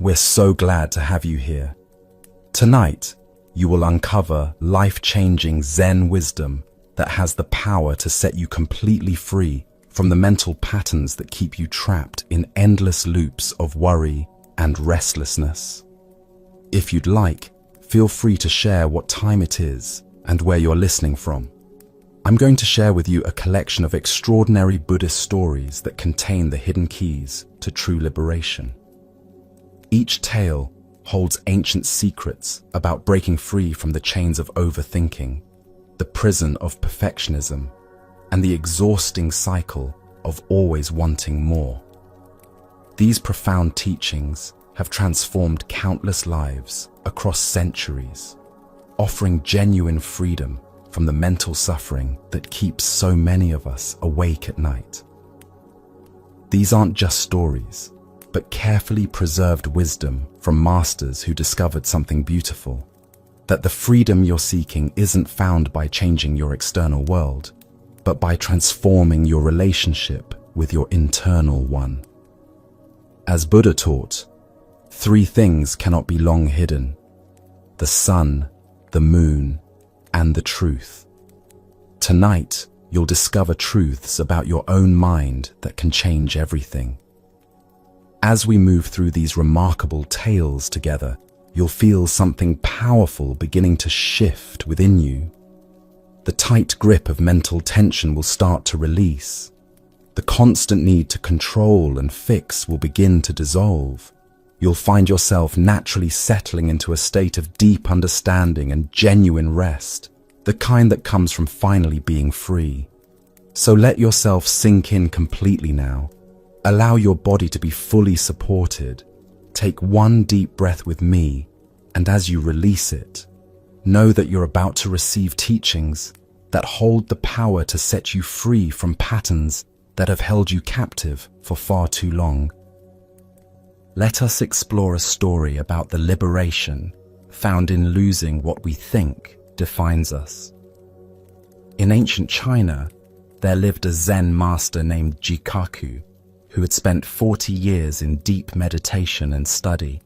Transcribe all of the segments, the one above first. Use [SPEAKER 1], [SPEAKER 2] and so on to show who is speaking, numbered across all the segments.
[SPEAKER 1] We're so glad to have you here. Tonight, you will uncover life-changing Zen wisdom that has the power to set you completely free from the mental patterns that keep you trapped in endless loops of worry and restlessness. If you'd like, feel free to share what time it is and where you're listening from. I'm going to share with you a collection of extraordinary Buddhist stories that contain the hidden keys to true liberation. Each tale holds ancient secrets about breaking free from the chains of overthinking, the prison of perfectionism, and the exhausting cycle of always wanting more. These profound teachings have transformed countless lives across centuries, offering genuine freedom from the mental suffering that keeps so many of us awake at night. These aren't just stories, but carefully preserved wisdom from masters who discovered something beautiful, that the freedom you're seeking isn't found by changing your external world, but by transforming your relationship with your internal one. As Buddha taught, 3 things cannot be long hidden: the sun, the moon, and the truth. Tonight, you'll discover truths about your own mind that can change everything. As we move through these remarkable tales together, you'll feel something powerful beginning to shift within you. The tight grip of mental tension will start to release. The constant need to control and fix will begin to dissolve. You'll find yourself naturally settling into a state of deep understanding and genuine rest, the kind that comes from finally being free. So let yourself sink in completely now. Allow your body to be fully supported. Take one deep breath with me, and as you release it, know that you're about to receive teachings that hold the power to set you free from patterns that have held you captive for far too long. Let us explore a story about the liberation found in losing what we think defines us. In ancient China, there lived a Zen master named Jikaku, who had spent 40 years in deep meditation and study.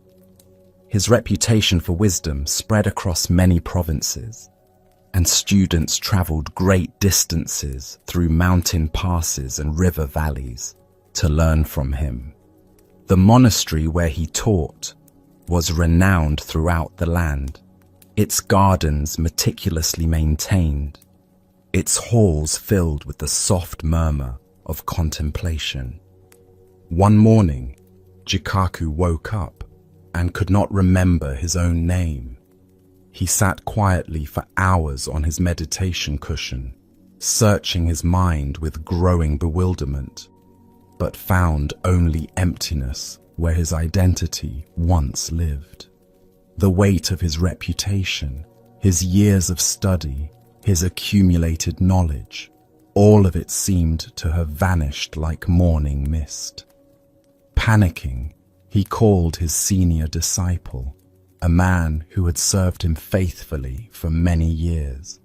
[SPEAKER 1] His reputation for wisdom spread across many provinces, and students traveled great distances through mountain passes and river valleys to learn from him. The monastery where he taught was renowned throughout the land, its gardens meticulously maintained, its halls filled with the soft murmur of contemplation. One morning, Jikaku woke up and could not remember his own name. He sat quietly for hours on his meditation cushion, searching his mind with growing bewilderment, but found only emptiness where his identity once lived. The weight of his reputation, his years of study, his accumulated knowledge, all of it seemed to have vanished like morning mist. Panicking, he called his senior disciple, a man who had served him faithfully for many years.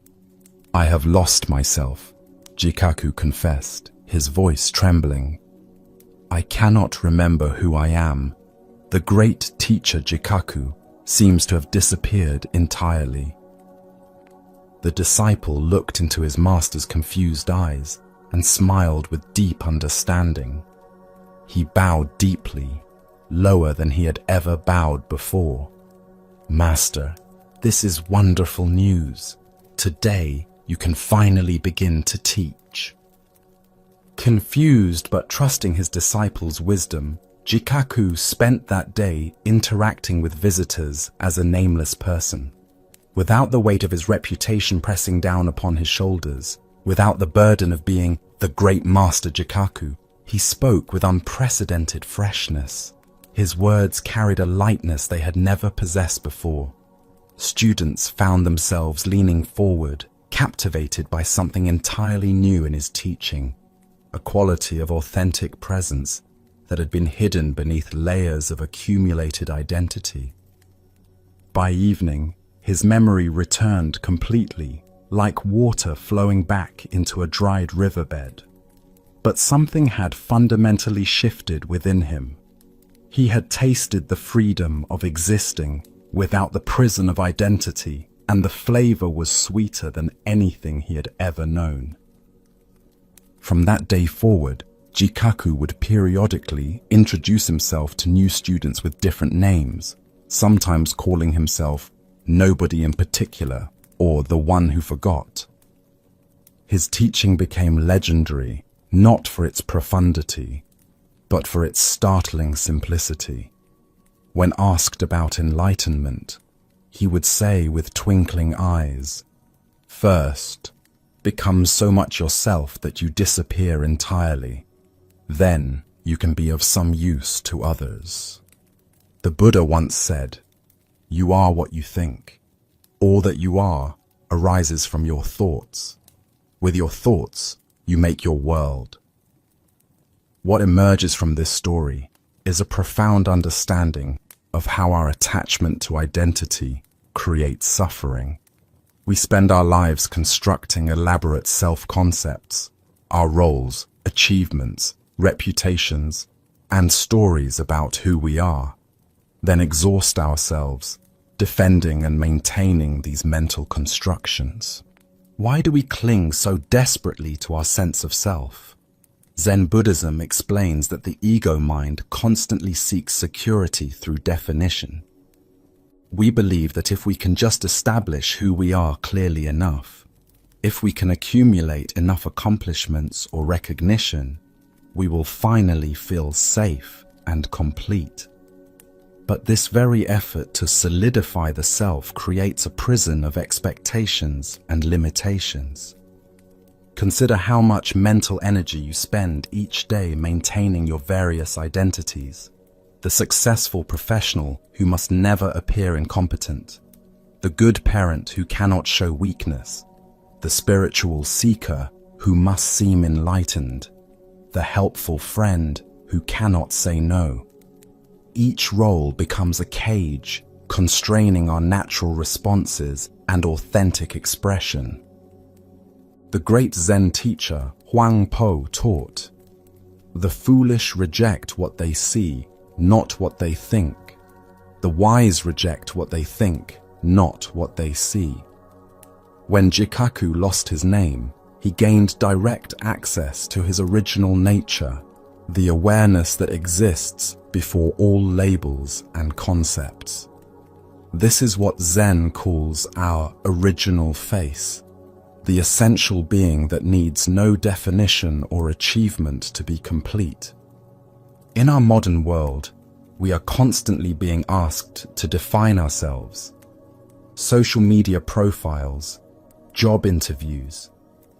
[SPEAKER 1] "I have lost myself," Jikaku confessed, his voice trembling. "I cannot remember who I am. The great teacher Jikaku seems to have disappeared entirely." The disciple looked into his master's confused eyes and smiled with deep understanding. He bowed deeply, lower than he had ever bowed before. "Master, this is wonderful news. Today, you can finally begin to teach." Confused but trusting his disciple's wisdom, Jikaku spent that day interacting with visitors as a nameless person. Without the weight of his reputation pressing down upon his shoulders, without the burden of being the great master Jikaku, he spoke with unprecedented freshness. His words carried a lightness they had never possessed before. Students found themselves leaning forward, captivated by something entirely new in his teaching, a quality of authentic presence that had been hidden beneath layers of accumulated identity. By evening, his memory returned completely, like water flowing back into a dried riverbed. But something had fundamentally shifted within him. He had tasted the freedom of existing without the prison of identity, and the flavor was sweeter than anything he had ever known. From that day forward, Jikaku would periodically introduce himself to new students with different names, sometimes calling himself Nobody in Particular or the One Who Forgot. His teaching became legendary, not for its profundity, but for its startling simplicity. When asked about enlightenment, he would say with twinkling eyes, "First, become so much yourself that you disappear entirely. Then you can be of some use to others." The Buddha once said, "You are what you think. All that you are arises from your thoughts. With your thoughts, you make your world." What emerges from this story is a profound understanding of how our attachment to identity creates suffering. We spend our lives constructing elaborate self-concepts, our roles, achievements, reputations, and stories about who we are, then exhaust ourselves defending and maintaining these mental constructions. Why do we cling so desperately to our sense of self? Zen Buddhism explains that the ego mind constantly seeks security through definition. We believe that if we can just establish who we are clearly enough, if we can accumulate enough accomplishments or recognition, we will finally feel safe and complete. But this very effort to solidify the self creates a prison of expectations and limitations. Consider how much mental energy you spend each day maintaining your various identities. The successful professional who must never appear incompetent, the good parent who cannot show weakness, the spiritual seeker who must seem enlightened, the helpful friend who cannot say no. Each role becomes a cage, constraining our natural responses and authentic expression. The great Zen teacher Huang Po taught, "The foolish reject what they see, not what they think. The wise reject what they think, not what they see." When Jikaku lost his name, he gained direct access to his original nature, the awareness that exists before all labels and concepts. This is what Zen calls our original face, the essential being that needs no definition or achievement to be complete. In our modern world, we are constantly being asked to define ourselves. Social media profiles, job interviews,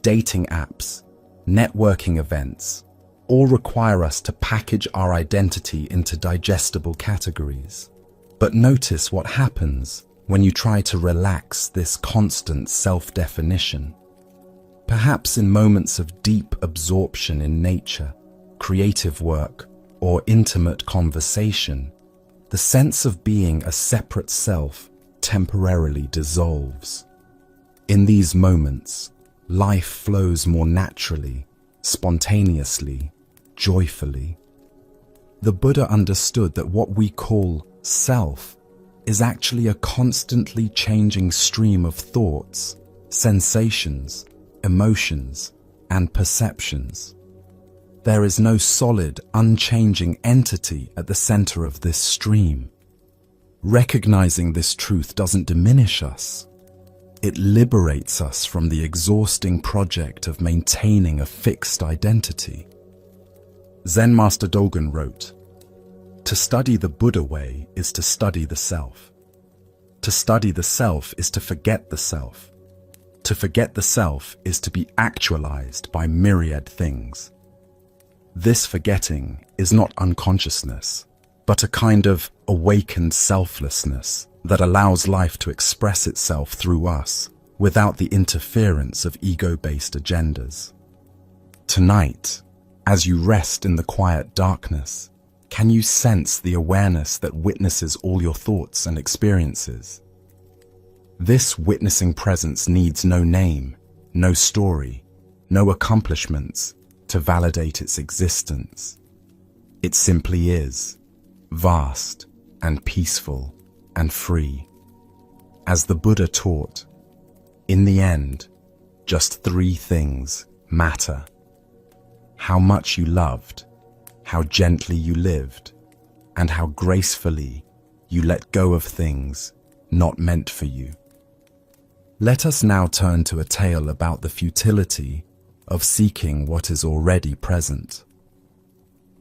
[SPEAKER 1] dating apps, networking events, all require us to package our identity into digestible categories. But notice what happens when you try to relax this constant self-definition. Perhaps in moments of deep absorption in nature, creative work, or intimate conversation, the sense of being a separate self temporarily dissolves. In these moments, life flows more naturally, spontaneously, joyfully. The Buddha understood that what we call self is actually a constantly changing stream of thoughts, sensations, emotions, and perceptions. There is no solid, unchanging entity at the center of this stream. Recognizing this truth doesn't diminish us. It liberates us from the exhausting project of maintaining a fixed identity. Zen Master Dogen wrote, "To study the Buddha way is to study the self. To study the self is to forget the self. To forget the self is to be actualized by myriad things. This forgetting is not unconsciousness, but a kind of awakened selflessness that allows life to express itself through us without the interference of ego-based agendas." Tonight, as you rest in the quiet darkness, can you sense the awareness that witnesses all your thoughts and experiences? This witnessing presence needs no name, no story, no accomplishments to validate its existence. It simply is. vast and peaceful and free. As the Buddha taught, in the end, just three things matter: how much you loved, how gently you lived, and how gracefully you let go of things not meant for you. Let us now turn to a tale about the futility of seeking what is already present.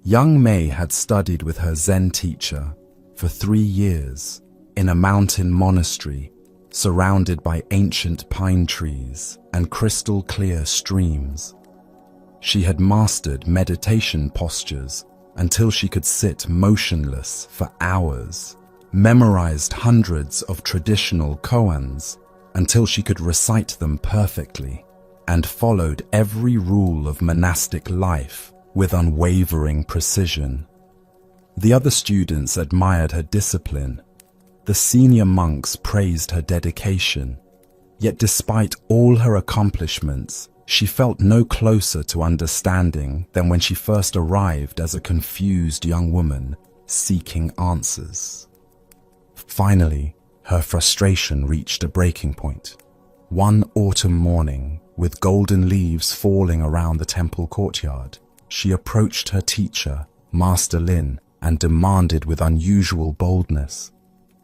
[SPEAKER 1] Young Mei had studied with her Zen teacher for 3 years in a mountain monastery surrounded by ancient pine trees and crystal-clear streams. She had mastered meditation postures until she could sit motionless for hours, memorized hundreds of traditional koans until she could recite them perfectly, and followed every rule of monastic life with unwavering precision. The other students admired her discipline. The senior monks praised her dedication. Yet despite all her accomplishments, she felt no closer to understanding than when she first arrived as a confused young woman seeking answers. Finally, her frustration reached a breaking point. One autumn morning, with golden leaves falling around the temple courtyard, she approached her teacher, Master Lin, and demanded with unusual boldness,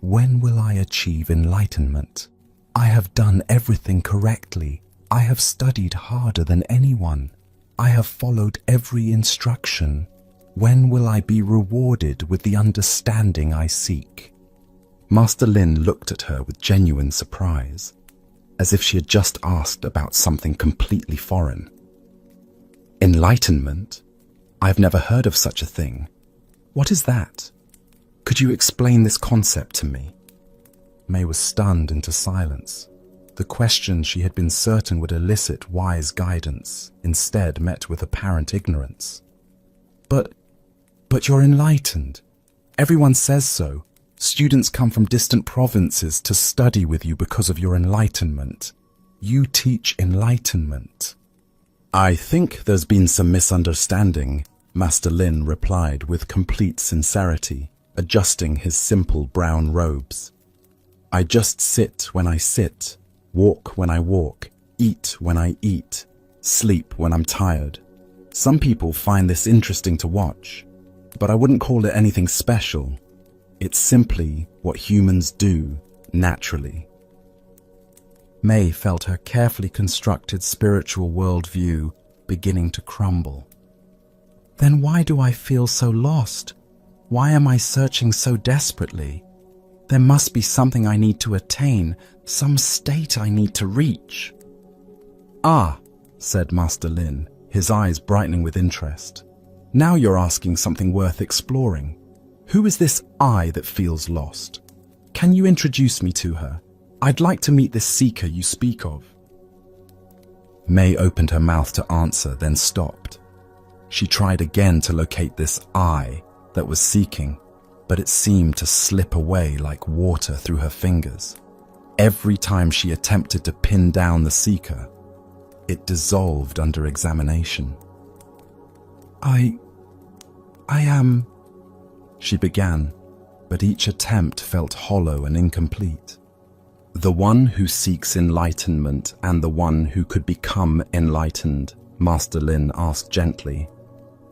[SPEAKER 1] "When will I achieve enlightenment? I have done everything correctly. I have studied harder than anyone. I have followed every instruction. When will I be rewarded with the understanding I seek?" Master Lin looked at her with genuine surprise, as if she had just asked about something completely foreign. "Enlightenment? I've never heard of such a thing. What is that? Could you explain this concept to me?" Mei was stunned into silence. The question she had been certain would elicit wise guidance instead met with apparent ignorance. But you're enlightened. Everyone says so. Students come from distant provinces to study with you because of your enlightenment. You teach enlightenment. "I think there's been some misunderstanding," Master Lin replied with complete sincerity, adjusting his simple brown robes. "I just sit when I sit, walk when I walk, eat when I eat, sleep when I'm tired. Some people find this interesting to watch, but I wouldn't call it anything special. It's simply what humans do naturally." Mei felt her carefully constructed spiritual worldview beginning to crumble. Then why do I feel so lost? Why am I searching so desperately? There must be something I need to attain, some state I need to reach. "Ah," said Master Lin, his eyes brightening with interest. "Now you're asking something worth exploring. Who is this I that feels lost? Can you introduce me to her? I'd like to meet this seeker you speak of." Mei opened her mouth to answer, then stopped. She tried again to locate this I that was seeking, but it seemed to slip away like water through her fingers. Every time she attempted to pin down the seeker, it dissolved under examination. I am," she began, but each attempt felt hollow and incomplete. "The one who seeks enlightenment and the one who could become enlightened," Master Lin asked gently.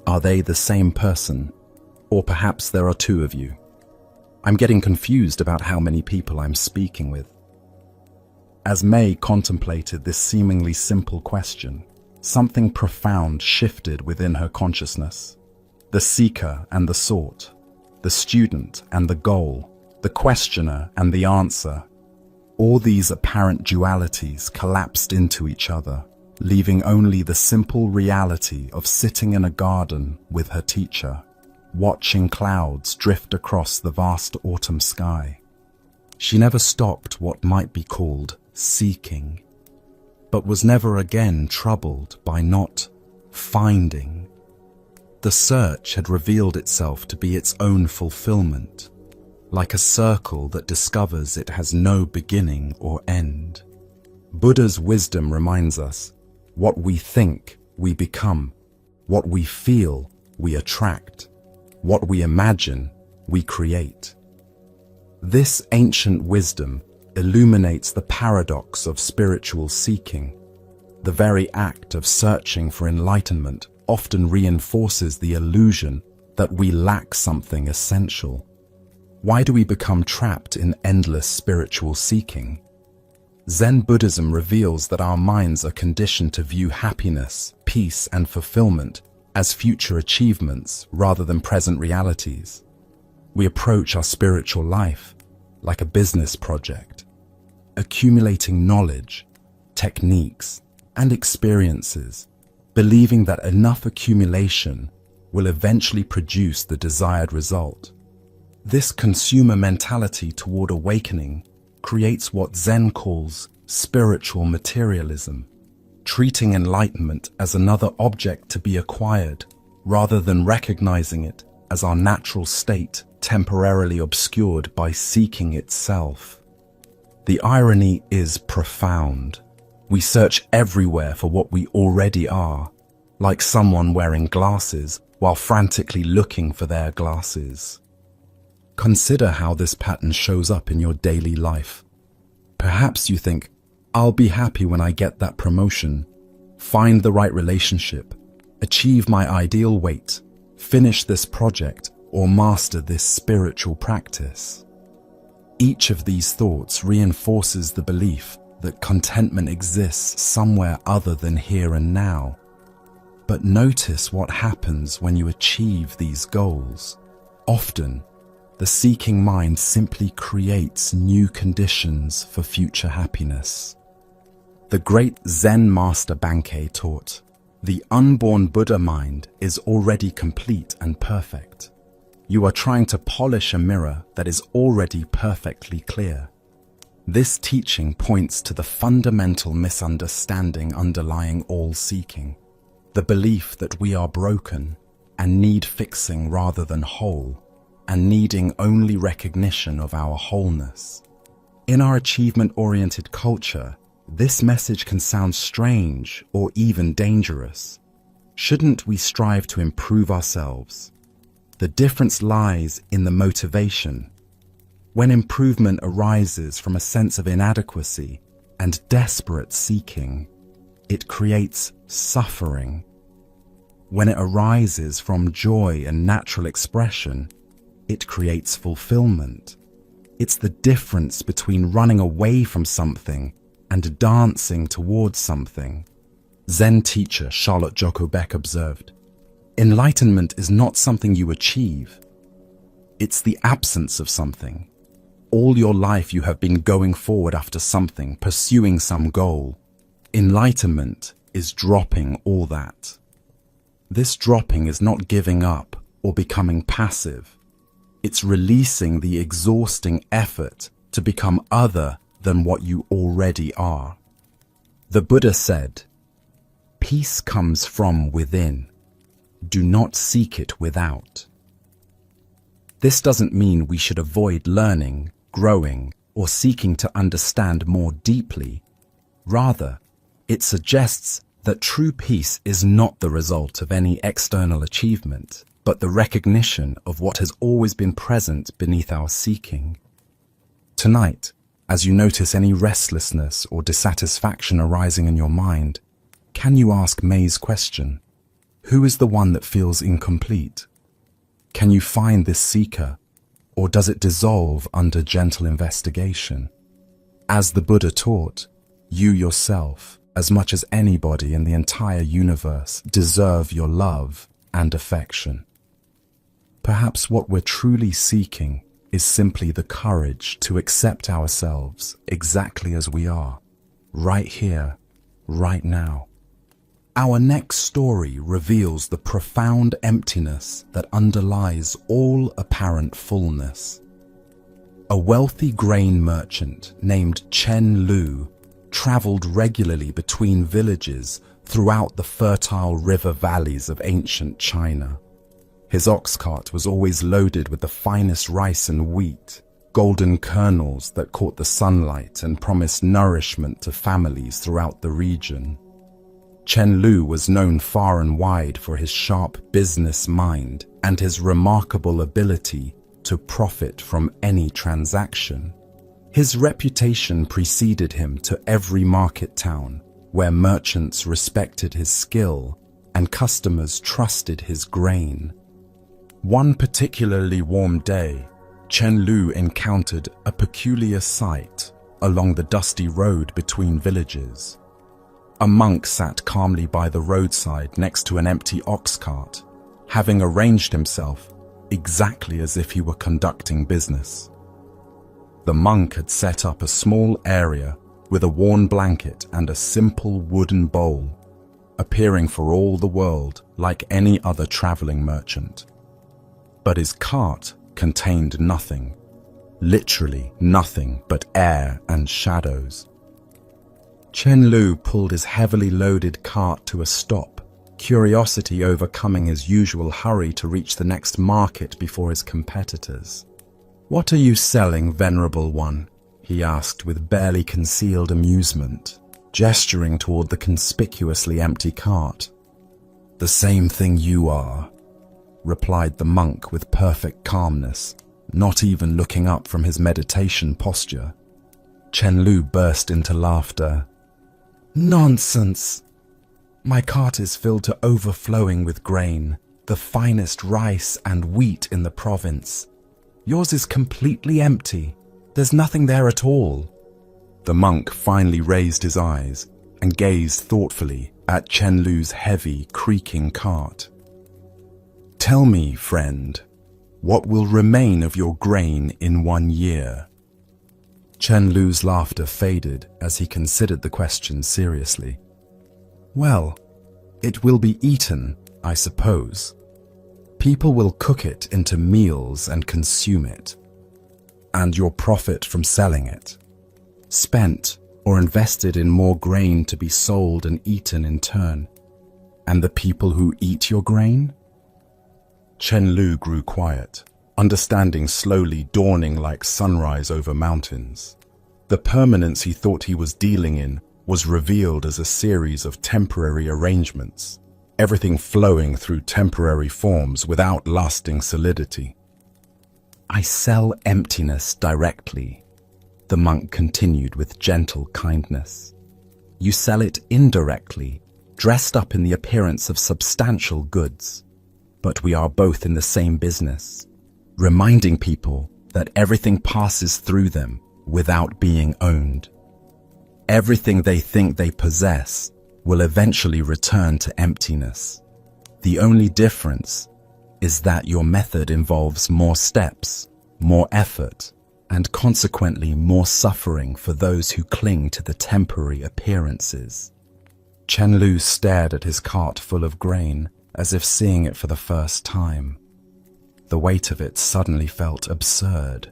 [SPEAKER 1] "Are they the same person? Or perhaps there are two of you? I'm getting confused about how many people I'm speaking with." As Mei contemplated this seemingly simple question, something profound shifted within her consciousness. The seeker and the sought, the student and the goal, the questioner and the answer. All these apparent dualities collapsed into each other, leaving only the simple reality of sitting in a garden with her teacher, watching clouds drift across the vast autumn sky. She never stopped what might be called seeking, but was never again troubled by not finding. The search had revealed itself to be its own fulfillment, like a circle that discovers it has no beginning or end. Buddha's wisdom reminds us, what we think, we become. What we feel, we attract. What we imagine, we create. This ancient wisdom illuminates the paradox of spiritual seeking. The very act of searching for enlightenment often reinforces the illusion that we lack something essential. Why do we become trapped in endless spiritual seeking? Zen Buddhism reveals that our minds are conditioned to view happiness, peace, and fulfillment as future achievements rather than present realities. We approach our spiritual life like a business project, accumulating knowledge, techniques, and experiences, believing that enough accumulation will eventually produce the desired result. This consumer mentality toward awakening creates what Zen calls spiritual materialism, treating enlightenment as another object to be acquired rather than recognizing it as our natural state temporarily obscured by seeking itself. The irony is profound. We search everywhere for what we already are, like someone wearing glasses while frantically looking for their glasses. Consider how this pattern shows up in your daily life. Perhaps you think, I'll be happy when I get that promotion, find the right relationship, achieve my ideal weight, finish this project, or master this spiritual practice. Each of these thoughts reinforces the belief that contentment exists somewhere other than here and now. But notice what happens when you achieve these goals. Often, the seeking mind simply creates new conditions for future happiness. The great Zen master Bankei taught, the unborn Buddha mind is already complete and perfect. You are trying to polish a mirror that is already perfectly clear. This teaching points to the fundamental misunderstanding underlying all seeking, the belief that we are broken and need fixing rather than whole, and needing only recognition of our wholeness. In our achievement-oriented culture, this message can sound strange or even dangerous. Shouldn't we strive to improve ourselves? The difference lies in the motivation. When improvement arises from a sense of inadequacy and desperate seeking, it creates suffering. When it arises from joy and natural expression, it creates fulfillment. It's the difference between running away from something and dancing towards something. Zen teacher Charlotte Joko Beck observed, "Enlightenment is not something you achieve. It's the absence of something. All your life you have been going forward after something, pursuing some goal. Enlightenment is dropping all that. This dropping is not giving up or becoming passive. It's releasing the exhausting effort to become other than what you already are." The Buddha said, "Peace comes from within. Do not seek it without." This doesn't mean we should avoid learning, growing, or seeking to understand more deeply. Rather, it suggests that true peace is not the result of any external achievement, but the recognition of what has always been present beneath our seeking. Tonight, as you notice any restlessness or dissatisfaction arising in your mind, can you ask May's question? Who is the one that feels incomplete? Can you find this seeker, or does it dissolve under gentle investigation? As the Buddha taught, you yourself, as much as anybody in the entire universe, deserve your love and affection. Perhaps what we're truly seeking is simply the courage to accept ourselves exactly as we are, right here, right now. Our next story reveals the profound emptiness that underlies all apparent fullness. A wealthy grain merchant named Chen Lu traveled regularly between villages throughout the fertile river valleys of ancient China. His ox cart was always loaded with the finest rice and wheat, golden kernels that caught the sunlight and promised nourishment to families throughout the region. Chen Lu was known far and wide for his sharp business mind and his remarkable ability to profit from any transaction. His reputation preceded him to every market town, where merchants respected his skill and customers trusted his grain. One particularly warm day, Chen Lu encountered a peculiar sight along the dusty road between villages. A monk sat calmly by the roadside next to an empty ox cart, having arranged himself exactly as if he were conducting business. The monk had set up a small area with a worn blanket and a simple wooden bowl, appearing for all the world like any other traveling merchant. But his cart contained nothing, literally nothing but air and shadows. Chen Lu pulled his heavily loaded cart to a stop, curiosity overcoming his usual hurry to reach the next market before his competitors. "What are you selling, venerable one?" he asked with barely concealed amusement, gesturing toward the conspicuously empty cart. "The same thing you are," replied the monk with perfect calmness, not even looking up from his meditation posture. Chen Lu burst into laughter. "Nonsense! My cart is filled to overflowing with grain, the finest rice and wheat in the province. Yours is completely empty. There's nothing there at all." The monk finally raised his eyes and gazed thoughtfully at Chen Lu's heavy, creaking cart. "Tell me, friend, what will remain of your grain in 1 year?" Chen Lu's laughter faded as he considered the question seriously. "Well, it will be eaten, I suppose. People will cook it into meals and consume it. And your profit from selling it, spent or invested in more grain to be sold and eaten in turn. And the people who eat your grain?" Chen Lu grew quiet, understanding slowly dawning like sunrise over mountains. The permanence he thought he was dealing in was revealed as a series of temporary arrangements, everything flowing through temporary forms without lasting solidity. "I sell emptiness directly," the monk continued with gentle kindness. "You sell it indirectly, dressed up in the appearance of substantial goods. But we are both in the same business, reminding people that everything passes through them without being owned. Everything they think they possess will eventually return to emptiness. The only difference is that your method involves more steps, more effort, and consequently more suffering for those who cling to the temporary appearances." Chen Lu stared at his cart full of grain, as if seeing it for the first time. The weight of it suddenly felt absurd.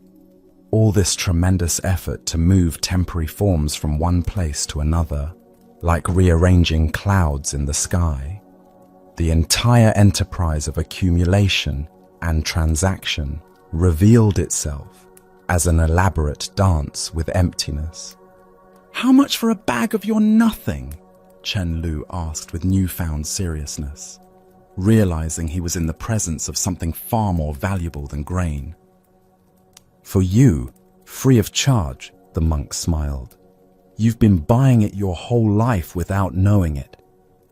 [SPEAKER 1] All this tremendous effort to move temporary forms from one place to another, like rearranging clouds in the sky. The entire enterprise of accumulation and transaction revealed itself as an elaborate dance with emptiness. "How much for a bag of your nothing?" Chen Lu asked with newfound seriousness, realizing he was in the presence of something far more valuable than grain. "For you, free of charge," the monk smiled. "You've been buying it your whole life without knowing it.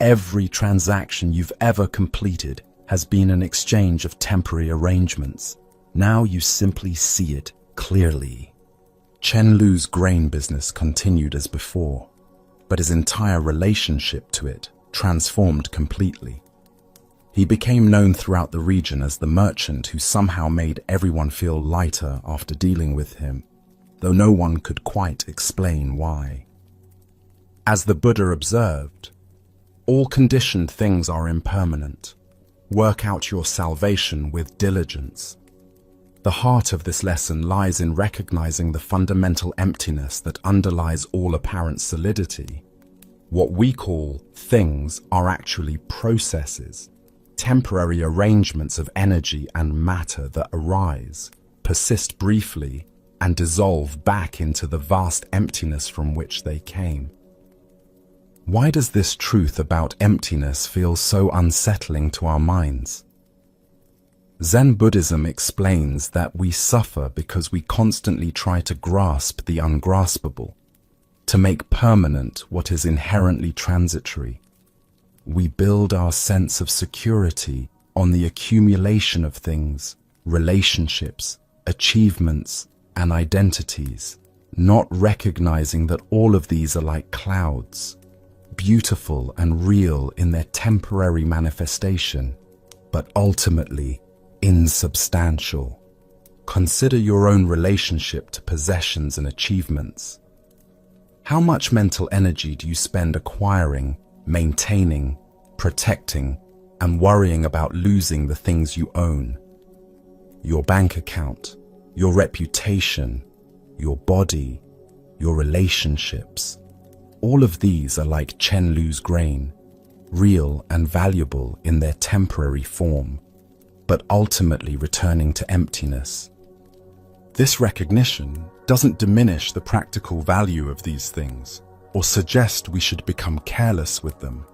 [SPEAKER 1] Every transaction you've ever completed has been an exchange of temporary arrangements. Now you simply see it clearly." Chen Lu's grain business continued as before, but his entire relationship to it transformed completely. He became known throughout the region as the merchant who somehow made everyone feel lighter after dealing with him, though no one could quite explain why. As the Buddha observed, all conditioned things are impermanent. Work out your salvation with diligence. The heart of this lesson lies in recognizing the fundamental emptiness that underlies all apparent solidity. What we call things are actually processes, temporary arrangements of energy and matter that arise, persist briefly, and dissolve back into the vast emptiness from which they came. Why does this truth about emptiness feel so unsettling to our minds? Zen Buddhism explains that we suffer because we constantly try to grasp the ungraspable, to make permanent what is inherently transitory. We build our sense of security on the accumulation of things, relationships, achievements, and identities, not recognizing that all of these are like clouds, beautiful and real in their temporary manifestation, but ultimately insubstantial. Consider your own relationship to possessions and achievements. How much mental energy do you spend acquiring, maintaining, protecting, and worrying about losing the things you own? Your bank account, your reputation, your body, your relationships. All of these are like Chen-Lu's grain, real and valuable in their temporary form, but ultimately returning to emptiness. This recognition doesn't diminish the practical value of these things or suggest we should become careless with them.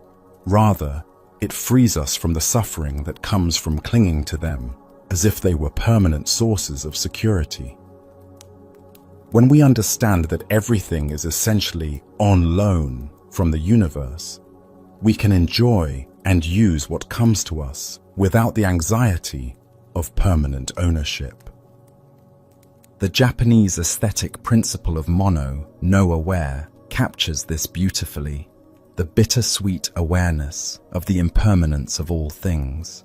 [SPEAKER 1] Rather, it frees us from the suffering that comes from clinging to them as if they were permanent sources of security. When we understand that everything is essentially on loan from the universe, we can enjoy and use what comes to us without the anxiety of permanent ownership. The Japanese aesthetic principle of mono, no aware, captures this beautifully, the bittersweet awareness of the impermanence of all things.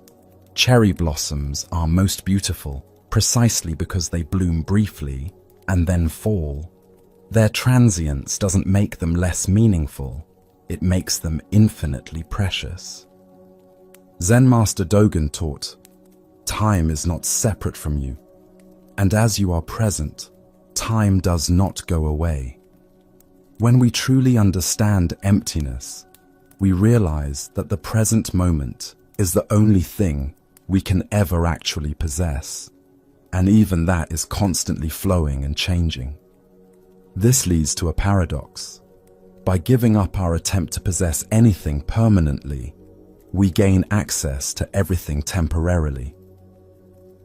[SPEAKER 1] Cherry blossoms are most beautiful precisely because they bloom briefly and then fall. Their transience doesn't make them less meaningful, it makes them infinitely precious. Zen Master Dogen taught, time is not separate from you, and as you are present, time does not go away. When we truly understand emptiness, we realize that the present moment is the only thing we can ever actually possess, and even that is constantly flowing and changing. This leads to a paradox. By giving up our attempt to possess anything permanently, we gain access to everything temporarily.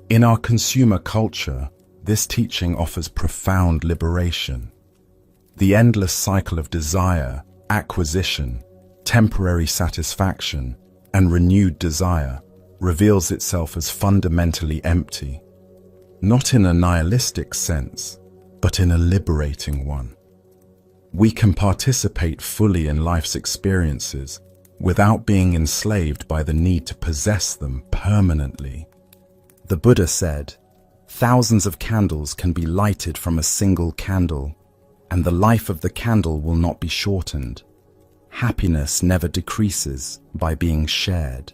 [SPEAKER 1] In our consumer culture, this teaching offers profound liberation. The endless cycle of desire, acquisition, temporary satisfaction, and renewed desire reveals itself as fundamentally empty, not in a nihilistic sense, but in a liberating one. We can participate fully in life's experiences without being enslaved by the need to possess them permanently. The Buddha said, "Thousands of candles can be lighted from a single candle, and the life of the candle will not be shortened. Happiness never decreases by being shared."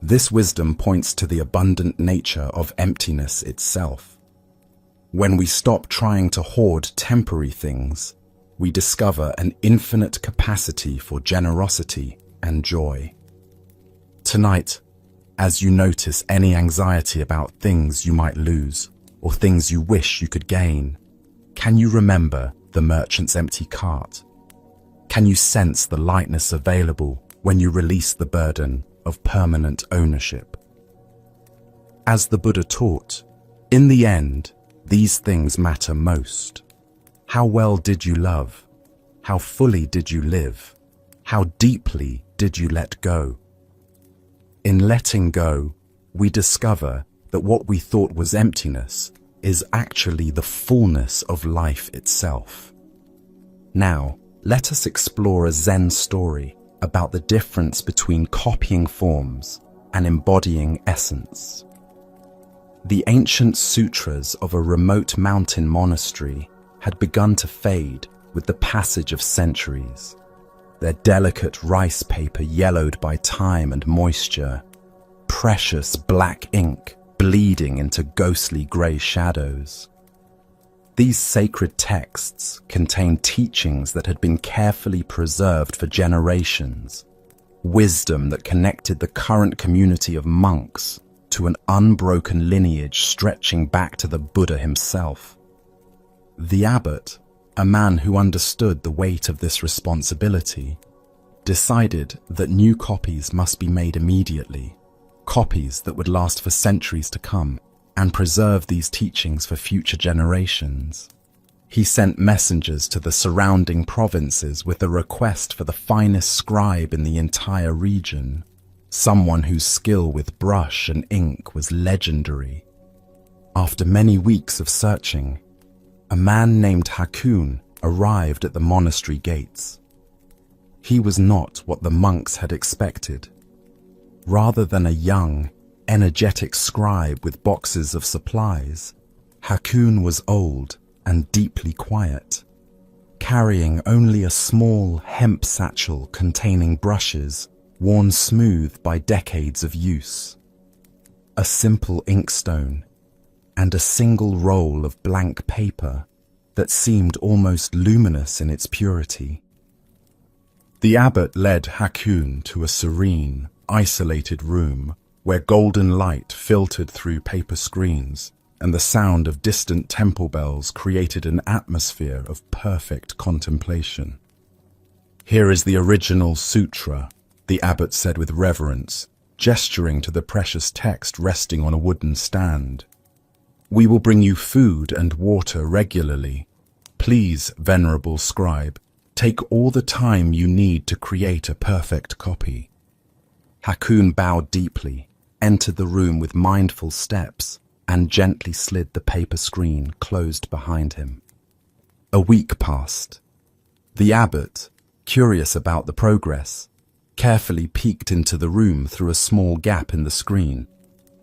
[SPEAKER 1] This wisdom points to the abundant nature of emptiness itself. When we stop trying to hoard temporary things, we discover an infinite capacity for generosity and joy. Tonight, as you notice any anxiety about things you might lose or things you wish you could gain, can you remember the merchant's empty cart? Can you sense the lightness available when you release the burden of permanent ownership? As the Buddha taught, in the end, these things matter most. How well did you love? How fully did you live? How deeply did you let go? In letting go, we discover that what we thought was emptiness is actually the fullness of life itself. Now, let us explore a Zen story about the difference between copying forms and embodying essence. The ancient sutras of a remote mountain monastery had begun to fade with the passage of centuries, their delicate rice paper yellowed by time and moisture, precious black ink bleeding into ghostly grey shadows. These sacred texts contained teachings that had been carefully preserved for generations, wisdom that connected the current community of monks to an unbroken lineage stretching back to the Buddha himself. The abbot, a man who understood the weight of this responsibility, decided that new copies must be made immediately, copies that would last for centuries to come, and preserve these teachings for future generations. He sent messengers to the surrounding provinces with a request for the finest scribe in the entire region, someone whose skill with brush and ink was legendary. After many weeks of searching, a man named Hakoon arrived at the monastery gates. He was not what the monks had expected. Rather than a young, energetic scribe with boxes of supplies, Hakoon was old and deeply quiet, carrying only a small hemp satchel containing brushes worn smooth by decades of use, a simple inkstone, and a single roll of blank paper that seemed almost luminous in its purity. The abbot led Hakoon to a serene, isolated room where golden light filtered through paper screens, and the sound of distant temple bells created an atmosphere of perfect contemplation. "Here is the original sutra," the abbot said with reverence, gesturing to the precious text resting on a wooden stand. "We will bring you food and water regularly. Please, venerable scribe, take all the time you need to create a perfect copy." Hakoon bowed deeply, entered the room with mindful steps, and gently slid the paper screen closed behind him. A week passed. The abbot, curious about the progress, carefully peeked into the room through a small gap in the screen.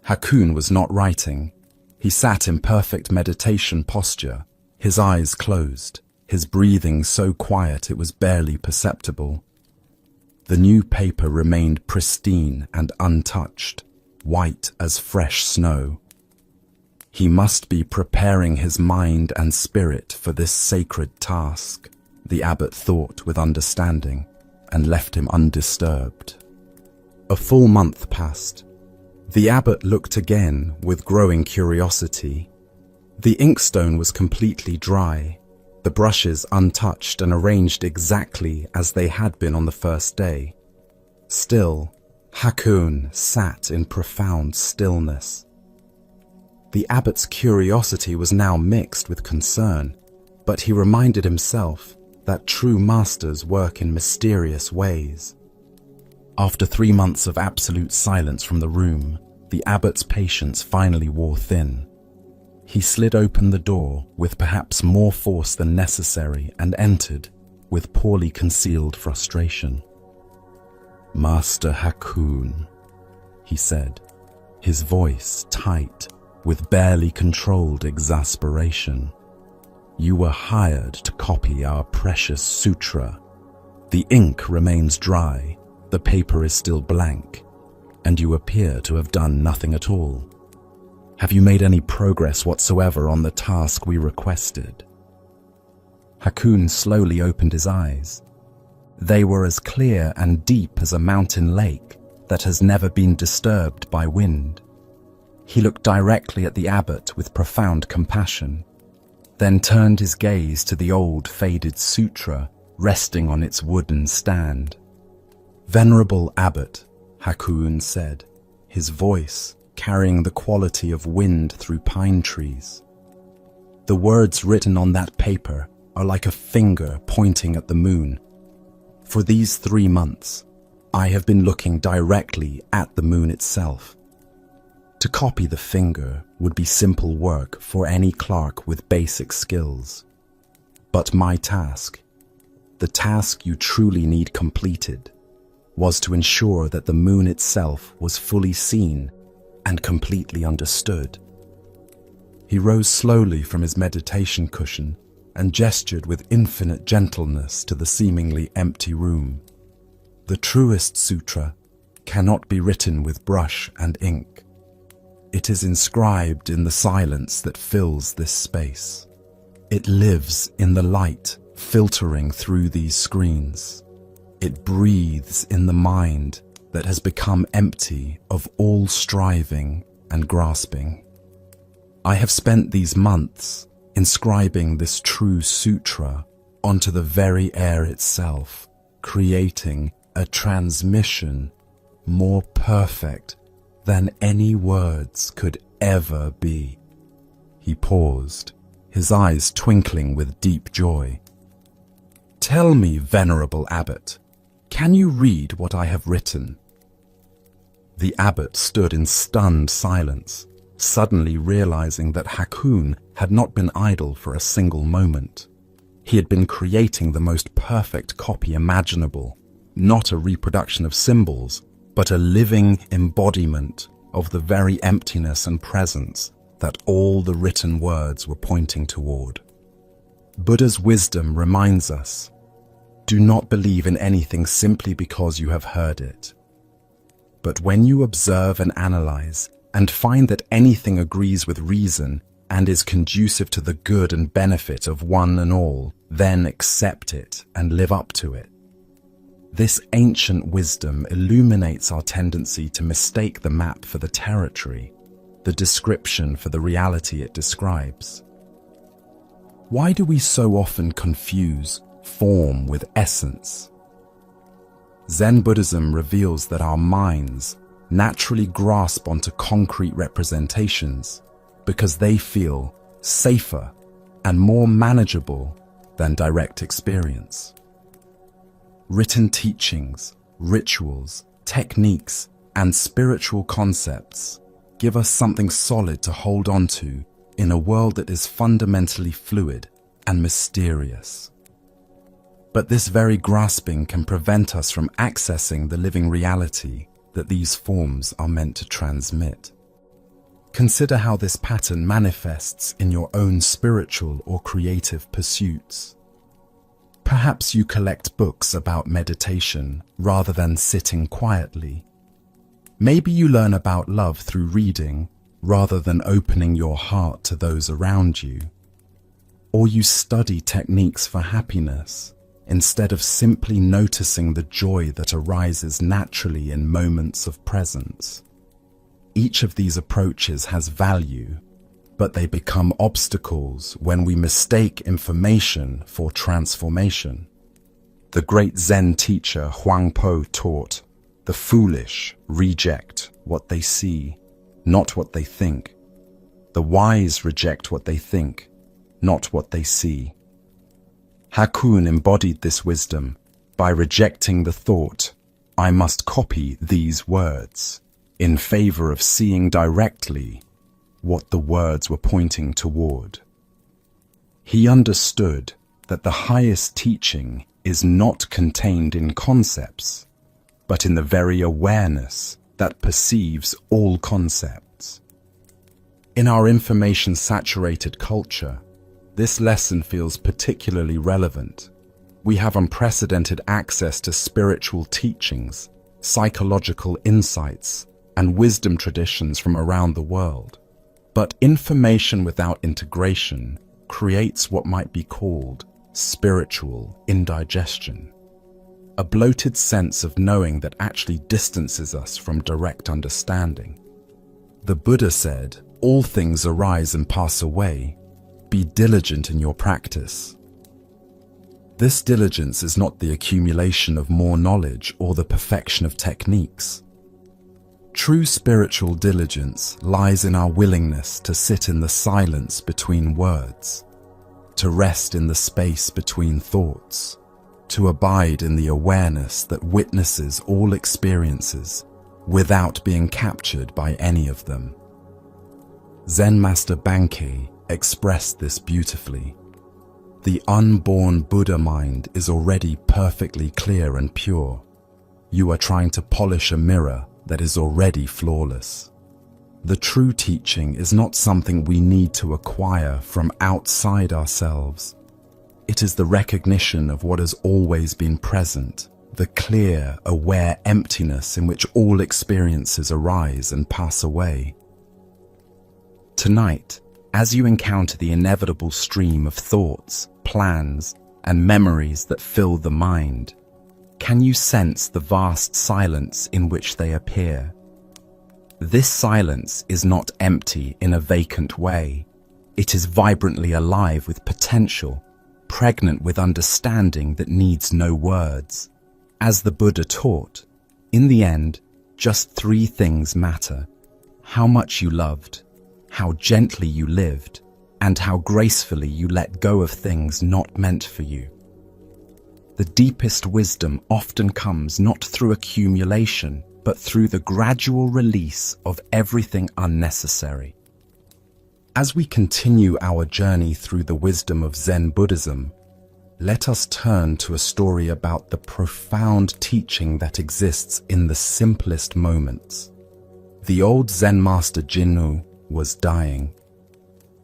[SPEAKER 1] Hakoon was not writing. He sat in perfect meditation posture, his eyes closed, his breathing so quiet it was barely perceptible. The new paper remained pristine and untouched, white as fresh snow. He must be preparing his mind and spirit for this sacred task, the abbot thought with understanding, and left him undisturbed. A full month passed. The abbot looked again with growing curiosity. The inkstone was completely dry, the brushes untouched and arranged exactly as they had been on the first day. Still, Hakoon sat in profound stillness. The abbot's curiosity was now mixed with concern, but he reminded himself that true masters work in mysterious ways. After 3 months of absolute silence from the room, the abbot's patience finally wore thin. He slid open the door with perhaps more force than necessary and entered with poorly concealed frustration. "Master Hakoon," he said, his voice tight with barely controlled exasperation. "You were hired to copy our precious sutra. The ink remains dry, the paper is still blank, and you appear to have done nothing at all. Have you made any progress whatsoever on the task we requested?" Hakoon slowly opened his eyes. They were as clear and deep as a mountain lake that has never been disturbed by wind. He looked directly at the abbot with profound compassion, then turned his gaze to the old faded sutra resting on its wooden stand. "Venerable abbot," Hakoon said, his voice carrying the quality of wind through pine trees. "The words written on that paper are like a finger pointing at the moon. For these 3 months, I have been looking directly at the moon itself. To copy the finger would be simple work for any clerk with basic skills. But my task, the task you truly need completed, was to ensure that the moon itself was fully seen and completely understood." He rose slowly from his meditation cushion and gestured with infinite gentleness to the seemingly empty room. "The truest sutra cannot be written with brush and ink. It is inscribed in the silence that fills this space. It lives in the light filtering through these screens. It breathes in the mind that has become empty of all striving and grasping. I have spent these months inscribing this true sutra onto the very air itself, creating a transmission more perfect than any words could ever be. He paused, his eyes twinkling with deep joy. Tell me, venerable abbot, can you read what I have written? The abbot stood in stunned silence, suddenly realizing that Hakoon had not been idle for a single moment. He had been creating the most perfect copy imaginable, not a reproduction of symbols, but a living embodiment of the very emptiness and presence that all the written words were pointing toward. Buddha's wisdom reminds us, do not believe in anything simply because you have heard it. But when you observe and analyze, and find that anything agrees with reason and is conducive to the good and benefit of one and all, then accept it and live up to it. This ancient wisdom illuminates our tendency to mistake the map for the territory, the description for the reality it describes. Why do we so often confuse form with essence? Zen Buddhism reveals that our minds naturally grasp onto concrete representations because they feel safer and more manageable than direct experience. Written teachings, rituals, techniques, and spiritual concepts give us something solid to hold on to in a world that is fundamentally fluid and mysterious. But this very grasping can prevent us from accessing the living reality that these forms are meant to transmit. Consider how this pattern manifests in your own spiritual or creative pursuits. Perhaps you collect books about meditation rather than sitting quietly. Maybe you learn about love through reading rather than opening your heart to those around you. Or you study techniques for happiness instead of simply noticing the joy that arises naturally in moments of presence. Each of these approaches has value, but they become obstacles when we mistake information for transformation. The great Zen teacher Huang Po taught, the foolish reject what they see, not what they think. The wise reject what they think, not what they see. Hakoon embodied this wisdom by rejecting the thought, I must copy these words, in favor of seeing directly what the words were pointing toward. He understood that the highest teaching is not contained in concepts, but in the very awareness that perceives all concepts. In our information-saturated culture, this lesson feels particularly relevant. We have unprecedented access to spiritual teachings, psychological insights, and wisdom traditions from around the world. But information without integration creates what might be called spiritual indigestion, a bloated sense of knowing that actually distances us from direct understanding. The Buddha said, all things arise and pass away. Be diligent in your practice. This diligence is not the accumulation of more knowledge or the perfection of techniques. True spiritual diligence lies in our willingness to sit in the silence between words, to rest in the space between thoughts, to abide in the awareness that witnesses all experiences without being captured by any of them. Zen Master Bankei expressed this beautifully. The unborn Buddha mind is already perfectly clear and pure. You are trying to polish a mirror that is already flawless. The true teaching is not something we need to acquire from outside ourselves. It is the recognition of what has always been present, the clear, aware emptiness in which all experiences arise and pass away. Tonight, as you encounter the inevitable stream of thoughts, plans, and memories that fill the mind, can you sense the vast silence in which they appear? This silence is not empty in a vacant way. It is vibrantly alive with potential, pregnant with understanding that needs no words. As the Buddha taught, in the end, just three things matter: how much you loved, how gently you lived, and how gracefully you let go of things not meant for you. The deepest wisdom often comes not through accumulation, but through the gradual release of everything unnecessary. As we continue our journey through the wisdom of Zen Buddhism, let us turn to a story about the profound teaching that exists in the simplest moments. The old Zen master Jinnu was dying.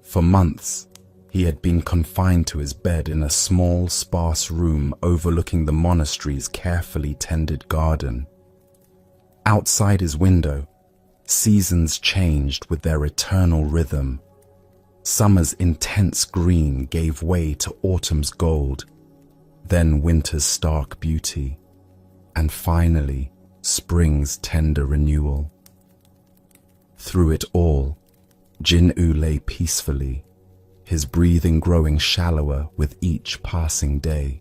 [SPEAKER 1] For months, he had been confined to his bed in a small, sparse room overlooking the monastery's carefully tended garden. Outside his window, seasons changed with their eternal rhythm. Summer's intense green gave way to autumn's gold, then winter's stark beauty, and finally, spring's tender renewal. Through it all, Jin-U lay peacefully, his breathing growing shallower with each passing day.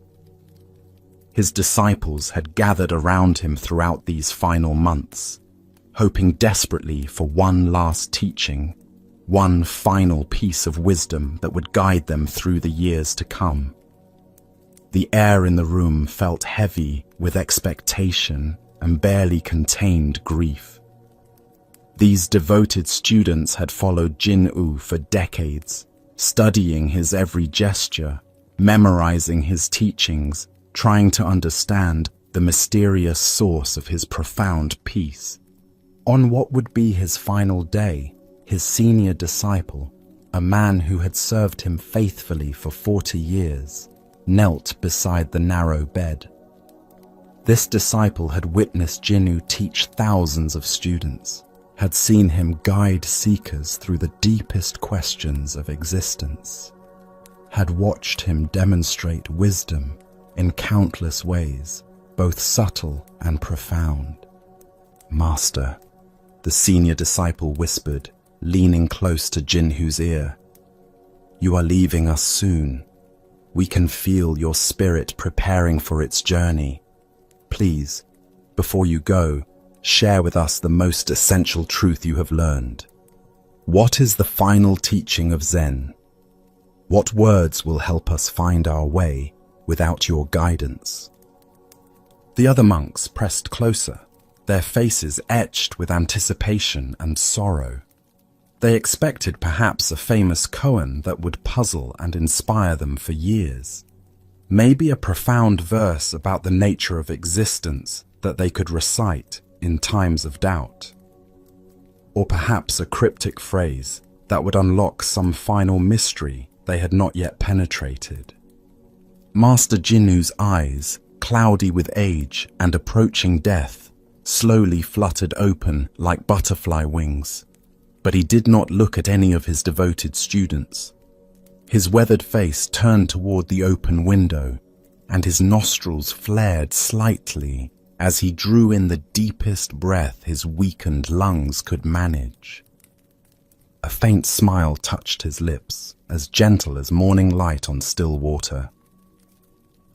[SPEAKER 1] His disciples had gathered around him throughout these final months, hoping desperately for one last teaching, one final piece of wisdom that would guide them through the years to come. The air in the room felt heavy with expectation and barely contained grief. These devoted students had followed Jin-U for decades, studying his every gesture, memorizing his teachings, trying to understand the mysterious source of his profound peace. On what would be his final day, his senior disciple, a man who had served him faithfully for 40 years, knelt beside the narrow bed. This disciple had witnessed Jin-U teach thousands of students, had seen him guide seekers through the deepest questions of existence, had watched him demonstrate wisdom in countless ways, both subtle and profound. "Master," the senior disciple whispered, leaning close to Jin-U's ear, "you are leaving us soon. We can feel your spirit preparing for its journey. Please, before you go, share with us the most essential truth you have learned. What is the final teaching of Zen? What words will help us find our way without your guidance?" The other monks pressed closer, their faces etched with anticipation and sorrow. They expected perhaps a famous koan that would puzzle and inspire them for years. Maybe a profound verse about the nature of existence that they could recite in times of doubt. Or perhaps a cryptic phrase that would unlock some final mystery they had not yet penetrated. Master Jin-U's eyes, cloudy with age and approaching death, slowly fluttered open like butterfly wings. But he did not look at any of his devoted students. His weathered face turned toward the open window, and his nostrils flared slightly as he drew in the deepest breath his weakened lungs could manage. A faint smile touched his lips, as gentle as morning light on still water.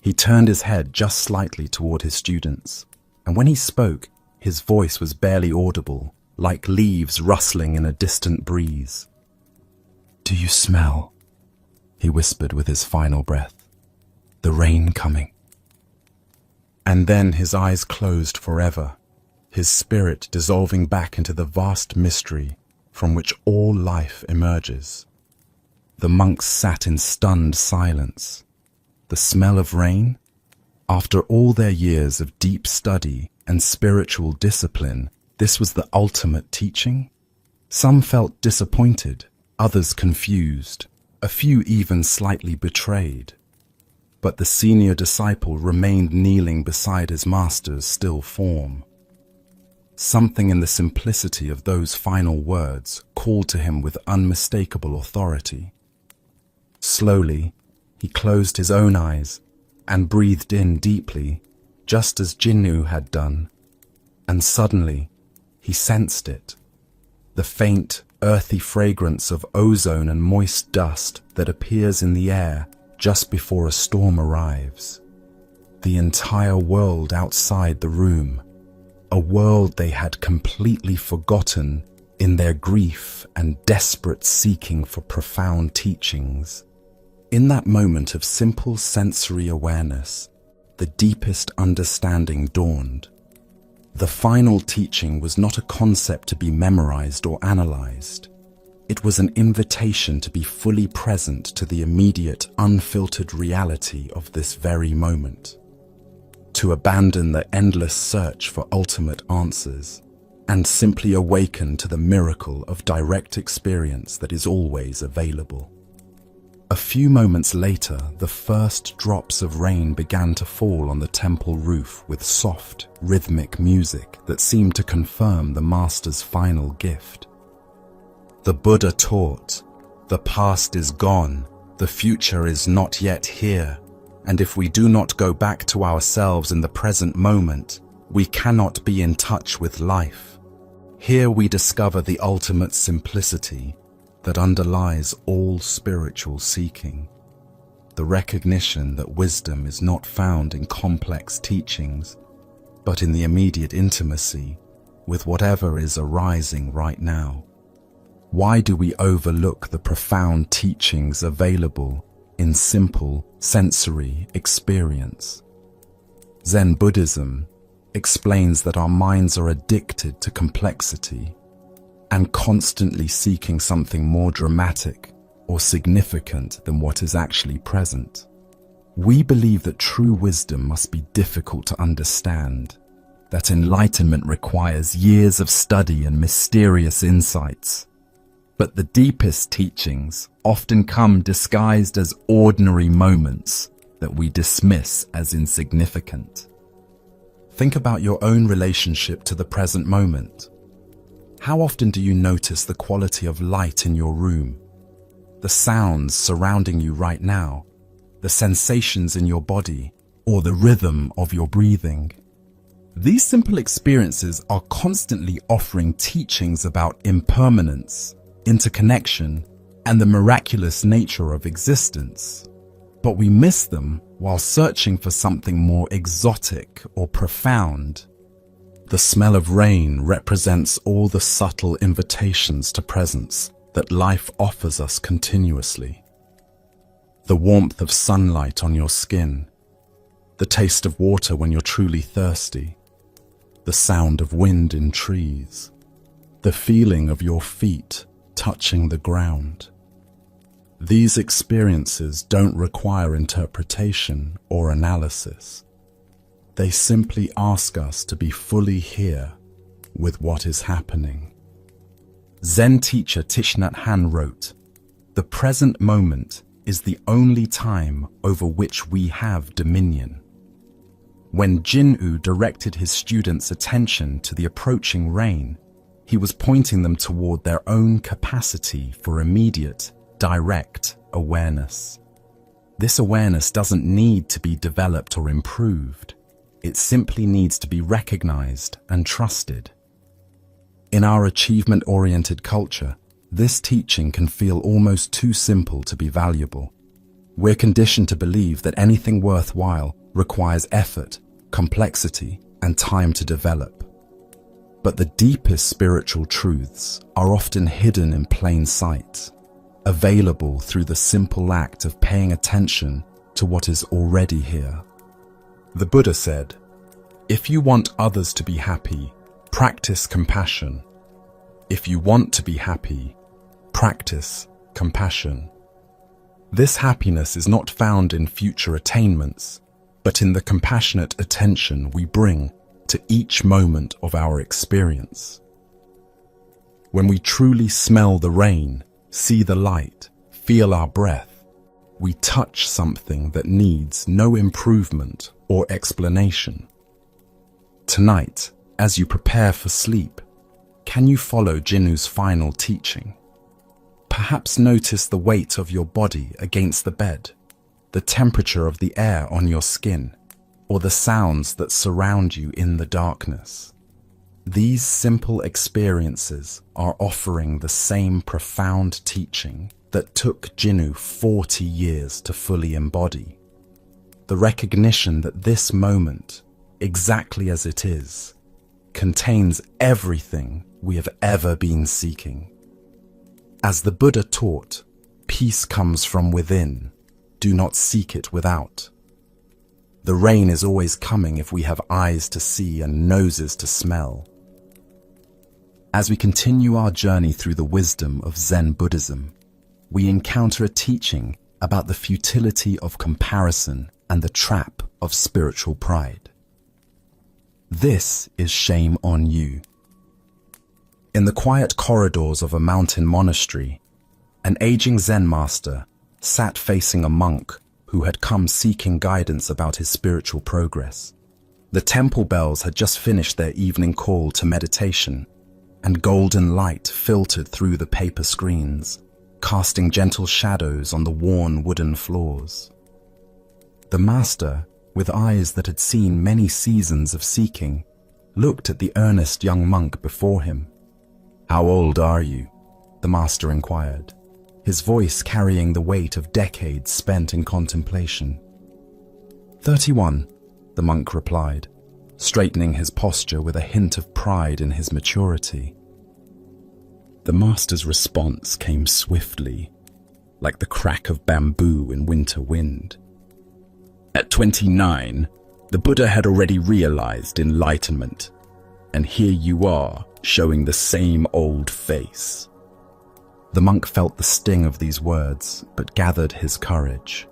[SPEAKER 1] He turned his head just slightly toward his students, and when he spoke, his voice was barely audible, like leaves rustling in a distant breeze. "Do you smell?" he whispered with his final breath. "The rain coming." And then his eyes closed forever, his spirit dissolving back into the vast mystery from which all life emerges. The monks sat in stunned silence. The smell of rain? After all their years of deep study and spiritual discipline, this was the ultimate teaching? Some felt disappointed, others confused, a few even slightly betrayed. But the senior disciple remained kneeling beside his master's still form. Something in the simplicity of those final words called to him with unmistakable authority. Slowly, he closed his own eyes and breathed in deeply, just as Jin-U had done. And suddenly, he sensed it, the faint, earthy fragrance of ozone and moist dust that appears in the air just before a storm arrives. The entire world outside the room, a world they had completely forgotten, in their grief and desperate seeking for profound teachings. In that moment of simple sensory awareness, the deepest understanding dawned. The final teaching was not a concept to be memorized or analyzed. It was an invitation to be fully present to the immediate, unfiltered reality of this very moment. To abandon the endless search for ultimate answers and simply awaken to the miracle of direct experience that is always available. A few moments later, the first drops of rain began to fall on the temple roof with soft, rhythmic music that seemed to confirm the master's final gift. The Buddha taught, "The past is gone, the future is not yet here, and if we do not go back to ourselves in the present moment, we cannot be in touch with life." Here we discover the ultimate simplicity that underlies all spiritual seeking. The recognition that wisdom is not found in complex teachings, but in the immediate intimacy with whatever is arising right now. Why do we overlook the profound teachings available in simple sensory experience? Zen Buddhism explains that our minds are addicted to complexity and constantly seeking something more dramatic or significant than what is actually present. We believe that true wisdom must be difficult to understand, that enlightenment requires years of study and mysterious insights. But the deepest teachings often come disguised as ordinary moments that we dismiss as insignificant. Think about your own relationship to the present moment. How often do you notice the quality of light in your room, the sounds surrounding you right now, the sensations in your body, or the rhythm of your breathing? These simple experiences are constantly offering teachings about impermanence, interconnection, and the miraculous nature of existence. But we miss them while searching for something more exotic or profound. The smell of rain represents all the subtle invitations to presence that life offers us continuously. The warmth of sunlight on your skin, the taste of water when you're truly thirsty, the sound of wind in trees, the feeling of your feet touching the ground. These experiences don't require interpretation or analysis. They simply ask us to be fully here with what is happening. Zen teacher Thich Nhat Hanh wrote, "The present moment is the only time over which we have dominion." When Jin-U directed his students' attention to the approaching rain, he was pointing them toward their own capacity for immediate, direct awareness. This awareness doesn't need to be developed or improved. It simply needs to be recognized and trusted. In our achievement-oriented culture, this teaching can feel almost too simple to be valuable. We're conditioned to believe that anything worthwhile requires effort, complexity, and time to develop. But the deepest spiritual truths are often hidden in plain sight, available through the simple act of paying attention to what is already here. The Buddha said, "If you want others to be happy, practice compassion. If you want to be happy, practice compassion." This happiness is not found in future attainments, but in the compassionate attention we bring to each moment of our experience. When we truly smell the rain, see the light, feel our breath, we touch something that needs no improvement or explanation. Tonight, as you prepare for sleep, can you follow Jin-U's final teaching? Perhaps notice the weight of your body against the bed, the temperature of the air on your skin, or the sounds that surround you in the darkness. These simple experiences are offering the same profound teaching that took Jin-U 40 years to fully embody. The recognition that this moment, exactly as it is, contains everything we have ever been seeking. As the Buddha taught, peace comes from within. Do not seek it without. The rain is always coming if we have eyes to see and noses to smell. As we continue our journey through the wisdom of Zen Buddhism, we encounter a teaching about the futility of comparison and the trap of spiritual pride. This is shame on you. In the quiet corridors of a mountain monastery, an aging Zen master sat facing a monk who had come seeking guidance about his spiritual progress. The temple bells had just finished their evening call to meditation, and golden light filtered through the paper screens, casting gentle shadows on the worn wooden floors. The master, with eyes that had seen many seasons of seeking, looked at the earnest young monk before him. "How old are you?" the master inquired, his voice carrying the weight of decades spent in contemplation. 31, the monk replied, straightening his posture with a hint of pride in his maturity. The master's response came swiftly, like the crack of bamboo in winter wind. At 29, the Buddha had already realized enlightenment, and here you are, showing the same old face. The monk felt the sting of these words, but gathered his courage.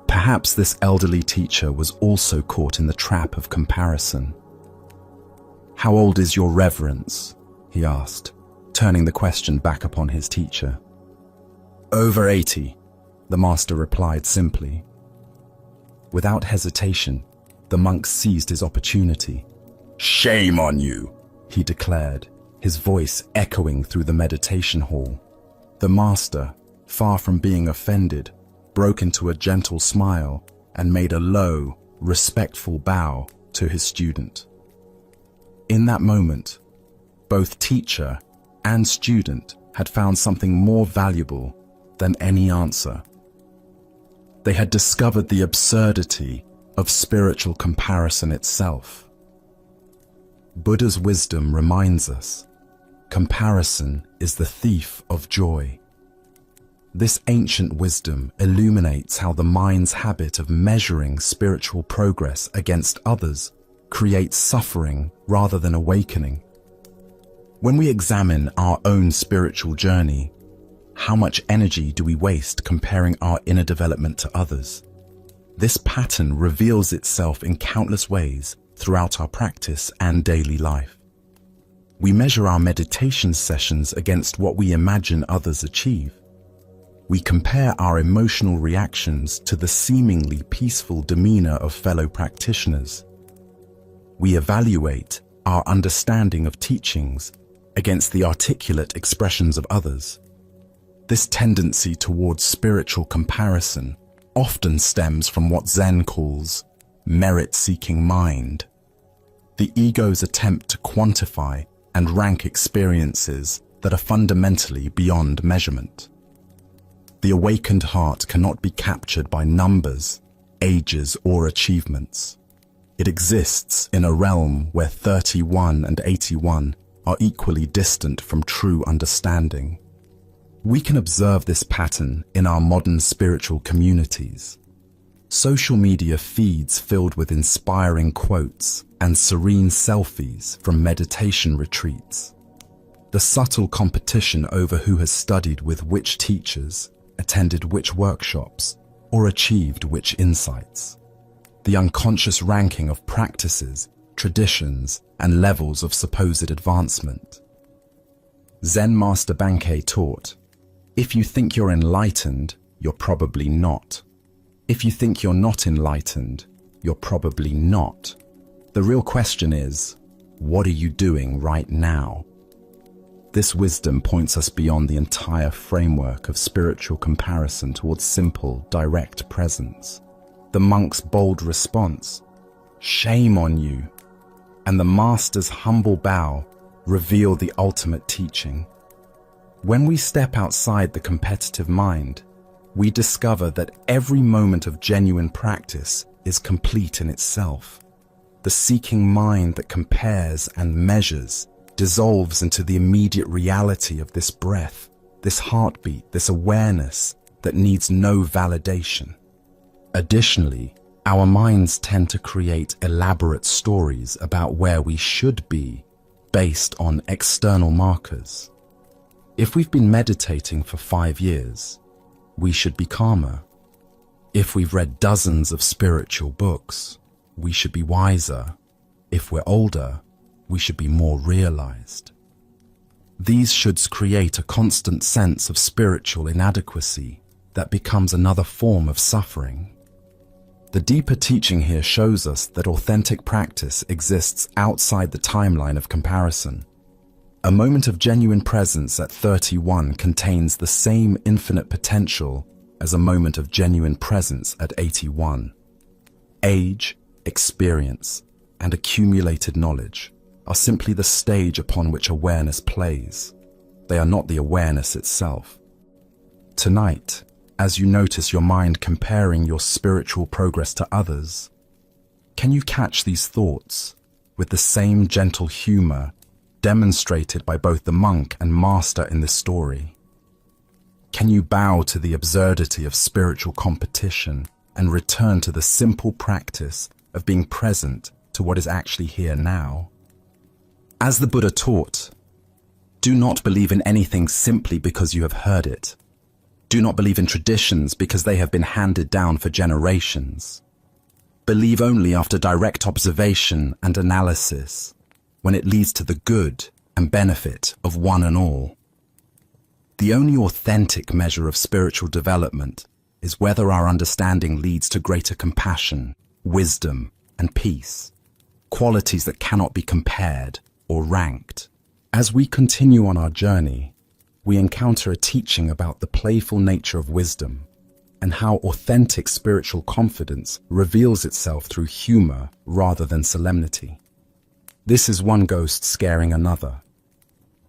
[SPEAKER 1] Perhaps this elderly teacher was also caught in the trap of comparison. "How old is your reverence?" he asked, turning the question back upon his teacher. "Over 80, the master replied simply. Without hesitation, the monk seized his opportunity. "Shame on you," he declared, his voice echoing through the meditation hall. The master, far from being offended, broke into a gentle smile and made a low, respectful bow to his student. In that moment, both teacher and student had found something more valuable than any answer. They had discovered the absurdity of spiritual comparison itself. Buddha's wisdom reminds us, comparison is the thief of joy. This ancient wisdom illuminates how the mind's habit of measuring spiritual progress against others creates suffering rather than awakening. When we examine our own spiritual journey, how much energy do we waste comparing our inner development to others? This pattern reveals itself in countless ways throughout our practice and daily life. We measure our meditation sessions against what we imagine others achieve. We compare our emotional reactions to the seemingly peaceful demeanor of fellow practitioners. We evaluate our understanding of teachings against the articulate expressions of others. This tendency towards spiritual comparison often stems from what Zen calls merit-seeking mind, the ego's attempt to quantify and rank experiences that are fundamentally beyond measurement. The awakened heart cannot be captured by numbers, ages, or achievements. It exists in a realm where 31 and 81 are equally distant from true understanding. We can observe this pattern in our modern spiritual communities. Social media feeds filled with inspiring quotes and serene selfies from meditation retreats. The subtle competition over who has studied with which teachers, attended which workshops, or achieved which insights. The unconscious ranking of practices, traditions, and levels of supposed advancement. Zen Master Bankei taught, if you think you're enlightened, you're probably not. If you think you're not enlightened, you're probably not. The real question is, what are you doing right now? This wisdom points us beyond the entire framework of spiritual comparison towards simple, direct presence. The monk's bold response, shame on you, and the master's humble bow reveal the ultimate teaching. When we step outside the competitive mind, we discover that every moment of genuine practice is complete in itself. The seeking mind that compares and measures dissolves into the immediate reality of this breath, this heartbeat, this awareness that needs no validation. Additionally, our minds tend to create elaborate stories about where we should be based on external markers. If we've been meditating for 5 years, we should be calmer. If we've read dozens of spiritual books, we should be wiser. If we're older, we should be more realized. These shoulds create a constant sense of spiritual inadequacy that becomes another form of suffering. The deeper teaching here shows us that authentic practice exists outside the timeline of comparison. A moment of genuine presence at 31 contains the same infinite potential as a moment of genuine presence at 81. Age, experience, and accumulated knowledge are simply the stage upon which awareness plays. They are not the awareness itself. Tonight, as you notice your mind comparing your spiritual progress to others, can you catch these thoughts with the same gentle humor demonstrated by both the monk and master in this story? Can you bow to the absurdity of spiritual competition and return to the simple practice of being present to what is actually here now? As the Buddha taught, do not believe in anything simply because you have heard it. Do not believe in traditions because they have been handed down for generations. Believe only after direct observation and analysis, when it leads to the good and benefit of one and all. The only authentic measure of spiritual development is whether our understanding leads to greater compassion, wisdom, and peace, qualities that cannot be compared or ranked. As we continue on our journey, we encounter a teaching about the playful nature of wisdom and how authentic spiritual confidence reveals itself through humor rather than solemnity. This is one ghost scaring another.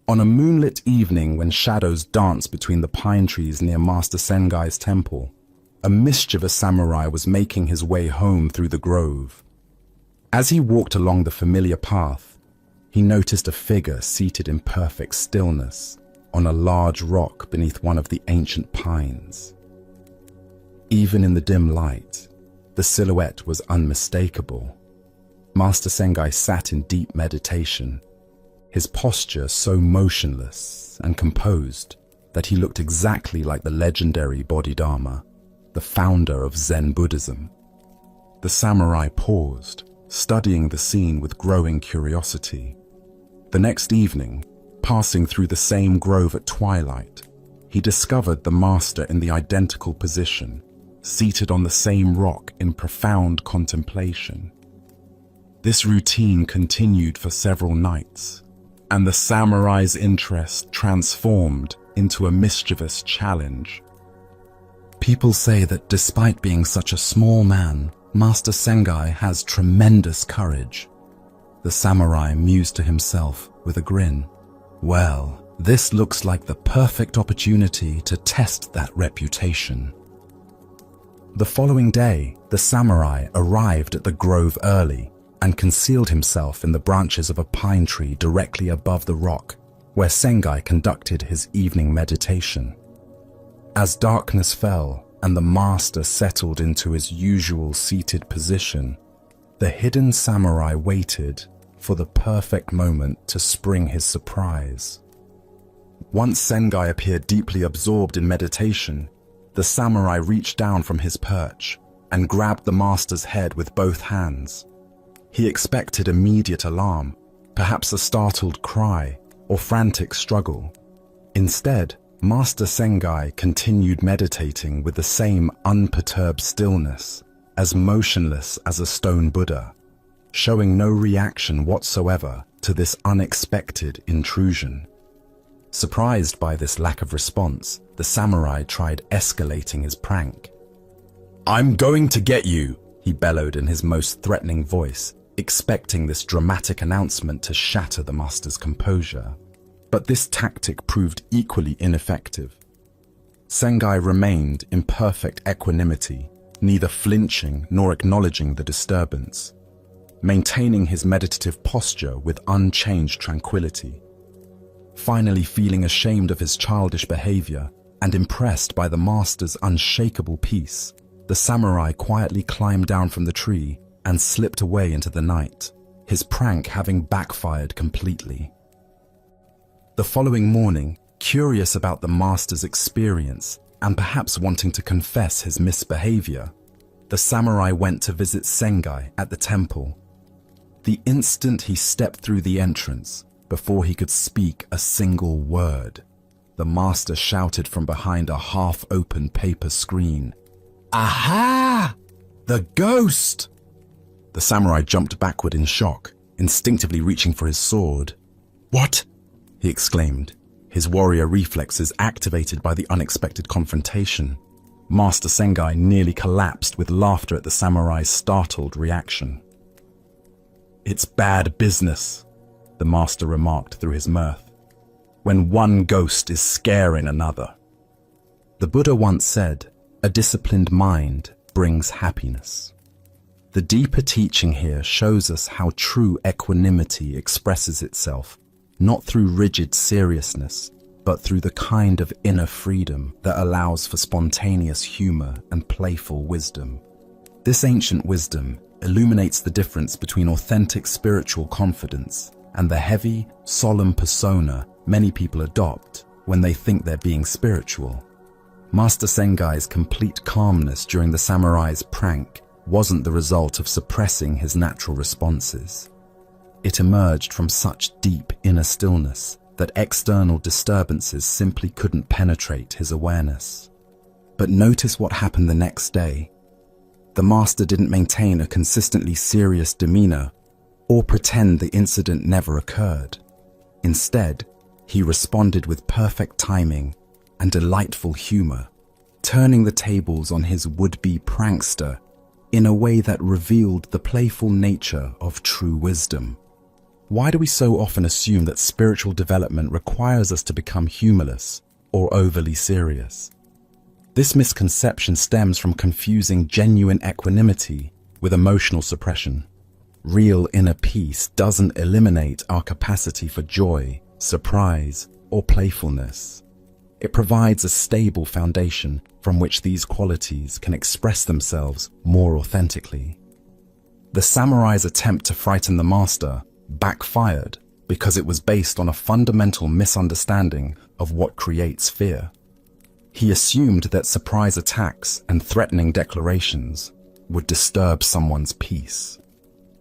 [SPEAKER 1] On a moonlit evening when shadows dance between the pine trees near Master Sengai's temple, a mischievous samurai was making his way home through the grove. As he walked along the familiar path, he noticed a figure seated in perfect stillness on a large rock beneath one of the ancient pines. Even in the dim light, the silhouette was unmistakable. Master Sengai sat in deep meditation, his posture so motionless and composed that he looked exactly like the legendary Bodhidharma, the founder of Zen Buddhism. The samurai paused, studying the scene with growing curiosity. The next evening, passing through the same grove at twilight, he discovered the master in the identical position, seated on the same rock in profound contemplation. This routine continued for several nights, and the samurai's interest transformed into a mischievous challenge. People say that despite being such a small man, Master Sengai has tremendous courage. The samurai mused to himself with a grin. Well, this looks like the perfect opportunity to test that reputation. The following day, the samurai arrived at the grove early and concealed himself in the branches of a pine tree directly above the rock where Sengai conducted his evening meditation. As darkness fell and the master settled into his usual seated position, the hidden samurai waited for the perfect moment to spring his surprise. Once Sengai appeared deeply absorbed in meditation, the samurai reached down from his perch and grabbed the master's head with both hands. He expected immediate alarm, perhaps a startled cry or frantic struggle. Instead, Master Sengai continued meditating with the same unperturbed stillness, as motionless as a stone Buddha, showing no reaction whatsoever to this unexpected intrusion. Surprised by this lack of response, the samurai tried escalating his prank. "I'm going to get you," he bellowed in his most threatening voice, expecting this dramatic announcement to shatter the master's composure. But this tactic proved equally ineffective. Sengai remained in perfect equanimity, neither flinching nor acknowledging the disturbance. maintaining his meditative posture with unchanged tranquility. Finally feeling ashamed of his childish behavior and impressed by the master's unshakable peace, the samurai quietly climbed down from the tree and slipped away into the night, his prank having backfired completely. The following morning, curious about the master's experience and perhaps wanting to confess his misbehavior, the samurai went to visit Sengai at the temple. The instant he stepped through the entrance, before he could speak a single word, the master shouted from behind a half-open paper screen, "Aha! The ghost!" The samurai jumped backward in shock, instinctively reaching for his sword. "What?" he exclaimed, his warrior reflexes activated by the unexpected confrontation. Master Sengai nearly collapsed with laughter at the samurai's startled reaction. "It's bad business," the master remarked through his mirth, "when one ghost is scaring another." The Buddha once said, "A disciplined mind brings happiness." The deeper teaching here shows us how true equanimity expresses itself, not through rigid seriousness, but through the kind of inner freedom that allows for spontaneous humor and playful wisdom. This ancient wisdom illuminates the difference between authentic spiritual confidence and the heavy, solemn persona many people adopt when they think they're being spiritual. Master Sengai's complete calmness during the samurai's prank wasn't the result of suppressing his natural responses. It emerged from such deep inner stillness that external disturbances simply couldn't penetrate his awareness. But notice what happened the next day. The master didn't maintain a consistently serious demeanor or pretend the incident never occurred. Instead, he responded with perfect timing and delightful humor, turning the tables on his would-be prankster in a way that revealed the playful nature of true wisdom. Why do we so often assume that spiritual development requires us to become humorless or overly serious? This misconception stems from confusing genuine equanimity with emotional suppression. Real inner peace doesn't eliminate our capacity for joy, surprise, or playfulness. It provides a stable foundation from which these qualities can express themselves more authentically. The samurai's attempt to frighten the master backfired because it was based on a fundamental misunderstanding of what creates fear. He assumed that surprise attacks and threatening declarations would disturb someone's peace.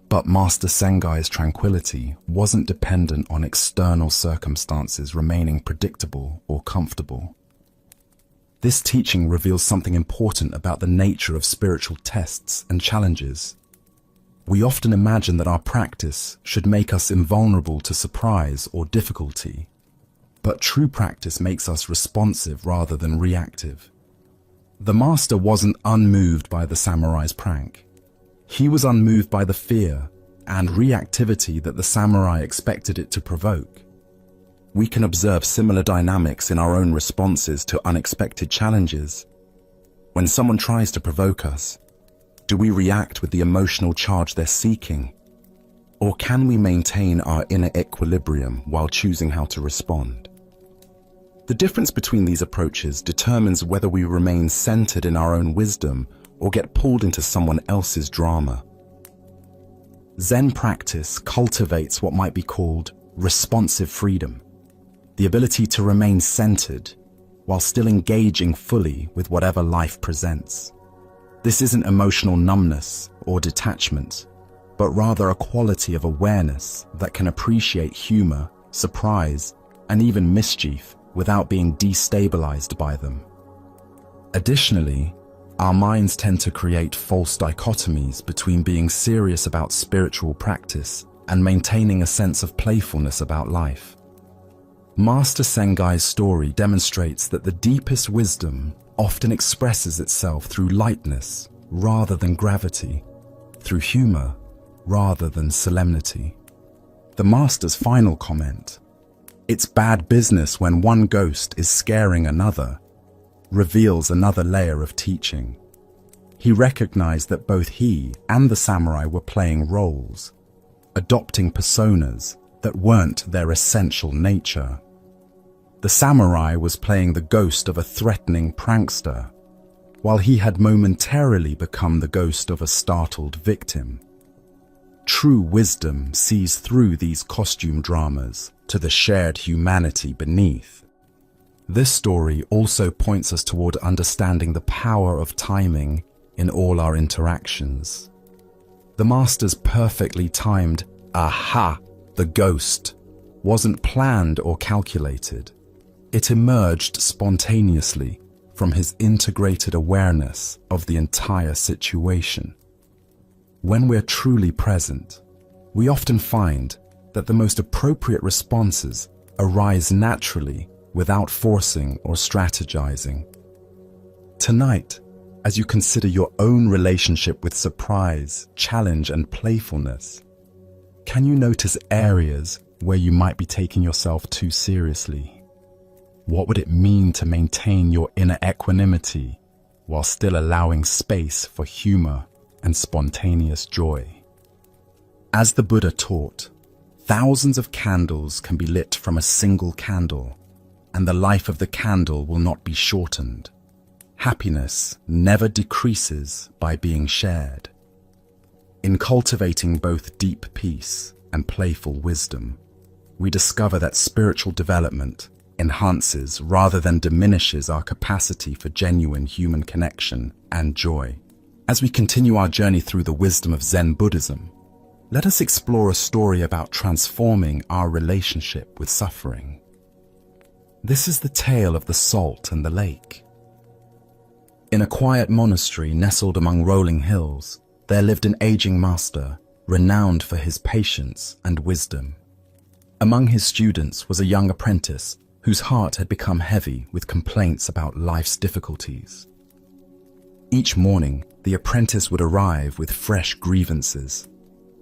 [SPEAKER 1] But Master Sengai's tranquility wasn't dependent on external circumstances remaining predictable or comfortable. This teaching reveals something important about the nature of spiritual tests and challenges. We often imagine that our practice should make us invulnerable to surprise or difficulty, but true practice makes us responsive rather than reactive. The master wasn't unmoved by the samurai's prank. He was unmoved by the fear and reactivity that the samurai expected it to provoke. We can observe similar dynamics in our own responses to unexpected challenges. When someone tries to provoke us, do we react with the emotional charge they're seeking? Or can we maintain our inner equilibrium while choosing how to respond? The difference between these approaches determines whether we remain centered in our own wisdom or get pulled into someone else's drama. Zen practice cultivates what might be called responsive freedom, the ability to remain centered while still engaging fully with whatever life presents. This isn't emotional numbness or detachment, but rather a quality of awareness that can appreciate humor, surprise, and even mischief without being destabilized by them. Additionally, our minds tend to create false dichotomies between being serious about spiritual practice and maintaining a sense of playfulness about life. Master Sengai's story demonstrates that the deepest wisdom often expresses itself through lightness rather than gravity, through humor rather than solemnity. The master's final comment, "It's bad business when one ghost is scaring another," reveals another layer of teaching. He recognized that both he and the samurai were playing roles, adopting personas that weren't their essential nature. The samurai was playing the ghost of a threatening prankster, while he had momentarily become the ghost of a startled victim. True wisdom sees through these costume dramas to the shared humanity beneath. This story also points us toward understanding the power of timing in all our interactions. The master's perfectly timed "aha," the ghost, wasn't planned or calculated. It emerged spontaneously from his integrated awareness of the entire situation. When we're truly present, we often find that the most appropriate responses arise naturally without forcing or strategizing. Tonight, as you consider your own relationship with surprise, challenge, and playfulness, can you notice areas where you might be taking yourself too seriously? What would it mean to maintain your inner equanimity while still allowing space for humor and spontaneous joy? As the Buddha taught, thousands of candles can be lit from a single candle, and the life of the candle will not be shortened. Happiness never decreases by being shared. In cultivating both deep peace and playful wisdom, we discover that spiritual development enhances rather than diminishes our capacity for genuine human connection and joy. As we continue our journey through the wisdom of Zen Buddhism, let us explore a story about transforming our relationship with suffering. This is the tale of the salt and the lake. In a quiet monastery nestled among rolling hills, there lived an aging master, renowned for his patience and wisdom. Among his students was a young apprentice whose heart had become heavy with complaints about life's difficulties. Each morning, the apprentice would arrive with fresh grievances.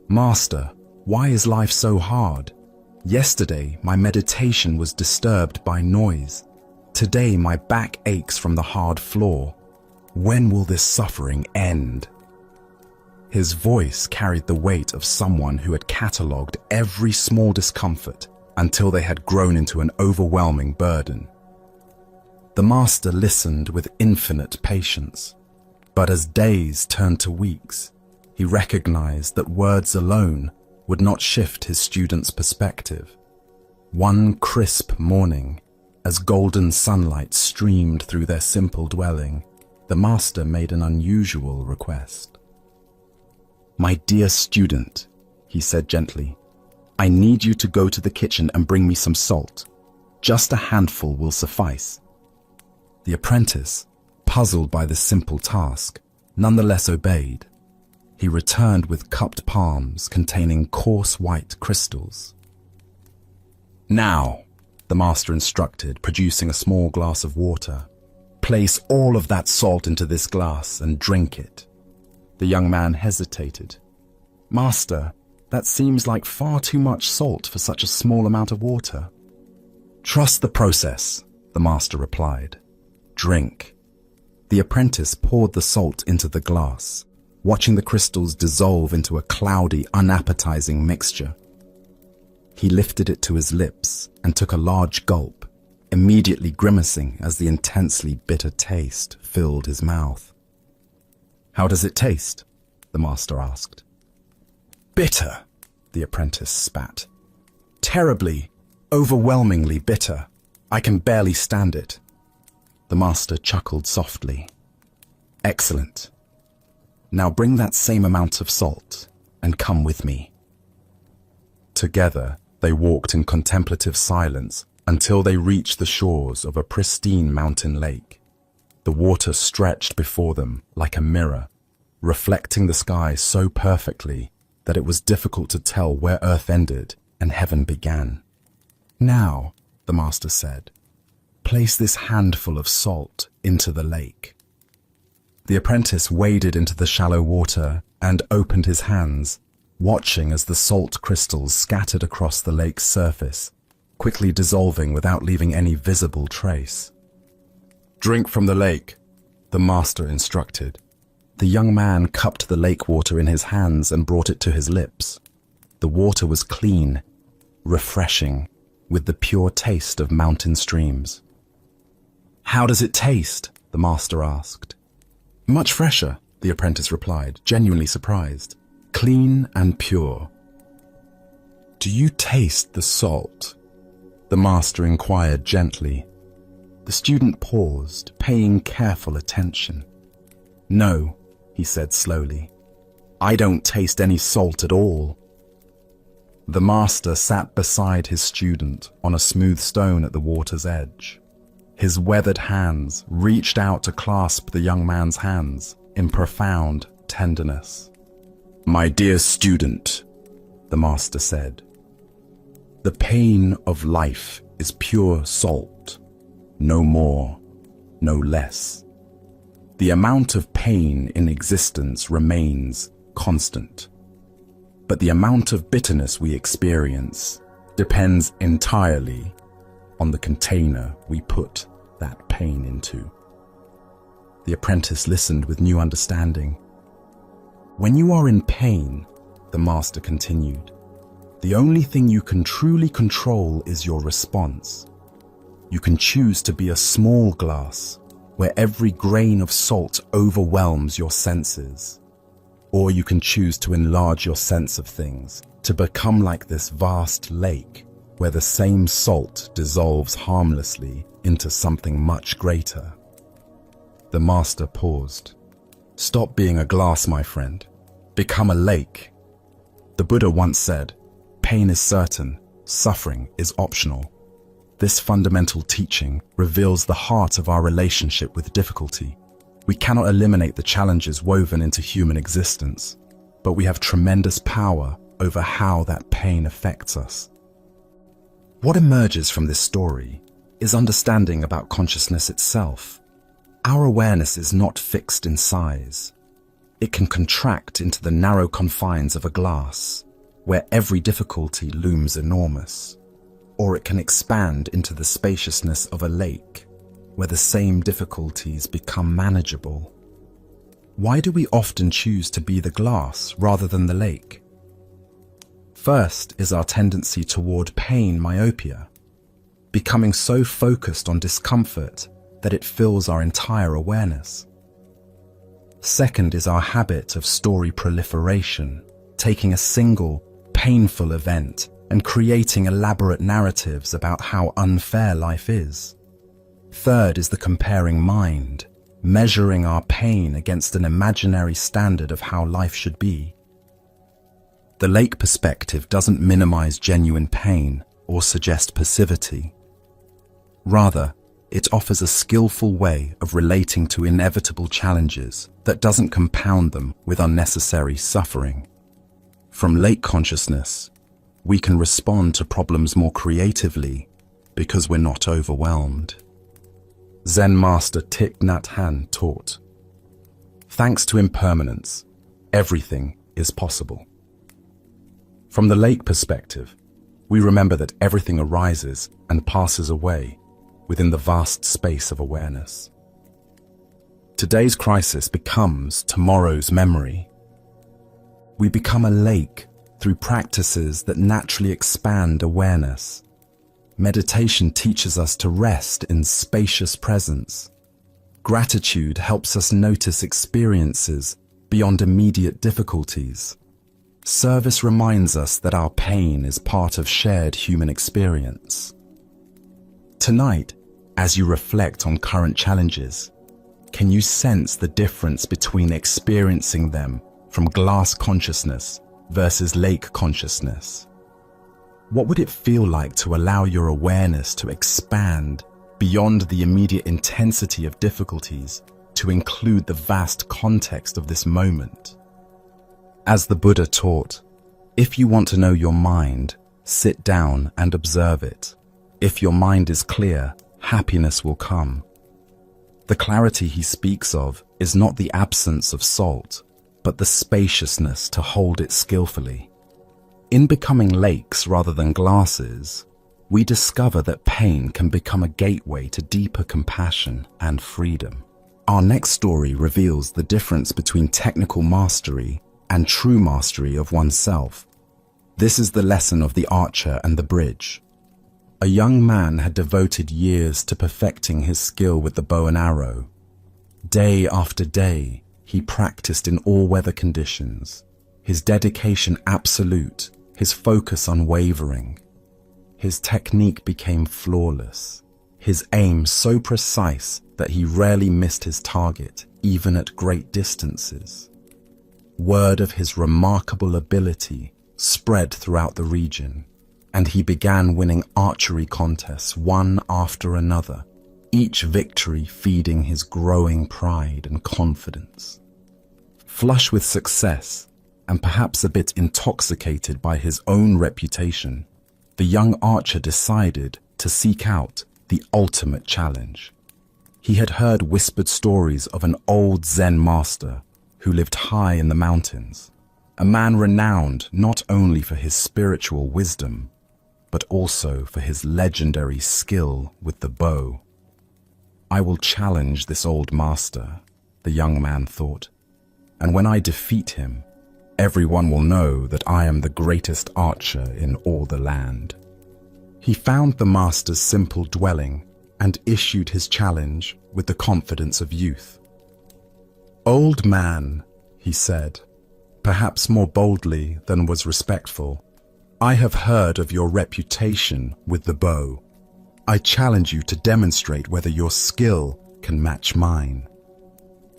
[SPEAKER 1] "Master, why is life so hard? Yesterday, my meditation was disturbed by noise. Today, my back aches from the hard floor. When will this suffering end?" His voice carried the weight of someone who had catalogued every small discomfort until they had grown into an overwhelming burden. The master listened with infinite patience, but as days turned to weeks, he recognized that words alone would not shift his student's perspective. One crisp morning, as golden sunlight streamed through their simple dwelling, the master made an unusual request. "My dear student," he said gently, "I need you to go to the kitchen and bring me some salt. Just a handful will suffice." The apprentice, puzzled by this simple task, nonetheless obeyed. He returned with cupped palms containing coarse white crystals. "Now," the master instructed, producing a small glass of water, "place all of that salt into this glass and drink it." The young man hesitated. "Master, that seems like far too much salt for such a small amount of water." "Trust the process," the master replied. "Drink." The apprentice poured the salt into the glass, watching the crystals dissolve into a cloudy, unappetizing mixture. He lifted it to his lips and took a large gulp, immediately grimacing as the intensely bitter taste filled his mouth. "How does it taste?" the master asked. "Bitter," the apprentice spat. "Terribly, overwhelmingly bitter. I can barely stand it." The master chuckled softly. "Excellent. Now bring that same amount of salt and come with me." Together, they walked in contemplative silence until they reached the shores of a pristine mountain lake. The water stretched before them like a mirror, reflecting the sky so perfectly that it was difficult to tell where earth ended and heaven began. "Now," the master said, "place this handful of salt into the lake." The apprentice waded into the shallow water and opened his hands, watching as the salt crystals scattered across the lake's surface, quickly dissolving without leaving any visible trace. "Drink from the lake," the master instructed. The young man cupped the lake water in his hands and brought it to his lips. The water was clean, refreshing, with the pure taste of mountain streams. "How does it taste?" the master asked. "Much fresher," the apprentice replied, genuinely surprised. "Clean and pure." "Do you taste the salt?" the master inquired gently. The student paused, paying careful attention. "No," he said slowly. "I don't taste any salt at all." The master sat beside his student on a smooth stone at the water's edge. His weathered hands reached out to clasp the young man's hands in profound tenderness. "My dear student," the master said, "the pain of life is pure salt, no more, no less. The amount of pain in existence remains constant, but the amount of bitterness we experience depends entirely on the container we put that pain into." The apprentice listened with new understanding. "When you are in pain," the master continued, "the only thing you can truly control is your response. You can choose to be a small glass where every grain of salt overwhelms your senses, or you can choose to enlarge your sense of things to become like this vast lake where the same salt dissolves harmlessly into something much greater." The master paused. "Stop being a glass, my friend. Become a lake. The Buddha once said, 'Pain is certain, suffering is optional.' This fundamental teaching reveals the heart of our relationship with difficulty. We cannot eliminate the challenges woven into human existence, but we have tremendous power over how that pain affects us. What emerges from this story is understanding about consciousness itself. Our awareness is not fixed in size. It can contract into the narrow confines of a glass, where every difficulty looms enormous, or it can expand into the spaciousness of a lake, where the same difficulties become manageable. Why do we often choose to be the glass rather than the lake? First is our tendency toward pain myopia, becoming so focused on discomfort that it fills our entire awareness. Second is our habit of story proliferation, taking a single, painful event and creating elaborate narratives about how unfair life is. Third is the comparing mind, measuring our pain against an imaginary standard of how life should be. The lake perspective doesn't minimize genuine pain or suggest passivity. Rather, it offers a skillful way of relating to inevitable challenges that doesn't compound them with unnecessary suffering. From lake consciousness, we can respond to problems more creatively because we're not overwhelmed. Zen master Thich Nhat Hanh taught, "Thanks to impermanence, everything is possible." From the lake perspective, we remember that everything arises and passes away within the vast space of awareness. Today's crisis becomes tomorrow's memory. We become a lake through practices that naturally expand awareness. Meditation teaches us to rest in spacious presence. Gratitude helps us notice experiences beyond immediate difficulties. Service reminds us that our pain is part of shared human experience. Tonight, as you reflect on current challenges, can you sense the difference between experiencing them from glass consciousness versus lake consciousness? What would it feel like to allow your awareness to expand beyond the immediate intensity of difficulties to include the vast context of this moment? As the Buddha taught, if you want to know your mind, sit down and observe it. If your mind is clear, happiness will come. The clarity he speaks of is not the absence of salt, but the spaciousness to hold it skillfully. In becoming lakes rather than glasses, we discover that pain can become a gateway to deeper compassion and freedom. Our next story reveals the difference between technical mastery and true mastery of oneself. This is the lesson of the archer and the bridge. A young man had devoted years to perfecting his skill with the bow and arrow. Day after day, he practiced in all weather conditions, his dedication absolute, his focus unwavering. His technique became flawless, his aim so precise that he rarely missed his target, even at great distances. Word of his remarkable ability spread throughout the region, and he began winning archery contests one after another, each victory feeding his growing pride and confidence. Flush with success, and perhaps a bit intoxicated by his own reputation, the young archer decided to seek out the ultimate challenge. He had heard whispered stories of an old Zen master who lived high in the mountains, a man renowned not only for his spiritual wisdom, but also for his legendary skill with the bow. I will challenge this old master, the young man thought, and when I defeat him, everyone will know that I am the greatest archer in all the land. He found the master's simple dwelling and issued his challenge with the confidence of youth. "Old man," he said, perhaps more boldly than was respectful, "I have heard of your reputation with the bow. I challenge you to demonstrate whether your skill can match mine."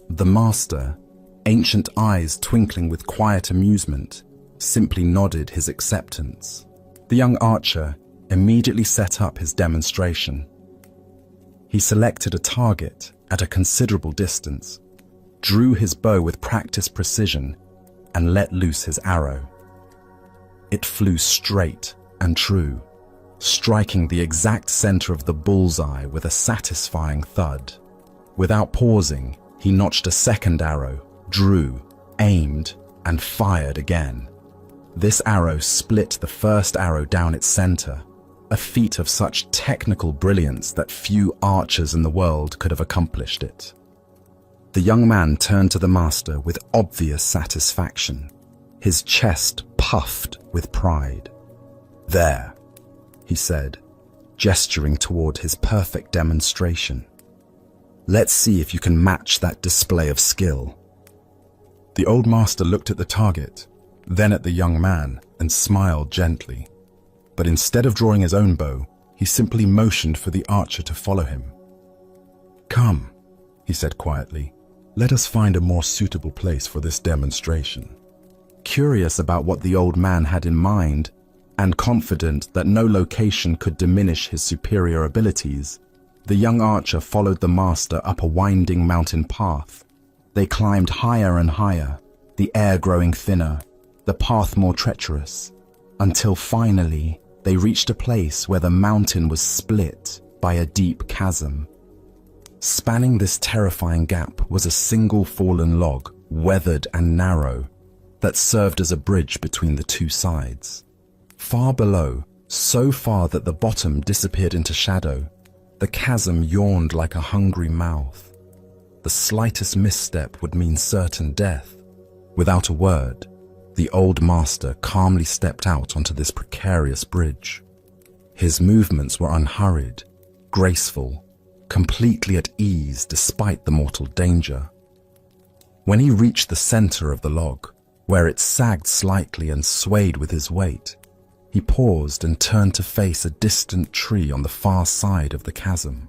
[SPEAKER 1] The master, ancient eyes twinkling with quiet amusement, simply nodded his acceptance. The young archer immediately set up his demonstration. He selected a target at a considerable distance, drew his bow with practiced precision, and let loose his arrow. It flew straight and true, striking the exact center of the bullseye with a satisfying thud. Without pausing, he notched a second arrow, drew, aimed, and fired again. This arrow split the first arrow down its center, a feat of such technical brilliance that few archers in the world could have accomplished it. The young man turned to the master with obvious satisfaction, his chest puffed with pride. "There," he said, gesturing toward his perfect demonstration. "Let's see if you can match that display of skill." The old master looked at the target, then at the young man, and smiled gently. But instead of drawing his own bow, he simply motioned for the archer to follow him. "Come," he said quietly, "let us find a more suitable place for this demonstration." Curious about what the old man had in mind, and confident that no location could diminish his superior abilities, the young archer followed the master up a winding mountain path. They climbed higher and higher, the air growing thinner, the path more treacherous, until finally they reached a place where the mountain was split by a deep chasm. Spanning this terrifying gap was a single fallen log, weathered and narrow, that served as a bridge between the two sides. Far below, so far that the bottom disappeared into shadow, the chasm yawned like a hungry mouth. The slightest misstep would mean certain death. Without a word, the old master calmly stepped out onto this precarious bridge. His movements were unhurried, graceful, completely at ease despite the mortal danger. When he reached the center of the log, where it sagged slightly and swayed with his weight, he paused and turned to face a distant tree on the far side of the chasm.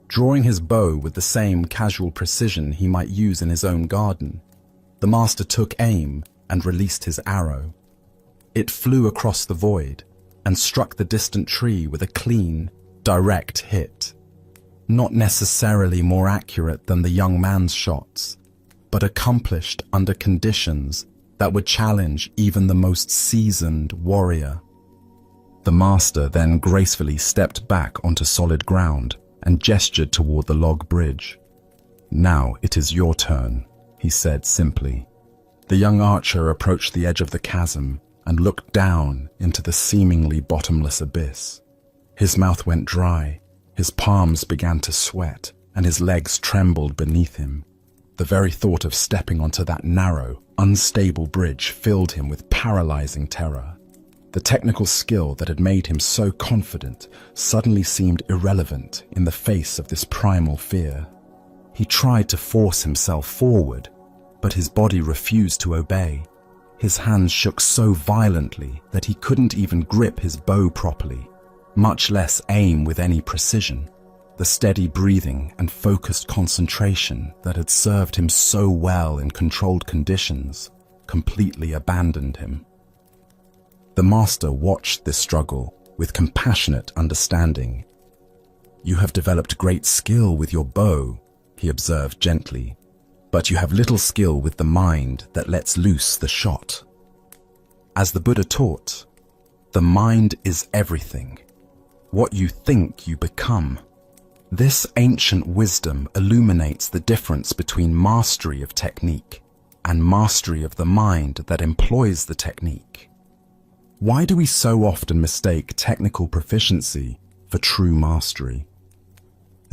[SPEAKER 1] Drawing his bow with the same casual precision he might use in his own garden, the master took aim and released his arrow. It flew across the void and struck the distant tree with a clean, direct hit. Not necessarily more accurate than the young man's shots, but accomplished under conditions that would challenge even the most seasoned warrior. The master then gracefully stepped back onto solid ground and gestured toward the log bridge. "Now it is your turn," he said simply. The young archer approached the edge of the chasm and looked down into the seemingly bottomless abyss. His mouth went dry, his palms began to sweat, and his legs trembled beneath him. The very thought of stepping onto that narrow, unstable bridge filled him with paralyzing terror. The technical skill that had made him so confident suddenly seemed irrelevant in the face of this primal fear. He tried to force himself forward, but his body refused to obey. His hands shook so violently that he couldn't even grip his bow properly, much less aim with any precision. The steady breathing and focused concentration that had served him so well in controlled conditions completely abandoned him. The master watched this struggle with compassionate understanding. "You have developed great skill with your bow," he observed gently, "but you have little skill with the mind that lets loose the shot." As the Buddha taught, the mind is everything. What you think, you become. This ancient wisdom illuminates the difference between mastery of technique and mastery of the mind that employs the technique. Why do we so often mistake technical proficiency for true mastery?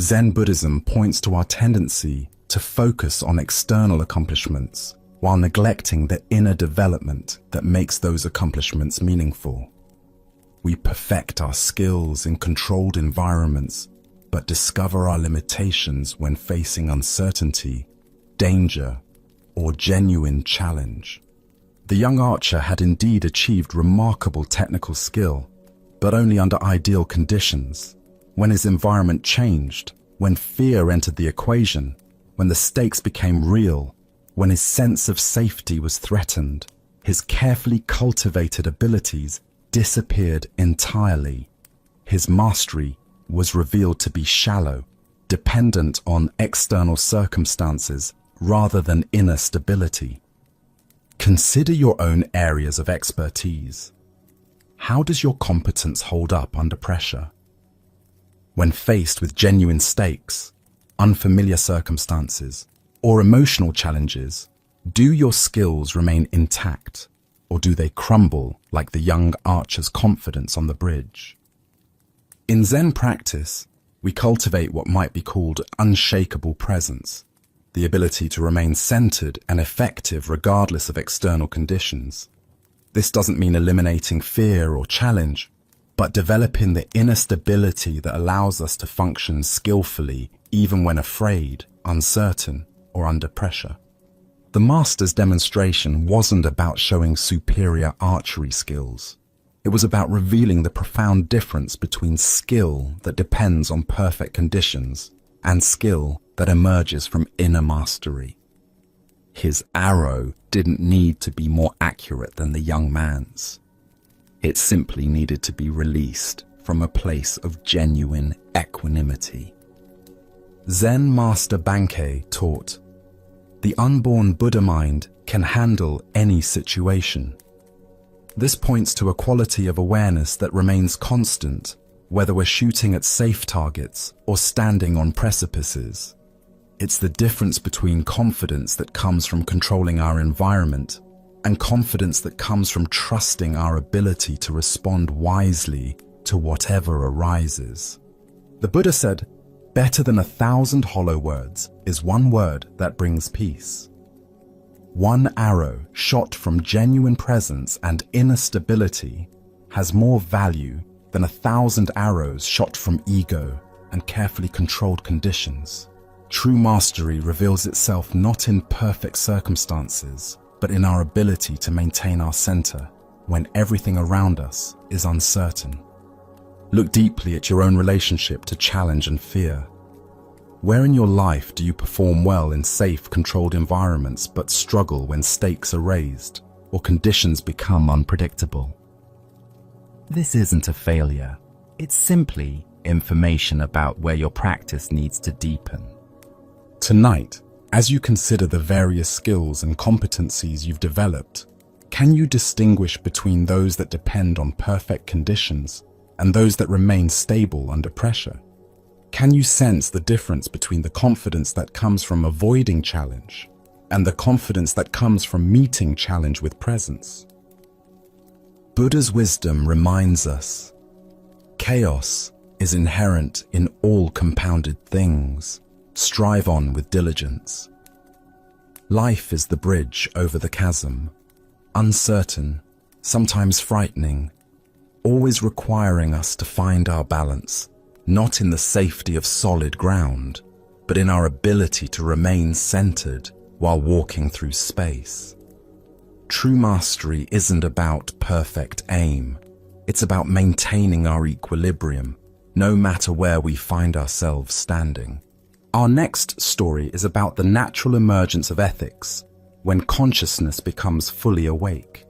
[SPEAKER 1] Zen Buddhism points to our tendency to focus on external accomplishments while neglecting the inner development that makes those accomplishments meaningful. We perfect our skills in controlled environments, but discover our limitations when facing uncertainty, danger, or genuine challenge. The young archer had indeed achieved remarkable technical skill, but only under ideal conditions. When his environment changed, when fear entered the equation, when the stakes became real, when his sense of safety was threatened, his carefully cultivated abilities disappeared entirely. His mastery was revealed to be shallow, dependent on external circumstances rather than inner stability. Consider your own areas of expertise. How does your competence hold up under pressure? When faced with genuine stakes, unfamiliar circumstances, or emotional challenges, do your skills remain intact, or do they crumble like the young archer's confidence on the bridge? In Zen practice, we cultivate what might be called unshakable presence, the ability to remain centered and effective regardless of external conditions. This doesn't mean eliminating fear or challenge, but developing the inner stability that allows us to function skillfully even when afraid, uncertain, or under pressure. The master's demonstration wasn't about showing superior archery skills. It was about revealing the profound difference between skill that depends on perfect conditions and skill that emerges from inner mastery. His arrow didn't need to be more accurate than the young man's. It simply needed to be released from a place of genuine equanimity. Zen Master Bankei taught, "The unborn Buddha mind can handle any situation." This points to a quality of awareness that remains constant, whether we're shooting at safe targets or standing on precipices. It's the difference between confidence that comes from controlling our environment and confidence that comes from trusting our ability to respond wisely to whatever arises. The Buddha said, "Better than 1,000 hollow words is one word that brings peace." One arrow shot from genuine presence and inner stability has more value than 1,000 arrows shot from ego and carefully controlled conditions. True mastery reveals itself not in perfect circumstances, but in our ability to maintain our center when everything around us is uncertain. Look deeply at your own relationship to challenge and fear. Where in your life do you perform well in safe, controlled environments but struggle when stakes are raised or conditions become unpredictable? This isn't a failure. It's simply information about where your practice needs to deepen. Tonight, as you consider the various skills and competencies you've developed, can you distinguish between those that depend on perfect conditions and those that remain stable under pressure? Can you sense the difference between the confidence that comes from avoiding challenge and the confidence that comes from meeting challenge with presence? Buddha's wisdom reminds us, chaos is inherent in all compounded things. Strive on with diligence. Life is the bridge over the chasm, uncertain, sometimes frightening, always requiring us to find our balance, not in the safety of solid ground, but in our ability to remain centered while walking through space. True mastery isn't about perfect aim. It's about maintaining our equilibrium, no matter where we find ourselves standing. Our next story is about the natural emergence of ethics when consciousness becomes fully awake.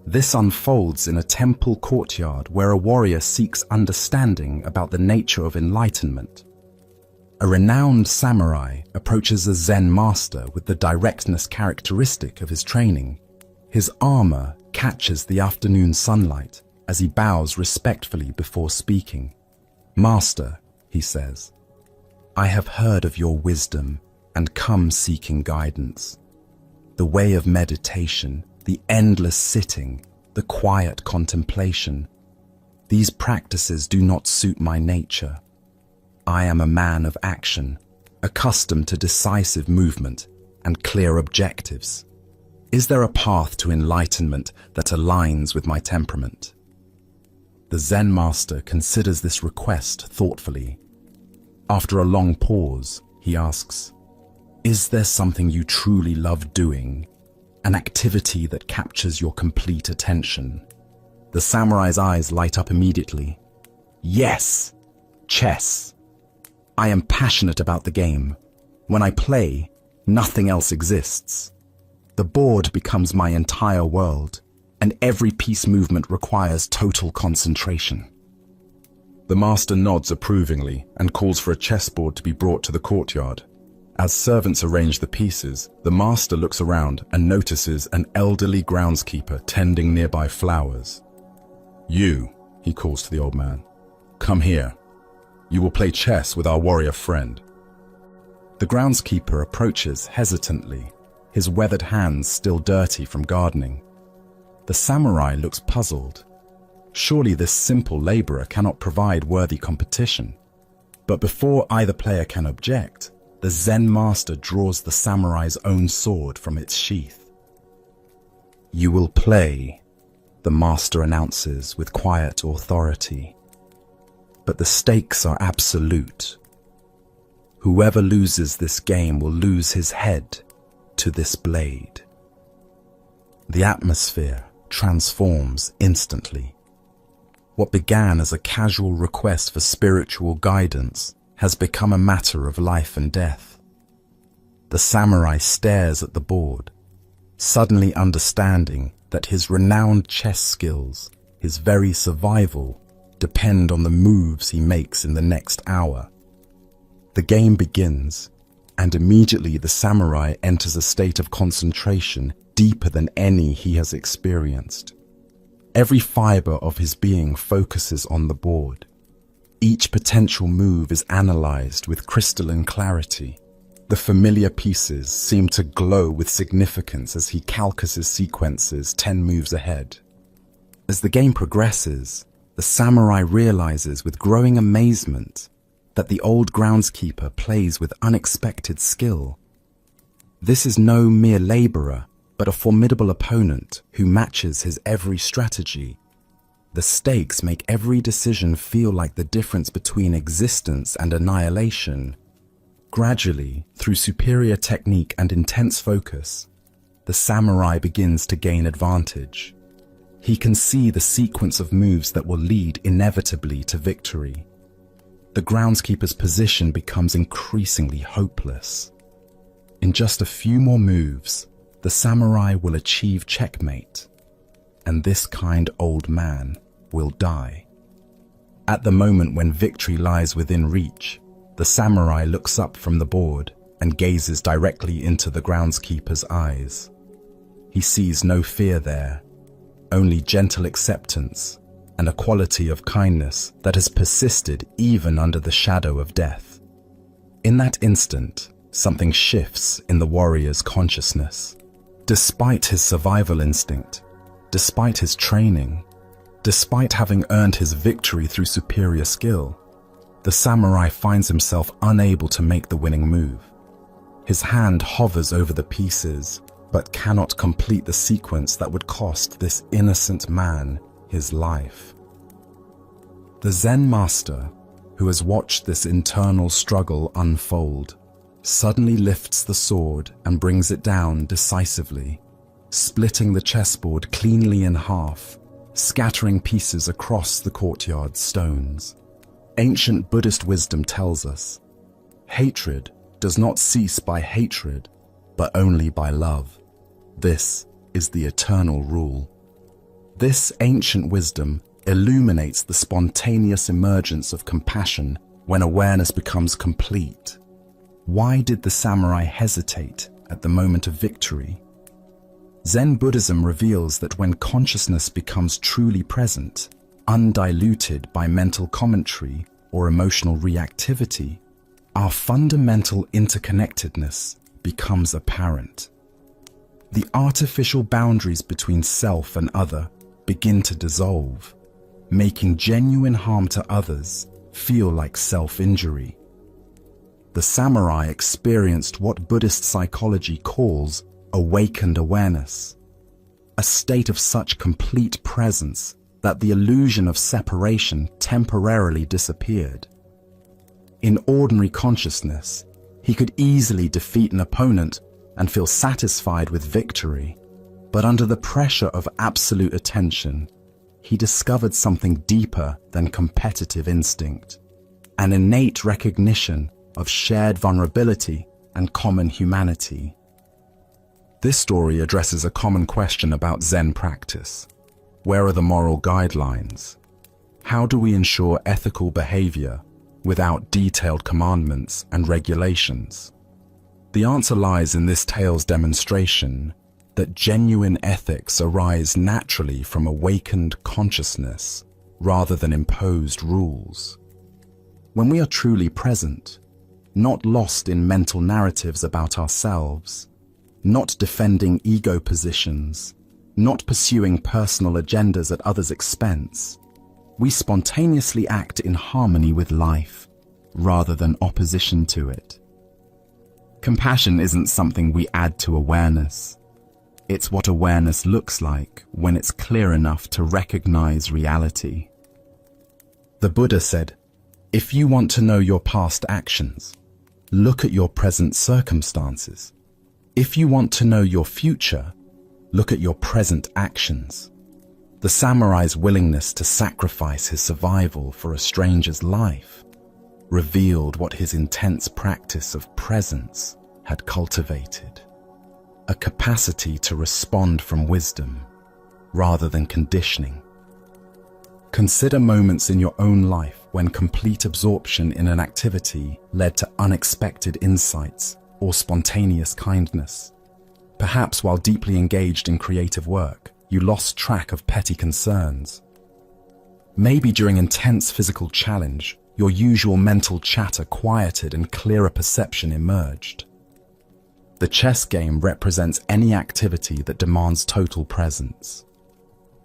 [SPEAKER 1] This unfolds in a temple courtyard where a warrior seeks understanding about the nature of enlightenment. A renowned samurai approaches a Zen master with the directness characteristic of his training. His armor catches the afternoon sunlight as he bows respectfully before speaking. "Master," he says, "I have heard of your wisdom and come seeking guidance. The way of meditation, the endless sitting, the quiet contemplation, these practices do not suit my nature. I am a man of action, accustomed to decisive movement and clear objectives. Is there a path to enlightenment that aligns with my temperament?" The Zen master considers this request thoughtfully. After a long pause, he asks, "Is there something you truly love doing? An activity that captures your complete attention?" The samurai's eyes light up immediately. "Yes, chess. I am passionate about the game. When I play, nothing else exists. The board becomes my entire world, and every piece movement requires total concentration." The master nods approvingly and calls for a chessboard to be brought to the courtyard. As servants arrange the pieces, the master looks around and notices an elderly groundskeeper tending nearby flowers. "You," he calls to the old man, "come here. You will play chess with our warrior friend." The groundskeeper approaches hesitantly, his weathered hands still dirty from gardening. The samurai looks puzzled. Surely this simple laborer cannot provide worthy competition. But before either player can object, the Zen master draws the samurai's own sword from its sheath. "You will play," the master announces with quiet authority. "But the stakes are absolute. Whoever loses this game will lose his head to this blade." The atmosphere transforms instantly. What began as a casual request for spiritual guidance has become a matter of life and death. The samurai stares at the board, suddenly understanding that his renowned chess skills, his very survival, depend on the moves he makes in the next hour. The game begins, and immediately the samurai enters a state of concentration deeper than any he has experienced. Every fiber of his being focuses on the board. Each potential move is analyzed with crystalline clarity. The familiar pieces seem to glow with significance as he calculates his sequences 10 moves ahead. As the game progresses, the samurai realizes with growing amazement that the old groundskeeper plays with unexpected skill. This is no mere laborer, but a formidable opponent who matches his every strategy. The stakes make every decision feel like the difference between existence and annihilation. Gradually, through superior technique and intense focus, the samurai begins to gain advantage. He can see the sequence of moves that will lead inevitably to victory. The groundskeeper's position becomes increasingly hopeless. In just a few more moves, the samurai will achieve checkmate, and this kind old man will die. At the moment when victory lies within reach, the samurai looks up from the board and gazes directly into the groundskeeper's eyes. He sees no fear there, only gentle acceptance and a quality of kindness that has persisted even under the shadow of death. In that instant, something shifts in the warrior's consciousness. Despite his survival instinct, despite his training, despite having earned his victory through superior skill, the samurai finds himself unable to make the winning move. His hand hovers over the pieces, but cannot complete the sequence that would cost this innocent man his life. The Zen master, who has watched this internal struggle unfold, suddenly lifts the sword and brings it down decisively, splitting the chessboard cleanly in half, scattering pieces across the courtyard's stones. Ancient Buddhist wisdom tells us, hatred does not cease by hatred, but only by love. This is the eternal rule. This ancient wisdom illuminates the spontaneous emergence of compassion when awareness becomes complete. Why did the samurai hesitate at the moment of victory? Zen Buddhism reveals that when consciousness becomes truly present, undiluted by mental commentary or emotional reactivity, our fundamental interconnectedness becomes apparent. The artificial boundaries between self and other begin to dissolve, making genuine harm to others feel like self-injury. The samurai experienced what Buddhist psychology calls awakened awareness, a state of such complete presence that the illusion of separation temporarily disappeared. In ordinary consciousness, he could easily defeat an opponent and feel satisfied with victory, but under the pressure of absolute attention, he discovered something deeper than competitive instinct, an innate recognition of shared vulnerability and common humanity. This story addresses a common question about Zen practice. Where are the moral guidelines? How do we ensure ethical behavior without detailed commandments and regulations? The answer lies in this tale's demonstration that genuine ethics arise naturally from awakened consciousness rather than imposed rules. When we are truly present, not lost in mental narratives about ourselves, not defending ego positions, not pursuing personal agendas at others' expense, we spontaneously act in harmony with life rather than opposition to it. Compassion isn't something we add to awareness. It's what awareness looks like when it's clear enough to recognize reality. The Buddha said, "If you want to know your past actions, look at your present circumstances. If you want to know your future, look at your present actions." The samurai's willingness to sacrifice his survival for a stranger's life revealed what his intense practice of presence had cultivated, a capacity to respond from wisdom rather than conditioning. Consider moments in your own life when complete absorption in an activity led to unexpected insights or spontaneous kindness. Perhaps while deeply engaged in creative work, you lost track of petty concerns. Maybe during intense physical challenge, your usual mental chatter quieted and clearer perception emerged. The chess game represents any activity that demands total presence.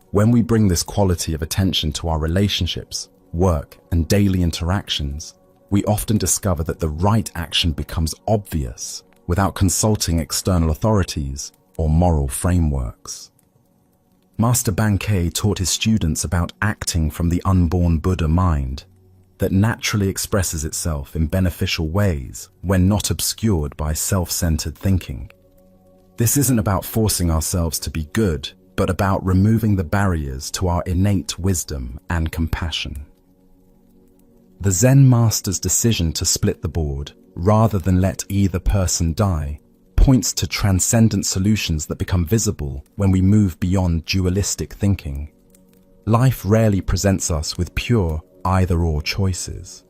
[SPEAKER 1] When we bring this quality of attention to our relationships, work, and daily interactions, we often discover that the right action becomes obvious without consulting external authorities or moral frameworks. Master Bankei taught his students about acting from the unborn Buddha mind that naturally expresses itself in beneficial ways when not obscured by self-centered thinking. This isn't about forcing ourselves to be good, but about removing the barriers to our innate wisdom and compassion. The Zen master's decision to split the board, rather than let either person die, points to transcendent solutions that become visible when we move beyond dualistic thinking. Life rarely presents us with pure either-or choices.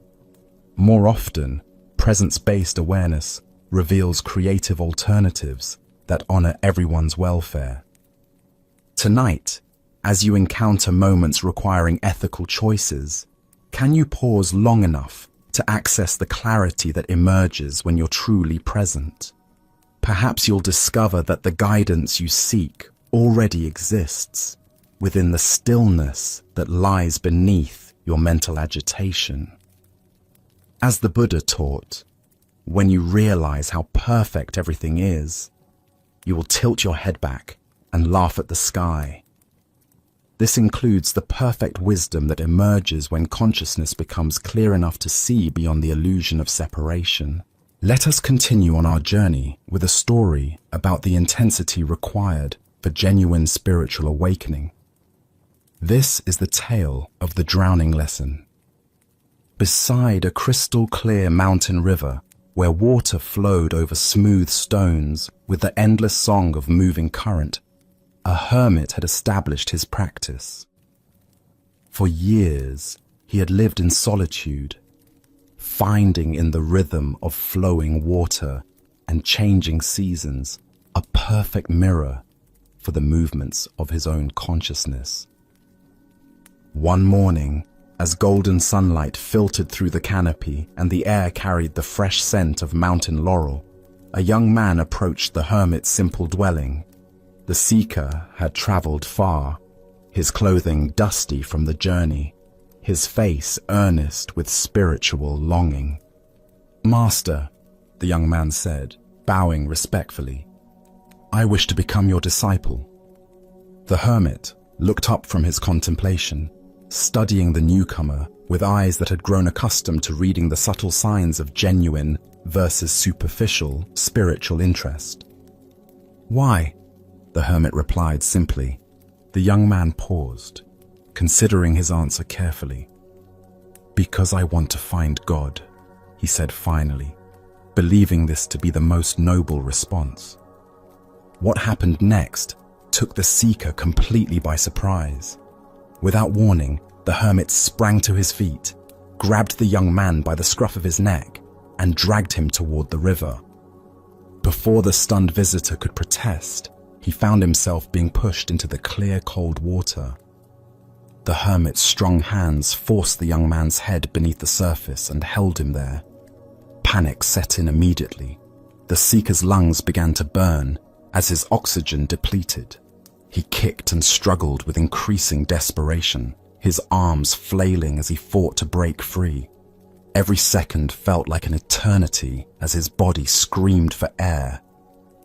[SPEAKER 1] More often, presence-based awareness reveals creative alternatives that honor everyone's welfare. Tonight, as you encounter moments requiring ethical choices, can you pause long enough to access the clarity that emerges when you're truly present? Perhaps you'll discover that the guidance you seek already exists within the stillness that lies beneath your mental agitation. As the Buddha taught, when you realize how perfect everything is, you will tilt your head back and laugh at the sky. This includes the perfect wisdom that emerges when consciousness becomes clear enough to see beyond the illusion of separation. Let us continue on our journey with a story about the intensity required for genuine spiritual awakening. This is the tale of the drowning lesson. Beside a crystal-clear mountain river, where water flowed over smooth stones with the endless song of moving current, a hermit had established his practice. For years, he had lived in solitude, finding in the rhythm of flowing water and changing seasons a perfect mirror for the movements of his own consciousness. One morning, as golden sunlight filtered through the canopy and the air carried the fresh scent of mountain laurel, a young man approached the hermit's simple dwelling. The seeker had traveled far, his clothing dusty from the journey, his face earnest with spiritual longing. "Master," the young man said, bowing respectfully, "I wish to become your disciple." The hermit looked up from his contemplation, studying the newcomer with eyes that had grown accustomed to reading the subtle signs of genuine versus superficial spiritual interest. "Why?" the hermit replied simply. The young man paused, considering his answer carefully. "Because I want to find God," he said finally, believing this to be the most noble response. What happened next took the seeker completely by surprise. Without warning, the hermit sprang to his feet, grabbed the young man by the scruff of his neck, and dragged him toward the river. Before the stunned visitor could protest, he found himself being pushed into the clear, cold water. The hermit's strong hands forced the young man's head beneath the surface and held him there. Panic set in immediately. The seeker's lungs began to burn as his oxygen depleted. He kicked and struggled with increasing desperation, his arms flailing as he fought to break free. Every second felt like an eternity as his body screamed for air.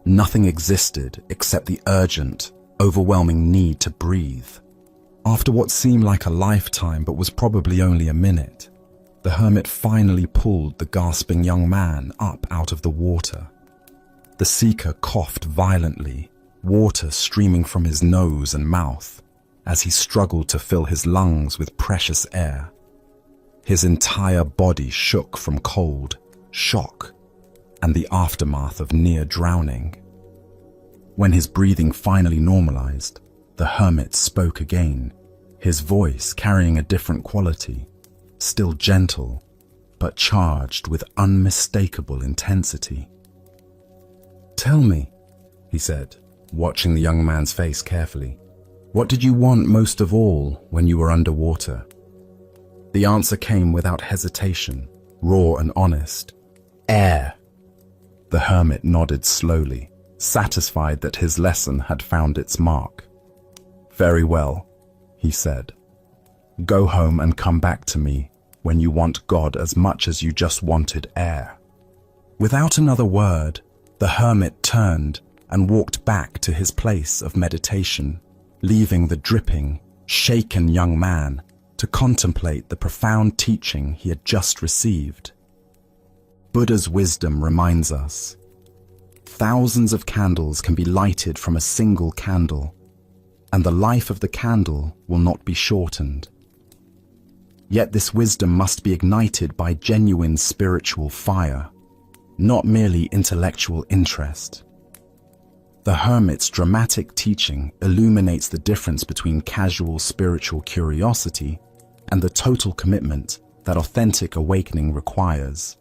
[SPEAKER 1] Nothing existed except the urgent, overwhelming need to breathe. After what seemed like a lifetime but was probably only a minute, the hermit finally pulled the gasping young man up out of the water. The seeker coughed violently, water streaming from his nose and mouth, as he struggled to fill his lungs with precious air. His entire body shook from cold, shock, and the aftermath of near drowning. When his breathing finally normalized, the hermit spoke again, his voice carrying a different quality, still gentle, but charged with unmistakable intensity. "Tell me," he said, watching the young man's face carefully, "what did you want most of all when you were underwater?" The answer came without hesitation, raw and honest. "Air." The hermit nodded slowly, satisfied that his lesson had found its mark. "Very well," he said. "Go home and come back to me when you want God as much as you just wanted air." Without another word, the hermit turned and walked back to his place of meditation, leaving the dripping, shaken young man to contemplate the profound teaching he had just received. Buddha's wisdom reminds us, thousands of candles can be lighted from a single candle, and the life of the candle will not be shortened. Yet this wisdom must be ignited by genuine spiritual fire, not merely intellectual interest. The hermit's dramatic teaching illuminates the difference between casual spiritual curiosity and the total commitment that authentic awakening requires.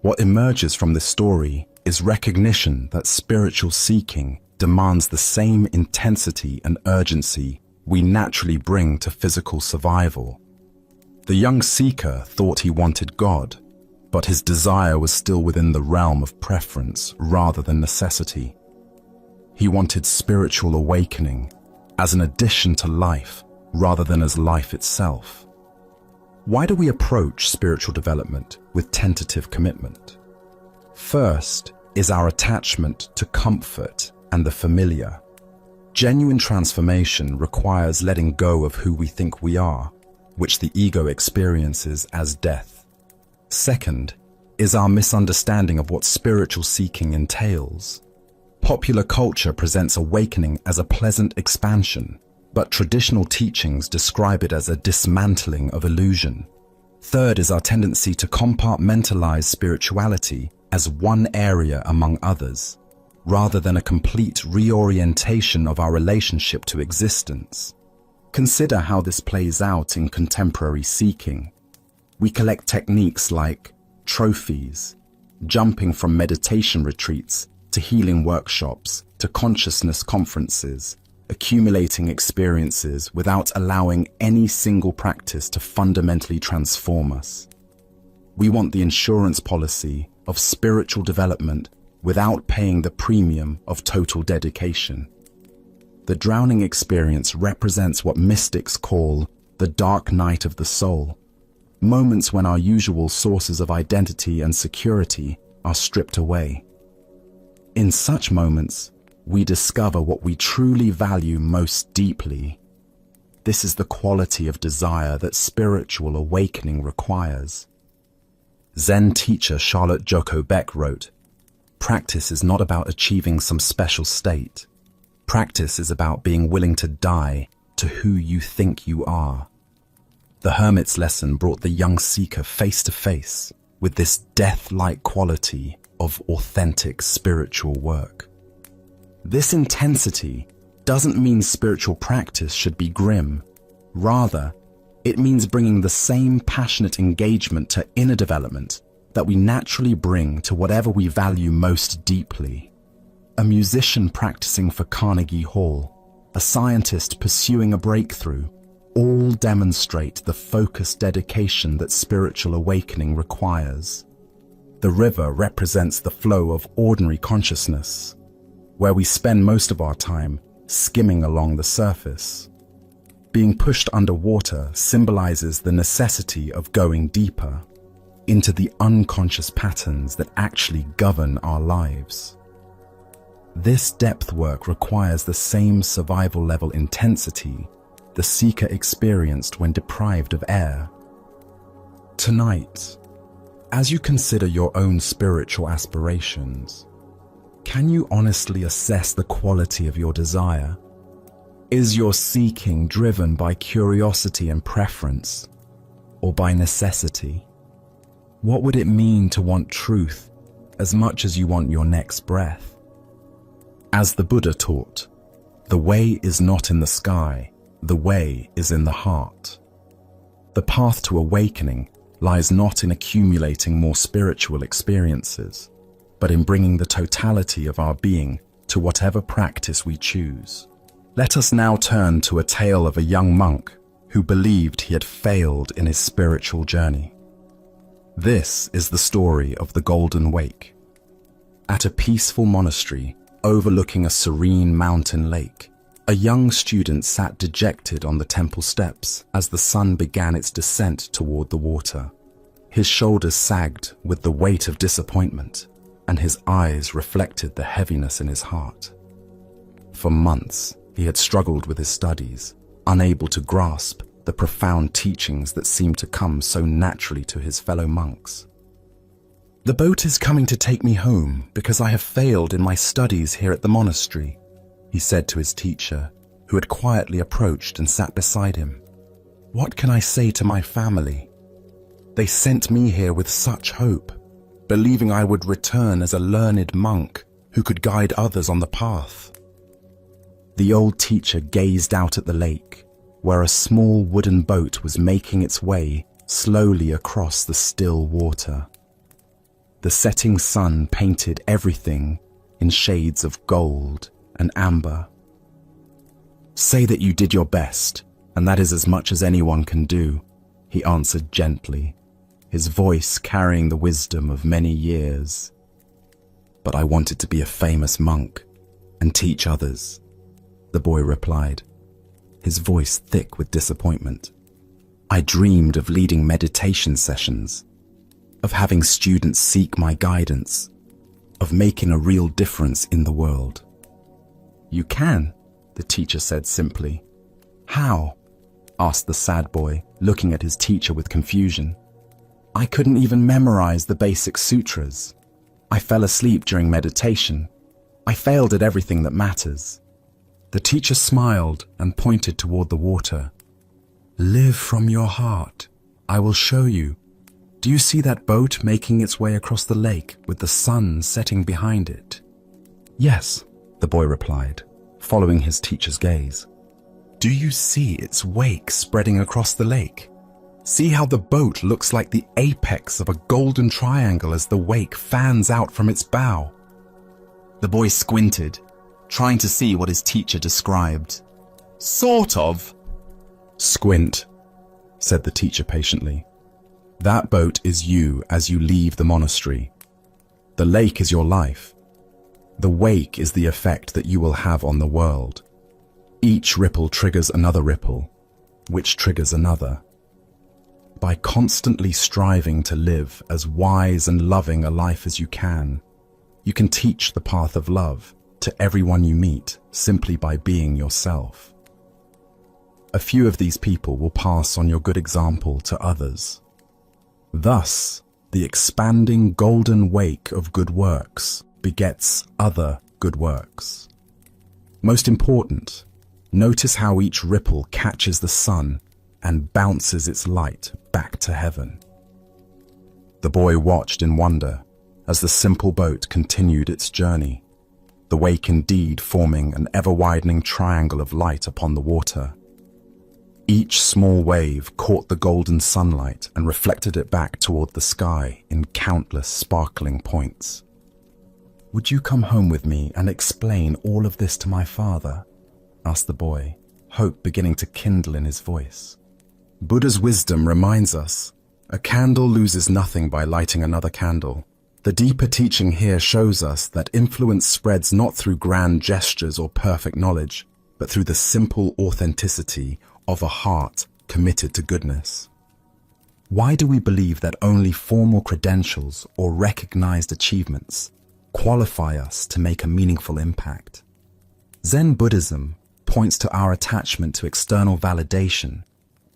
[SPEAKER 1] What emerges from this story is recognition that spiritual seeking demands the same intensity and urgency we naturally bring to physical survival. The young seeker thought he wanted God, but his desire was still within the realm of preference rather than necessity. He wanted spiritual awakening as an addition to life rather than as life itself. Why do we approach spiritual development with tentative commitment? First is our attachment to comfort and the familiar. Genuine transformation requires letting go of who we think we are, which the ego experiences as death. Second is our misunderstanding of what spiritual seeking entails. Popular culture presents awakening as a pleasant expansion, but traditional teachings describe it as a dismantling of illusion. Third is our tendency to compartmentalize spirituality as one area among others, rather than a complete reorientation of our relationship to existence. Consider how this plays out in contemporary seeking. We collect techniques like trophies, jumping from meditation retreats to healing workshops to consciousness conferences, accumulating experiences without allowing any single practice to fundamentally transform us. We want the insurance policy of spiritual development without paying the premium of total dedication. The drowning experience represents what mystics call the dark night of the soul, moments when our usual sources of identity and security are stripped away. In such moments, we discover what we truly value most deeply. This is the quality of desire that spiritual awakening requires. Zen teacher Charlotte Joko Beck wrote, "Practice is not about achieving some special state. Practice is about being willing to die to who you think you are." The hermit's lesson brought the young seeker face to face with this death-like quality of authentic spiritual work. This intensity doesn't mean spiritual practice should be grim. Rather, it means bringing the same passionate engagement to inner development that we naturally bring to whatever we value most deeply. A musician practicing for Carnegie Hall, a scientist pursuing a breakthrough, all demonstrate the focused dedication that spiritual awakening requires. The river represents the flow of ordinary consciousness, where we spend most of our time skimming along the surface. Being pushed underwater symbolizes the necessity of going deeper into the unconscious patterns that actually govern our lives. This depth work requires the same survival level intensity the seeker experienced when deprived of air. Tonight, as you consider your own spiritual aspirations, can you honestly assess the quality of your desire? Is your seeking driven by curiosity and preference, or by necessity? What would it mean to want truth as much as you want your next breath? As the Buddha taught, the way is not in the sky, the way is in the heart. The path to awakening lies not in accumulating more spiritual experiences, but in bringing the totality of our being to whatever practice we choose. Let us now turn to a tale of a young monk who believed he had failed in his spiritual journey. This is the story of the Golden Wake. At a peaceful monastery overlooking a serene mountain lake, a young student sat dejected on the temple steps as the sun began its descent toward the water. His shoulders sagged with the weight of disappointment, and his eyes reflected the heaviness in his heart. For months, he had struggled with his studies, unable to grasp the profound teachings that seemed to come so naturally to his fellow monks. "The boat is coming to take me home because I have failed in my studies here at the monastery," he said to his teacher, who had quietly approached and sat beside him. "What can I say to my family? They sent me here with such hope, believing I would return as a learned monk who could guide others on the path." The old teacher gazed out at the lake, where a small wooden boat was making its way slowly across the still water. The setting sun painted everything in shades of gold and amber. "Say that you did your best, and that is as much as anyone can do," he answered gently, his voice carrying the wisdom of many years. "But I wanted to be a famous monk and teach others," the boy replied, his voice thick with disappointment. I dreamed of leading meditation sessions, of having students seek my guidance, of making a real difference in the world. You can, the teacher said simply. How? Asked the sad boy, looking at his teacher with confusion. I couldn't even memorize the basic sutras. I fell asleep during meditation. I failed at everything that matters. The teacher smiled and pointed toward the water. Live from your heart. I will show you. Do you see that boat making its way across the lake with the sun setting behind it? Yes, the boy replied, following his teacher's gaze. Do you see its wake spreading across the lake? See how the boat looks like the apex of a golden triangle as the wake fans out from its bow? The boy squinted, trying to see what his teacher described. Sort of. Squint, said the teacher patiently. That boat is you as you leave the monastery. The lake is your life. The wake is the effect that you will have on the world. Each ripple triggers another ripple, which triggers another. By constantly striving to live as wise and loving a life as you can teach the path of love to everyone you meet simply by being yourself. A few of these people will pass on your good example to others. Thus, the expanding golden wake of good works begets other good works. Most important, notice how each ripple catches the sun and bounces its light back to heaven. The boy watched in wonder as the simple boat continued its journey, the wake indeed forming an ever-widening triangle of light upon the water. Each small wave caught the golden sunlight and reflected it back toward the sky in countless sparkling points. Would you come home with me and explain all of this to my father? Asked the boy, hope beginning to kindle in his voice. Buddha's wisdom reminds us, a candle loses nothing by lighting another candle. The deeper teaching here shows us that influence spreads not through grand gestures or perfect knowledge, but through the simple authenticity of a heart committed to goodness. Why do we believe that only formal credentials or recognized achievements qualify us to make a meaningful impact? Zen Buddhism points to our attachment to external validation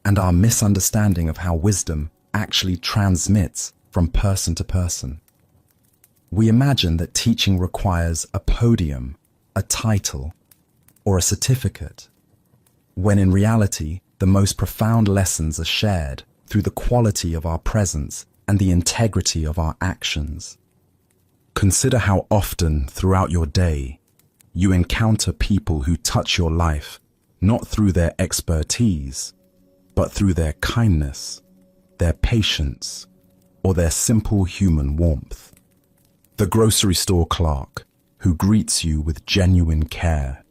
[SPEAKER 1] and our misunderstanding of how wisdom actually transmits from person to person. We imagine that teaching requires a podium, a title, or a certificate, when in reality, the most profound lessons are shared through the quality of our presence and the integrity of our actions. Consider how often throughout your day you encounter people who touch your life not through their expertise, but through their kindness, their patience, or their simple human warmth. The grocery store clerk who greets you with genuine care,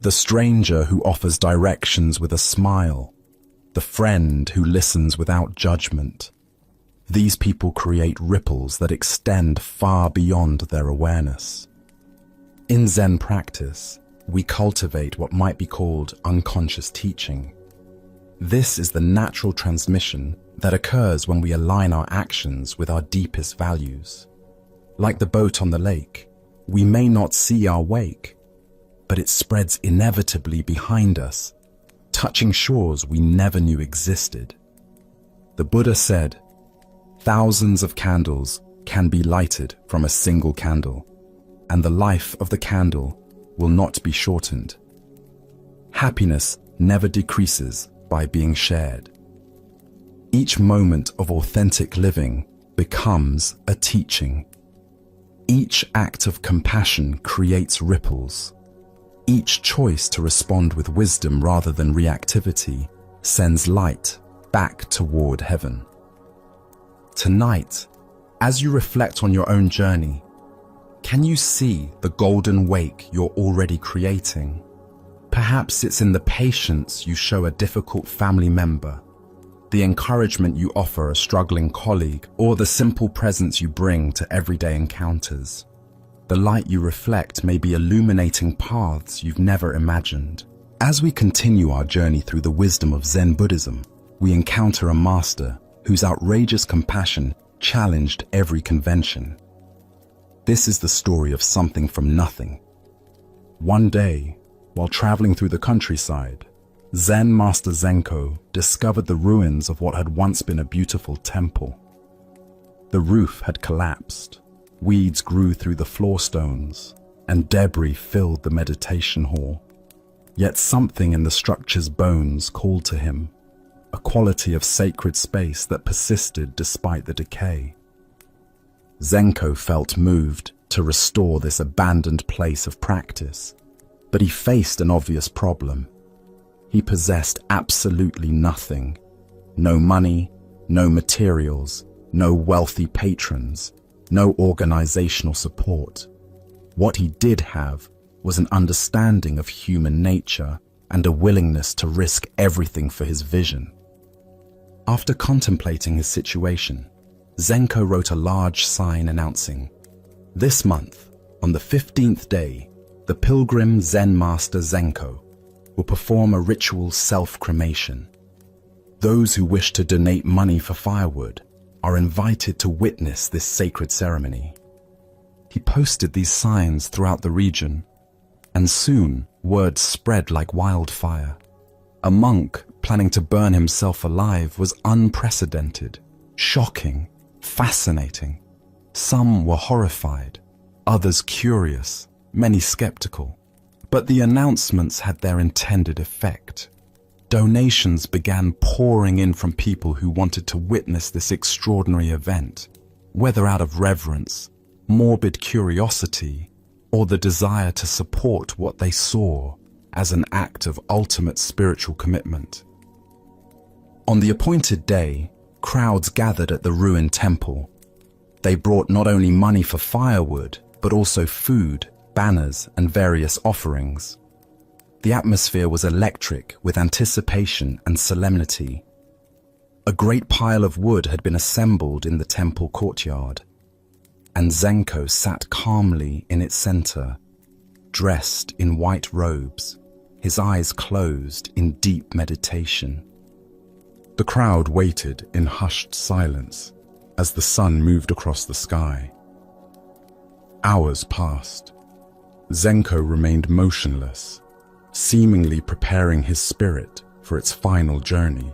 [SPEAKER 1] the stranger who offers directions with a smile, the friend who listens without judgment. These people create ripples that extend far beyond their awareness. In Zen practice, we cultivate what might be called unconscious teaching. This is the natural transmission that occurs when we align our actions with our deepest values. Like the boat on the lake, we may not see our wake, but it spreads inevitably behind us, touching shores we never knew existed. The Buddha said, "Thousands of candles can be lighted from a single candle, and the life of the candle will not be shortened." Happiness never decreases by being shared. Each moment of authentic living becomes a teaching. Each act of compassion creates ripples. Each choice to respond with wisdom rather than reactivity sends light back toward heaven. Tonight, as you reflect on your own journey, can you see the golden wake you're already creating? Perhaps it's in the patience you show a difficult family member, the encouragement you offer a struggling colleague, or the simple presence you bring to everyday encounters. The light you reflect may be illuminating paths you've never imagined. As we continue our journey through the wisdom of Zen Buddhism, we encounter a master whose outrageous compassion challenged every convention. This is the story of something from nothing. One day, while traveling through the countryside, Zen Master Zenko discovered the ruins of what had once been a beautiful temple. The roof had collapsed, weeds grew through the floor stones, and debris filled the meditation hall. Yet something in the structure's bones called to him, a quality of sacred space that persisted despite the decay. Zenko felt moved to restore this abandoned place of practice, but he faced an obvious problem. He possessed absolutely nothing. No money, no materials, no wealthy patrons, no organizational support. What he did have was an understanding of human nature and a willingness to risk everything for his vision. After contemplating his situation, Zenko wrote a large sign announcing, "This month, on the 15th day, the pilgrim Zen Master Zenko will perform a ritual self-cremation. Those who wish to donate money for firewood are invited to witness this sacred ceremony." He posted these signs throughout the region, and soon word spread like wildfire. A monk planning to burn himself alive was unprecedented, shocking, fascinating. Some were horrified, others curious, many skeptical. But the announcements had their intended effect. Donations began pouring in from people who wanted to witness this extraordinary event, whether out of reverence, morbid curiosity, or the desire to support what they saw as an act of ultimate spiritual commitment. On the appointed day, crowds gathered at the ruined temple. They brought not only money for firewood, but also food, banners, and various offerings. The atmosphere was electric with anticipation and solemnity. A great pile of wood had been assembled in the temple courtyard, and Zenko sat calmly in its center, dressed in white robes, his eyes closed in deep meditation. The crowd waited in hushed silence as the sun moved across the sky. Hours passed. Zenko remained motionless, seemingly preparing his spirit for its final journey.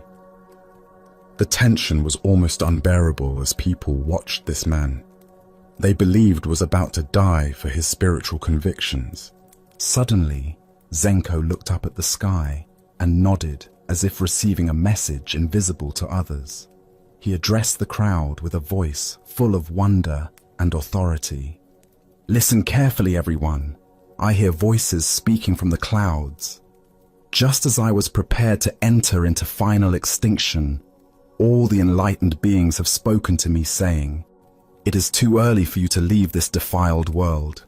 [SPEAKER 1] The tension was almost unbearable as people watched this man they believed was about to die for his spiritual convictions. Suddenly, Zenko looked up at the sky and nodded as if receiving a message invisible to others. He addressed the crowd with a voice full of wonder and authority. "Listen carefully, everyone. I hear voices speaking from the clouds. Just as I was prepared to enter into final extinction, all the enlightened beings have spoken to me saying, 'It is too early for you to leave this defiled world.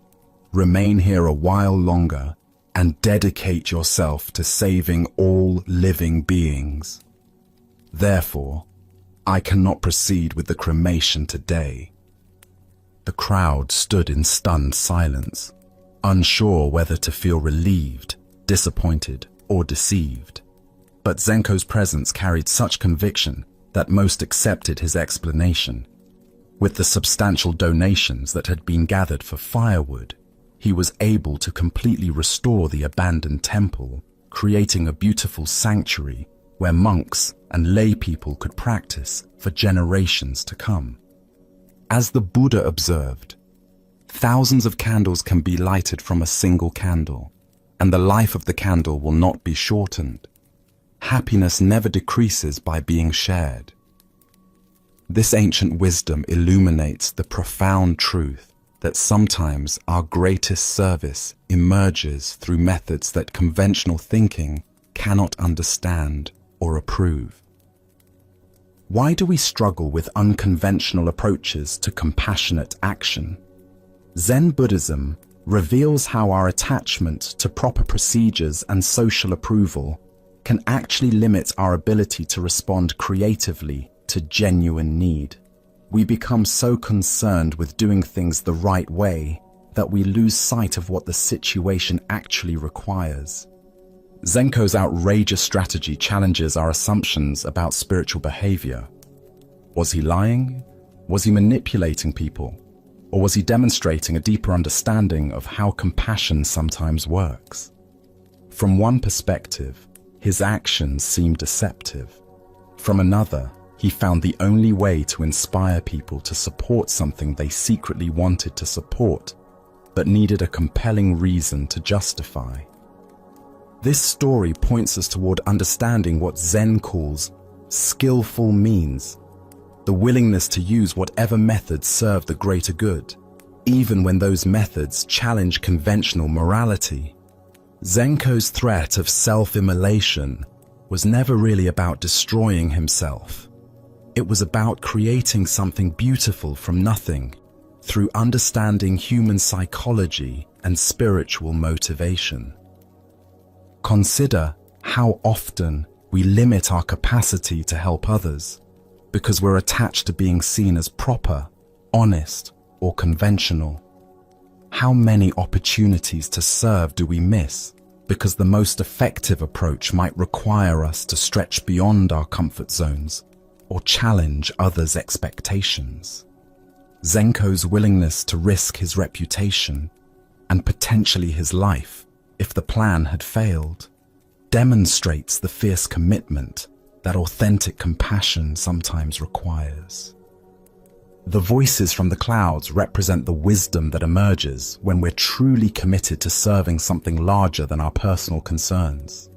[SPEAKER 1] Remain here a while longer and dedicate yourself to saving all living beings. Therefore, I cannot proceed with the cremation today.'" The crowd stood in stunned silence, unsure whether to feel relieved, disappointed, or deceived. But Zenko's presence carried such conviction that most accepted his explanation. With the substantial donations that had been gathered for firewood, he was able to completely restore the abandoned temple, creating a beautiful sanctuary where monks and lay people could practice for generations to come. As the Buddha observed, thousands of candles can be lighted from a single candle, and the life of the candle will not be shortened. Happiness never decreases by being shared. This ancient wisdom illuminates the profound truth that sometimes our greatest service emerges through methods that conventional thinking cannot understand or approve. Why do we struggle with unconventional approaches to compassionate action? Zen Buddhism reveals how our attachment to proper procedures and social approval can actually limit our ability to respond creatively to genuine need. We become so concerned with doing things the right way that we lose sight of what the situation actually requires. Zenko's outrageous strategy challenges our assumptions about spiritual behavior. Was he lying? Was he manipulating people? Or was he demonstrating a deeper understanding of how compassion sometimes works? From one perspective, his actions seem deceptive. From another, he found the only way to inspire people to support something they secretly wanted to support, but needed a compelling reason to justify. This story points us toward understanding what Zen calls skillful means, the willingness to use whatever methods serve the greater good, even when those methods challenge conventional morality. Zenko's threat of self-immolation was never really about destroying himself. It was about creating something beautiful from nothing through understanding human psychology and spiritual motivation. Consider how often we limit our capacity to help others because we're attached to being seen as proper, honest, or conventional. How many opportunities to serve do we miss because the most effective approach might require us to stretch beyond our comfort zones or challenge others' expectations? Zenko's willingness to risk his reputation and potentially his life if the plan had failed demonstrates the fierce commitment that authentic compassion sometimes requires. The voices from the clouds represent the wisdom that emerges when we're truly committed to serving something larger than our personal concerns.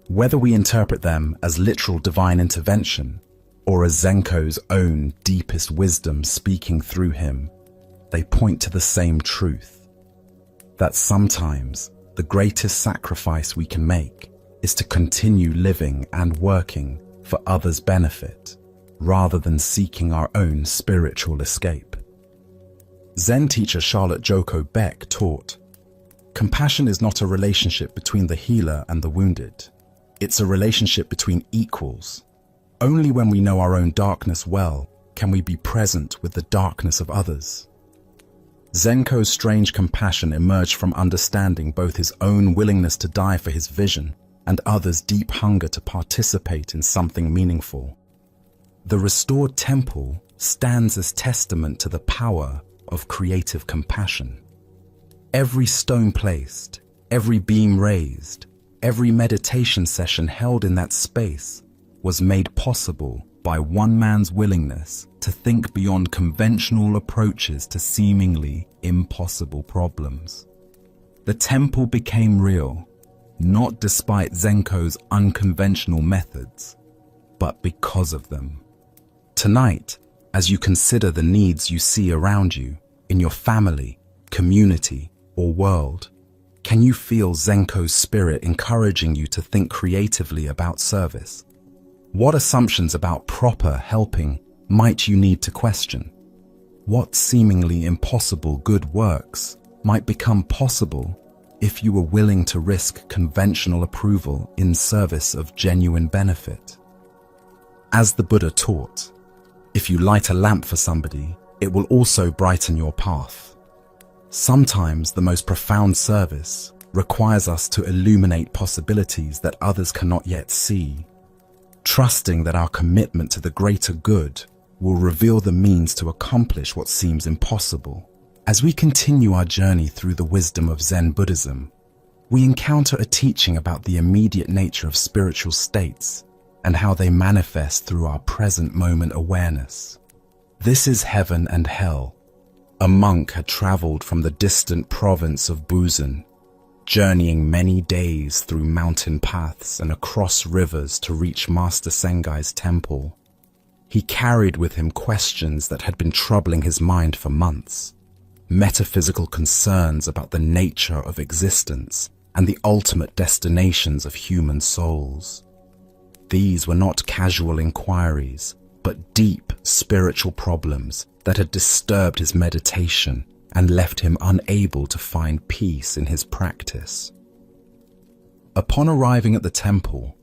[SPEAKER 1] Whether we interpret them as literal divine intervention or as Zenko's own deepest wisdom speaking through him, they point to the same truth: that sometimes the greatest sacrifice we can make is to continue living and working for others' benefit, rather than seeking our own spiritual escape. Zen teacher Charlotte Joko Beck taught, "Compassion is not a relationship between the healer and the wounded. It's a relationship between equals. Only when we know our own darkness well can we be present with the darkness of others." Zenko's strange compassion emerged from understanding both his own willingness to die for his vision and others' deep hunger to participate in something meaningful. The restored temple stands as testament to the power of creative compassion. Every stone placed, every beam raised, every meditation session held in that space was made possible by one man's willingness to think beyond conventional approaches to seemingly impossible problems. The temple became real, not despite Zenko's unconventional methods, but because of them. Tonight, as you consider the needs you see around you, in your family, community, or world, can you feel Zenko's spirit encouraging you to think creatively about service? What assumptions about proper helping might you need to question? What seemingly impossible good works might become possible if you were willing to risk conventional approval in service of genuine benefit? As the Buddha taught, if you light a lamp for somebody, it will also brighten your path. Sometimes the most profound service requires us to illuminate possibilities that others cannot yet see, trusting that our commitment to the greater good will reveal the means to accomplish what seems impossible. As we continue our journey through the wisdom of Zen Buddhism, we encounter a teaching about the immediate nature of spiritual states and how they manifest through our present moment awareness. This is heaven and hell. A monk had traveled from the distant province of Busan, journeying many days through mountain paths and across rivers to reach Master Sengai's temple. He carried with him questions that had been troubling his mind for months, metaphysical concerns about the nature of existence and the ultimate destinations of human souls. These were not casual inquiries, but deep spiritual problems that had disturbed his meditation and left him unable to find peace in his practice. Upon arriving at the temple,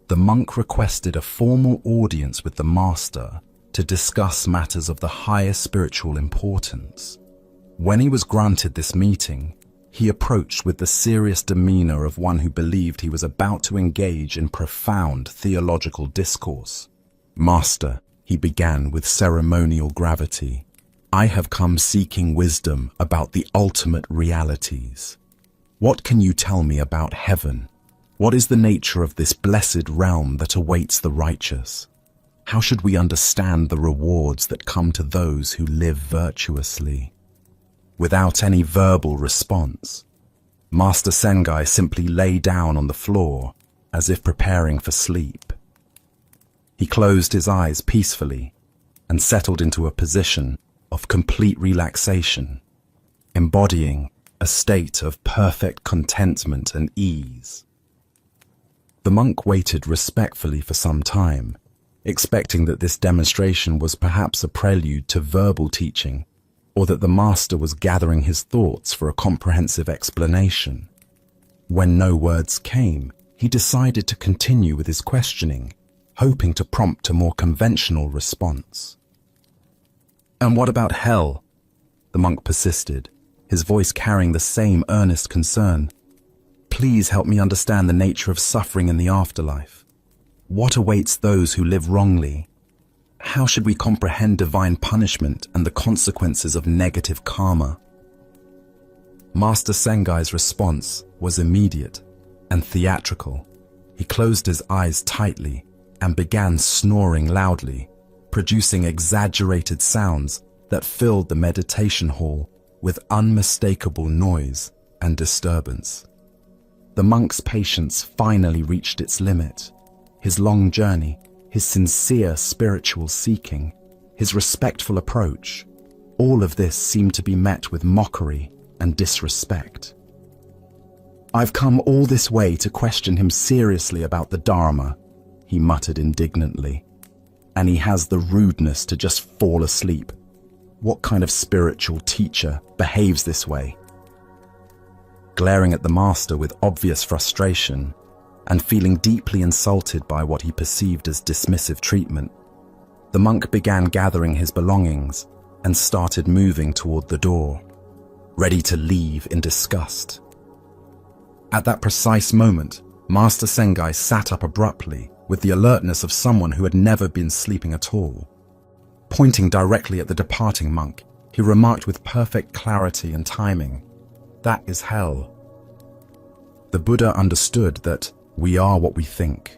[SPEAKER 1] the monk requested a formal audience with the master to discuss matters of the highest spiritual importance. When he was granted this meeting, He approached with the serious demeanor of one who believed he was about to engage in profound theological discourse. "Master," he began with ceremonial gravity, "I have come seeking wisdom about the ultimate realities. What can you tell me about heaven? What is the nature of this blessed realm that awaits the righteous? How should we understand the rewards that come to those who live virtuously?" Without any verbal response, Master Sengai simply lay down on the floor as if preparing for sleep. He closed his eyes peacefully and settled into a position of complete relaxation, embodying a state of perfect contentment and ease. The monk waited respectfully for some time, expecting that this demonstration was perhaps a prelude to verbal teaching, or that the master was gathering his thoughts for a comprehensive explanation. When no words came, he decided to continue with his questioning, hoping to prompt a more conventional response. "And what about hell?" the monk persisted, his voice carrying the same earnest concern. "Please help me understand the nature of suffering in the afterlife. What awaits those who live wrongly? How should we comprehend divine punishment and the consequences of negative karma?" Master Sengai's response was immediate and theatrical. He closed his eyes tightly and began snoring loudly, producing exaggerated sounds that filled the meditation hall with unmistakable noise and disturbance. The monk's patience finally reached its limit. His long journey, his sincere spiritual seeking, his respectful approach, all of this seemed to be met with mockery and disrespect. "I've come all this way to question him seriously about the Dharma," he muttered indignantly, "and he has the rudeness to just fall asleep. What kind of spiritual teacher behaves this way?" Glaring at the master with obvious frustration, and feeling deeply insulted by what he perceived as dismissive treatment, the monk began gathering his belongings and started moving toward the door, ready to leave in disgust. At that precise moment, Master Sengai sat up abruptly with the alertness of someone who had never been sleeping at all. Pointing directly at the departing monk, he remarked with perfect clarity and timing, "That is hell." The Buddha understood that we are what we think.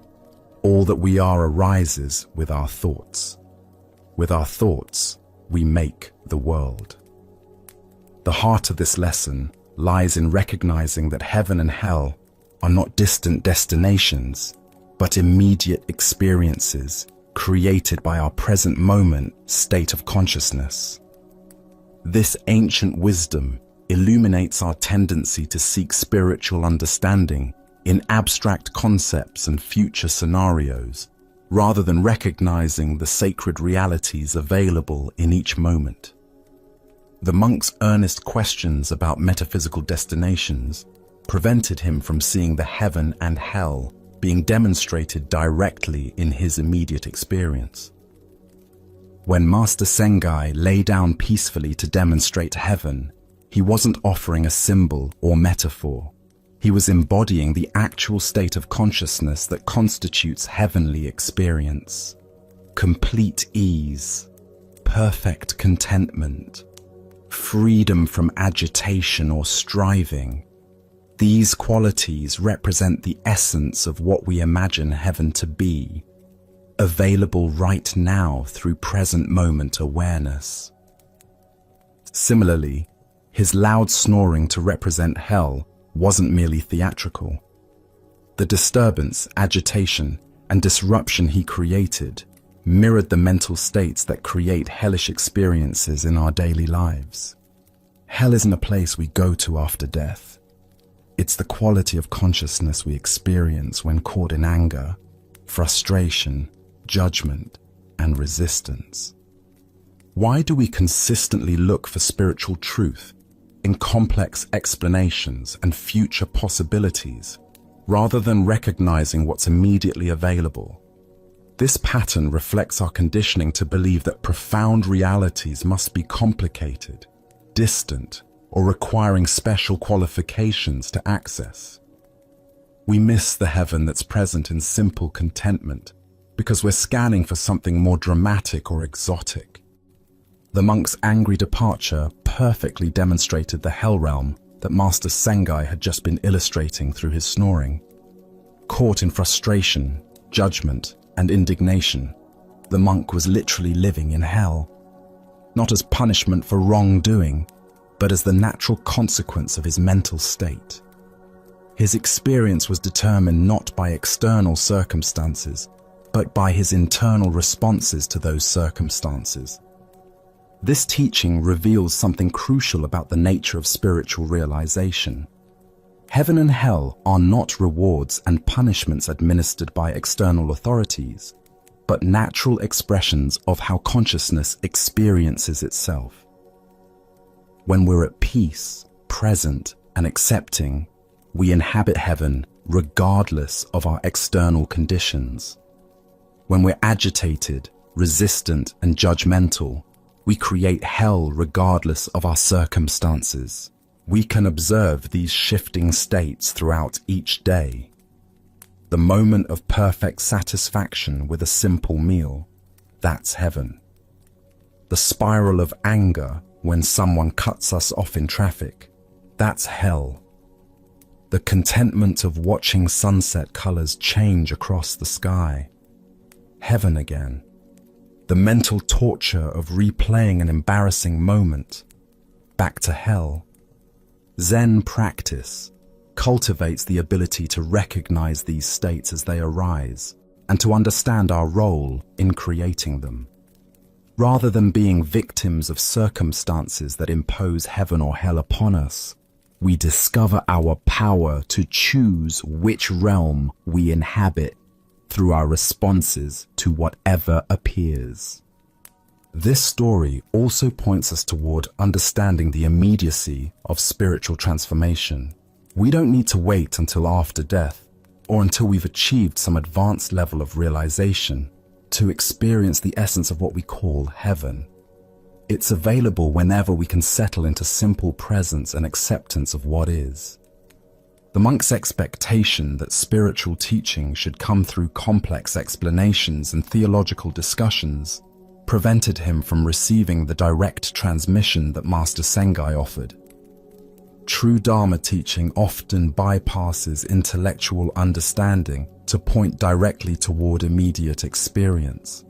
[SPEAKER 1] All that we are arises with our thoughts. With our thoughts, we make the world. The heart of this lesson lies in recognizing that heaven and hell are not distant destinations, but immediate experiences created by our present moment state of consciousness. This ancient wisdom illuminates our tendency to seek spiritual understanding in abstract concepts and future scenarios, rather than recognizing the sacred realities available in each moment. The monk's earnest questions about metaphysical destinations prevented him from seeing the heaven and hell being demonstrated directly in his immediate experience. When Master Sengai lay down peacefully to demonstrate heaven, he wasn't offering a symbol or metaphor. He was embodying the actual state of consciousness that constitutes heavenly experience. Complete ease, perfect contentment, freedom from agitation or striving. These qualities represent the essence of what we imagine heaven to be, available right now through present moment awareness. Similarly, his loud snoring to represent hell wasn't merely theatrical. The disturbance, agitation, and disruption he created mirrored the mental states that create hellish experiences in our daily lives. Hell isn't a place we go to after death. It's the quality of consciousness we experience when caught in anger, frustration, judgment, and resistance. Why do we consistently look for spiritual truth in complex explanations and future possibilities, rather than recognizing what's immediately available? This pattern reflects our conditioning to believe that profound realities must be complicated, distant, or requiring special qualifications to access. We miss the heaven that's present in simple contentment because we're scanning for something more dramatic or exotic. The monk's angry departure perfectly demonstrated the hell realm that Master Sengai had just been illustrating through his snoring. Caught in frustration, judgment, and indignation, the monk was literally living in hell, not as punishment for wrongdoing, but as the natural consequence of his mental state. His experience was determined not by external circumstances, but by his internal responses to those circumstances. This teaching reveals something crucial about the nature of spiritual realization. Heaven and hell are not rewards and punishments administered by external authorities, but natural expressions of how consciousness experiences itself. When we're at peace, present, and accepting, we inhabit heaven regardless of our external conditions. When we're agitated, resistant, and judgmental, we create hell regardless of our circumstances. We can observe these shifting states throughout each day. The moment of perfect satisfaction with a simple meal, that's heaven. The spiral of anger when someone cuts us off in traffic, that's hell. The contentment of watching sunset colors change across the sky, heaven again. The mental torture of replaying an embarrassing moment, back to hell. Zen practice cultivates the ability to recognize these states as they arise and to understand our role in creating them. Rather than being victims of circumstances that impose heaven or hell upon us, we discover our power to choose which realm we inhabit through our responses to whatever appears. This story also points us toward understanding the immediacy of spiritual transformation. We don't need to wait until after death or until we've achieved some advanced level of realization to experience the essence of what we call heaven. It's available whenever we can settle into simple presence and acceptance of what is. The monk's expectation that spiritual teaching should come through complex explanations and theological discussions prevented him from receiving the direct transmission that Master Sengai offered. True Dharma teaching often bypasses intellectual understanding to point directly toward immediate experience.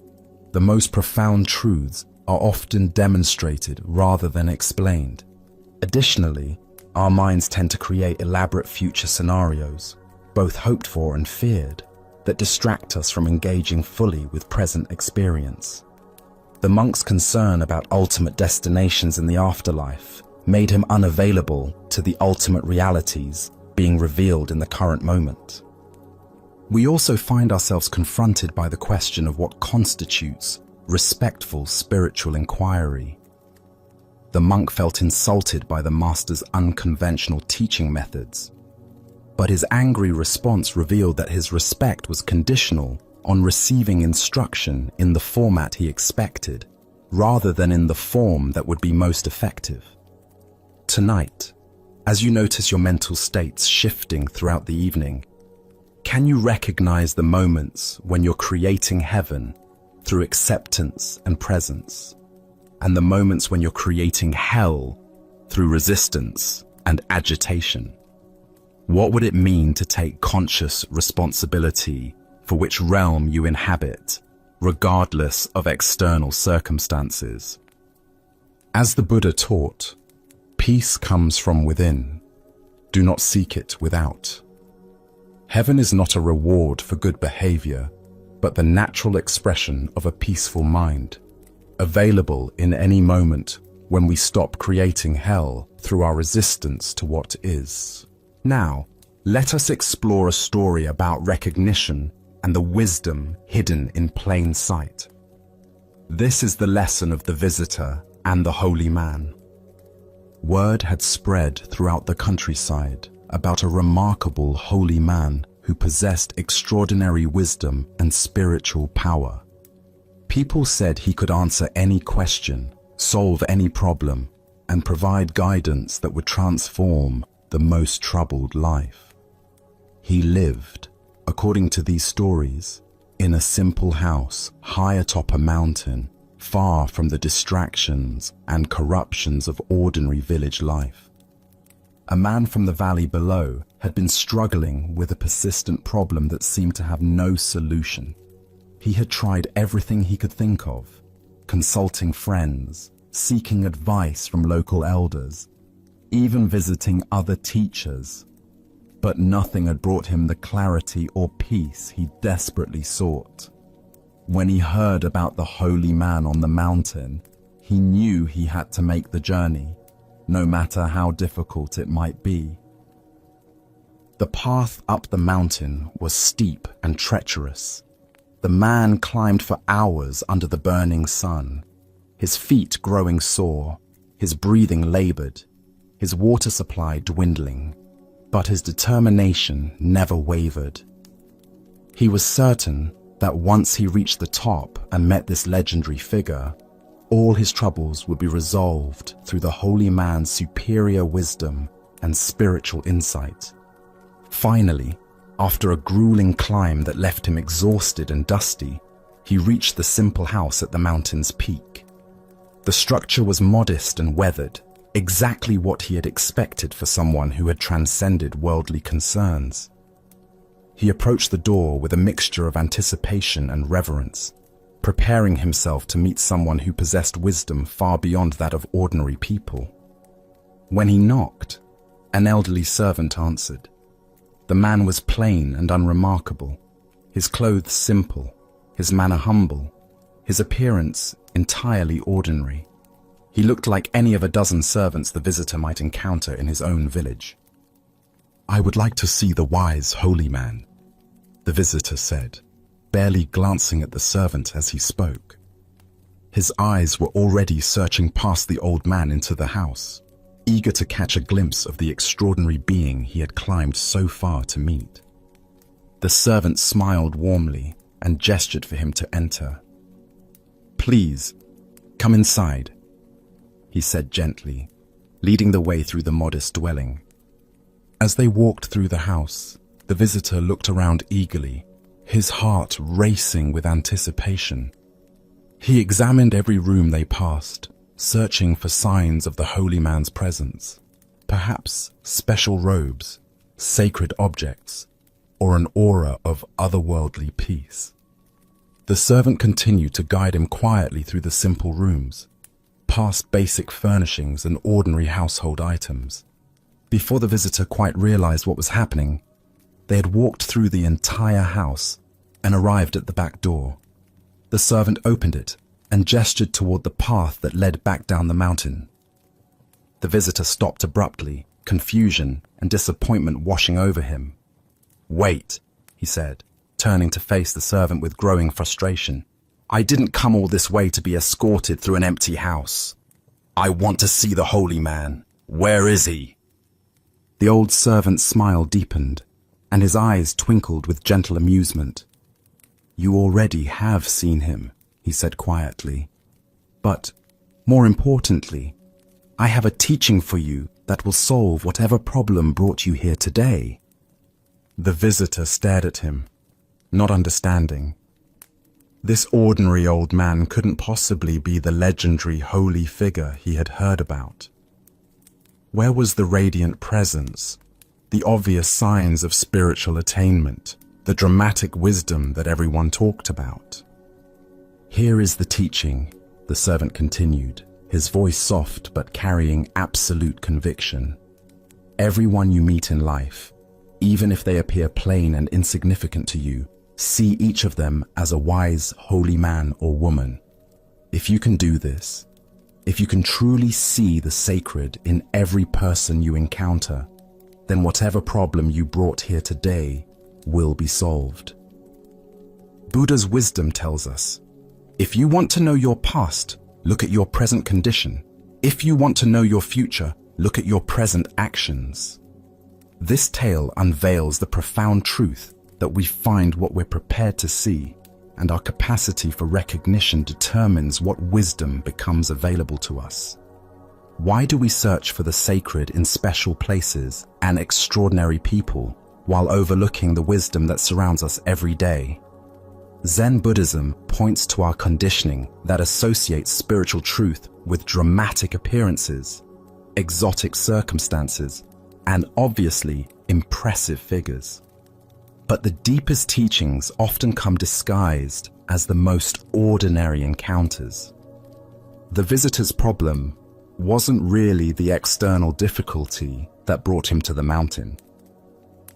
[SPEAKER 1] The most profound truths are often demonstrated rather than explained. Additionally, our minds tend to create elaborate future scenarios, both hoped for and feared, that distract us from engaging fully with present experience. The monk's concern about ultimate destinations in the afterlife made him unavailable to the ultimate realities being revealed in the current moment. We also find ourselves confronted by the question of what constitutes respectful spiritual inquiry. The monk felt insulted by the master's unconventional teaching methods, but his angry response revealed that his respect was conditional on receiving instruction in the format he expected, rather than in the form that would be most effective. Tonight, as you notice your mental states shifting throughout the evening, can you recognize the moments when you're creating heaven through acceptance and presence, and the moments when you're creating hell through resistance and agitation? What would it mean to take conscious responsibility for which realm you inhabit, regardless of external circumstances? As the Buddha taught, peace comes from within. Do not seek it without. Heaven is not a reward for good behavior, but the natural expression of a peaceful mind, available in any moment when we stop creating hell through our resistance to what is. Now, let us explore a story about recognition and the wisdom hidden in plain sight. This is the lesson of the visitor and the holy man. Word had spread throughout the countryside about a remarkable holy man who possessed extraordinary wisdom and spiritual power. People said he could answer any question, solve any problem, and provide guidance that would transform the most troubled life. He lived, according to these stories, in a simple house high atop a mountain, far from the distractions and corruptions of ordinary village life. A man from the valley below had been struggling with a persistent problem that seemed to have no solution. He had tried everything he could think of, consulting friends, seeking advice from local elders, even visiting other teachers, but nothing had brought him the clarity or peace he desperately sought. When he heard about the holy man on the mountain, he knew he had to make the journey, no matter how difficult it might be. The path up the mountain was steep and treacherous. The man climbed for hours under the burning sun, his feet growing sore, his breathing labored, his water supply dwindling, but his determination never wavered. He was certain that once he reached the top and met this legendary figure, all his troubles would be resolved through the holy man's superior wisdom and spiritual insight. Finally, after a grueling climb that left him exhausted and dusty, he reached the simple house at the mountain's peak. The structure was modest and weathered, exactly what he had expected for someone who had transcended worldly concerns. He approached the door with a mixture of anticipation and reverence, preparing himself to meet someone who possessed wisdom far beyond that of ordinary people. When he knocked, an elderly servant answered. The man was plain and unremarkable, his clothes simple, his manner humble, his appearance entirely ordinary. He looked like any of a dozen servants the visitor might encounter in his own village. "I would like to see the wise holy man," the visitor said, barely glancing at the servant as he spoke. His eyes were already searching past the old man into the house, eager to catch a glimpse of the extraordinary being he had climbed so far to meet. The servant smiled warmly and gestured for him to enter. "Please, come inside," he said gently, leading the way through the modest dwelling. As they walked through the house, the visitor looked around eagerly, his heart racing with anticipation. He examined every room they passed, searching for signs of the holy man's presence, perhaps special robes, sacred objects, or an aura of otherworldly peace. The servant continued to guide him quietly through the simple rooms, past basic furnishings and ordinary household items. Before the visitor quite realized what was happening, they had walked through the entire house and arrived at the back door. The servant opened it and gestured toward the path that led back down the mountain. The visitor stopped abruptly, confusion and disappointment washing over him. "Wait," he said, turning to face the servant with growing frustration. "I didn't come all this way to be escorted through an empty house. I want to see the holy man. Where is he?" The old servant's smile deepened, and his eyes twinkled with gentle amusement. "You already have seen him," he said quietly. "But, more importantly, I have a teaching for you that will solve whatever problem brought you here today." The visitor stared at him, not understanding. This ordinary old man couldn't possibly be the legendary holy figure he had heard about. Where was the radiant presence, the obvious signs of spiritual attainment, the dramatic wisdom that everyone talked about? "Here is the teaching," the servant continued, his voice soft but carrying absolute conviction. "Everyone you meet in life, even if they appear plain and insignificant to you, see each of them as a wise, holy man or woman. If you can do this, if you can truly see the sacred in every person you encounter, then whatever problem you brought here today will be solved." Buddha's wisdom tells us, if you want to know your past, look at your present condition. If you want to know your future, look at your present actions. This tale unveils the profound truth that we find what we're prepared to see, and our capacity for recognition determines what wisdom becomes available to us. Why do we search for the sacred in special places and extraordinary people while overlooking the wisdom that surrounds us every day? Zen Buddhism points to our conditioning that associates spiritual truth with dramatic appearances, exotic circumstances, and obviously impressive figures. But the deepest teachings often come disguised as the most ordinary encounters. The visitor's problem wasn't really the external difficulty that brought him to the mountain.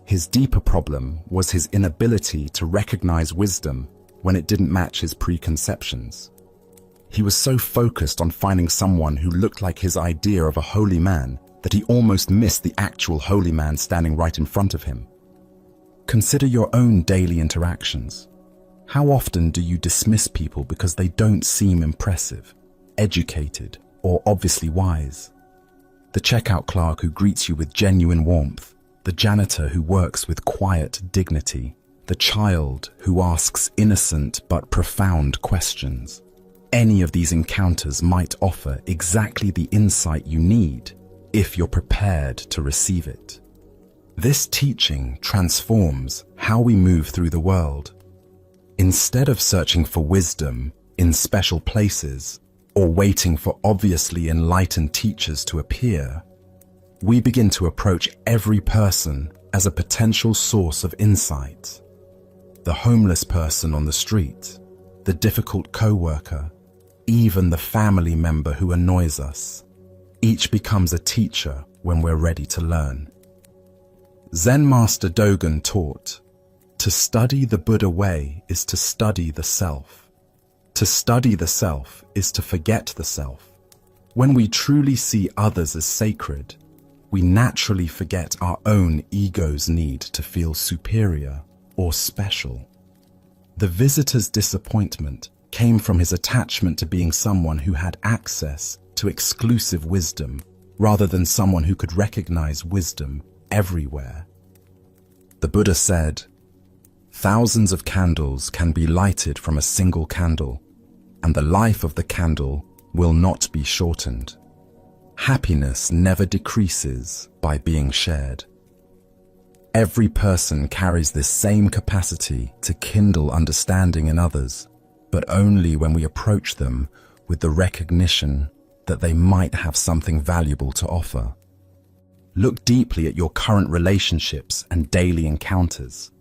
[SPEAKER 1] His deeper problem was his inability to recognize wisdom when it didn't match his preconceptions. He was so focused on finding someone who looked like his idea of a holy man that he almost missed the actual holy man standing right in front of him. Consider your own daily interactions. How often do you dismiss people because they don't seem impressive, educated, or obviously wise? The checkout clerk who greets you with genuine warmth, the janitor who works with quiet dignity, the child who asks innocent but profound questions. Any of these encounters might offer exactly the insight you need if you're prepared to receive it. This teaching transforms how we move through the world. Instead of searching for wisdom in special places or waiting for obviously enlightened teachers to appear, we begin to approach every person as a potential source of insight. The homeless person on the street, the difficult co-worker, even the family member who annoys us. Each becomes a teacher when we're ready to learn. Zen Master Dogen taught, to study the Buddha way is to study the self. To study the self is to forget the self. When we truly see others as sacred, we naturally forget our own ego's need to feel superior or special. The visitor's disappointment came from his attachment to being someone who had access to exclusive wisdom rather than someone who could recognize wisdom everywhere. The Buddha said, "Thousands of candles can be lighted from a single candle, and the life of the candle will not be shortened. Happiness never decreases by being shared." Every person carries this same capacity to kindle understanding in others, but only when we approach them with the recognition that they might have something valuable to offer. Look deeply at your current relationships and daily encounters.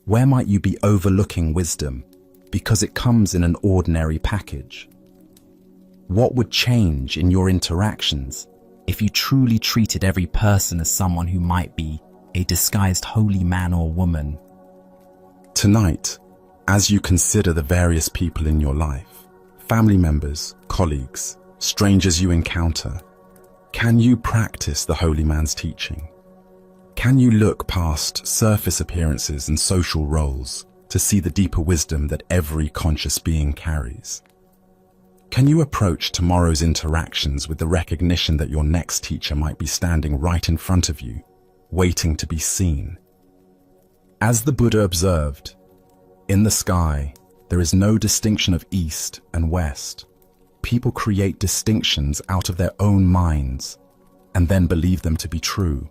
[SPEAKER 1] Where might you be overlooking wisdom because it comes in an ordinary package? What would change in your interactions if you truly treated every person as someone who might be a disguised holy man or woman? Tonight, as you consider the various people in your life, family members, colleagues, strangers you encounter, can you practice the holy man's teaching? Can you look past surface appearances and social roles to see the deeper wisdom that every conscious being carries? Can you approach tomorrow's interactions with the recognition that your next teacher might be standing right in front of you, waiting to be seen? As the Buddha observed, in the sky, there is no distinction of east and west. People create distinctions out of their own minds and then believe them to be true.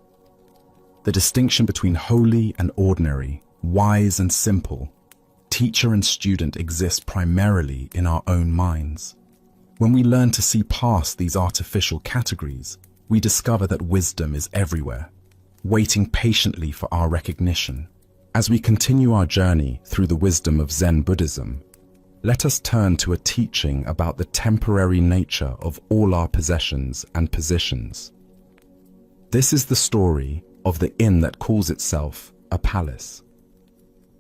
[SPEAKER 1] The distinction between holy and ordinary, wise and simple, teacher and student exists primarily in our own minds. When we learn to see past these artificial categories, we discover that wisdom is everywhere, waiting patiently for our recognition. As we continue our journey through the wisdom of Zen Buddhism, let us turn to a teaching about the temporary nature of all our possessions and positions. This is the story of the inn that calls itself a palace.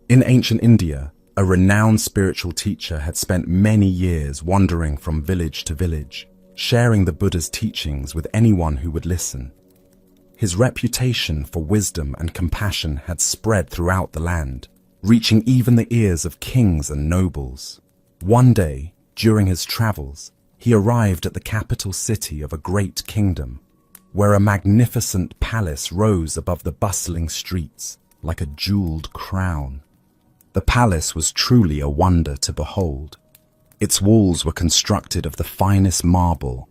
[SPEAKER 1] In ancient India, a renowned spiritual teacher had spent many years wandering from village to village, sharing the Buddha's teachings with anyone who would listen. His reputation for wisdom and compassion had spread throughout the land, reaching even the ears of kings and nobles. One day, during his travels, he arrived at the capital city of a great kingdom, where a magnificent palace rose above the bustling streets like a jeweled crown. The palace was truly a wonder to behold. Its walls were constructed of the finest marble,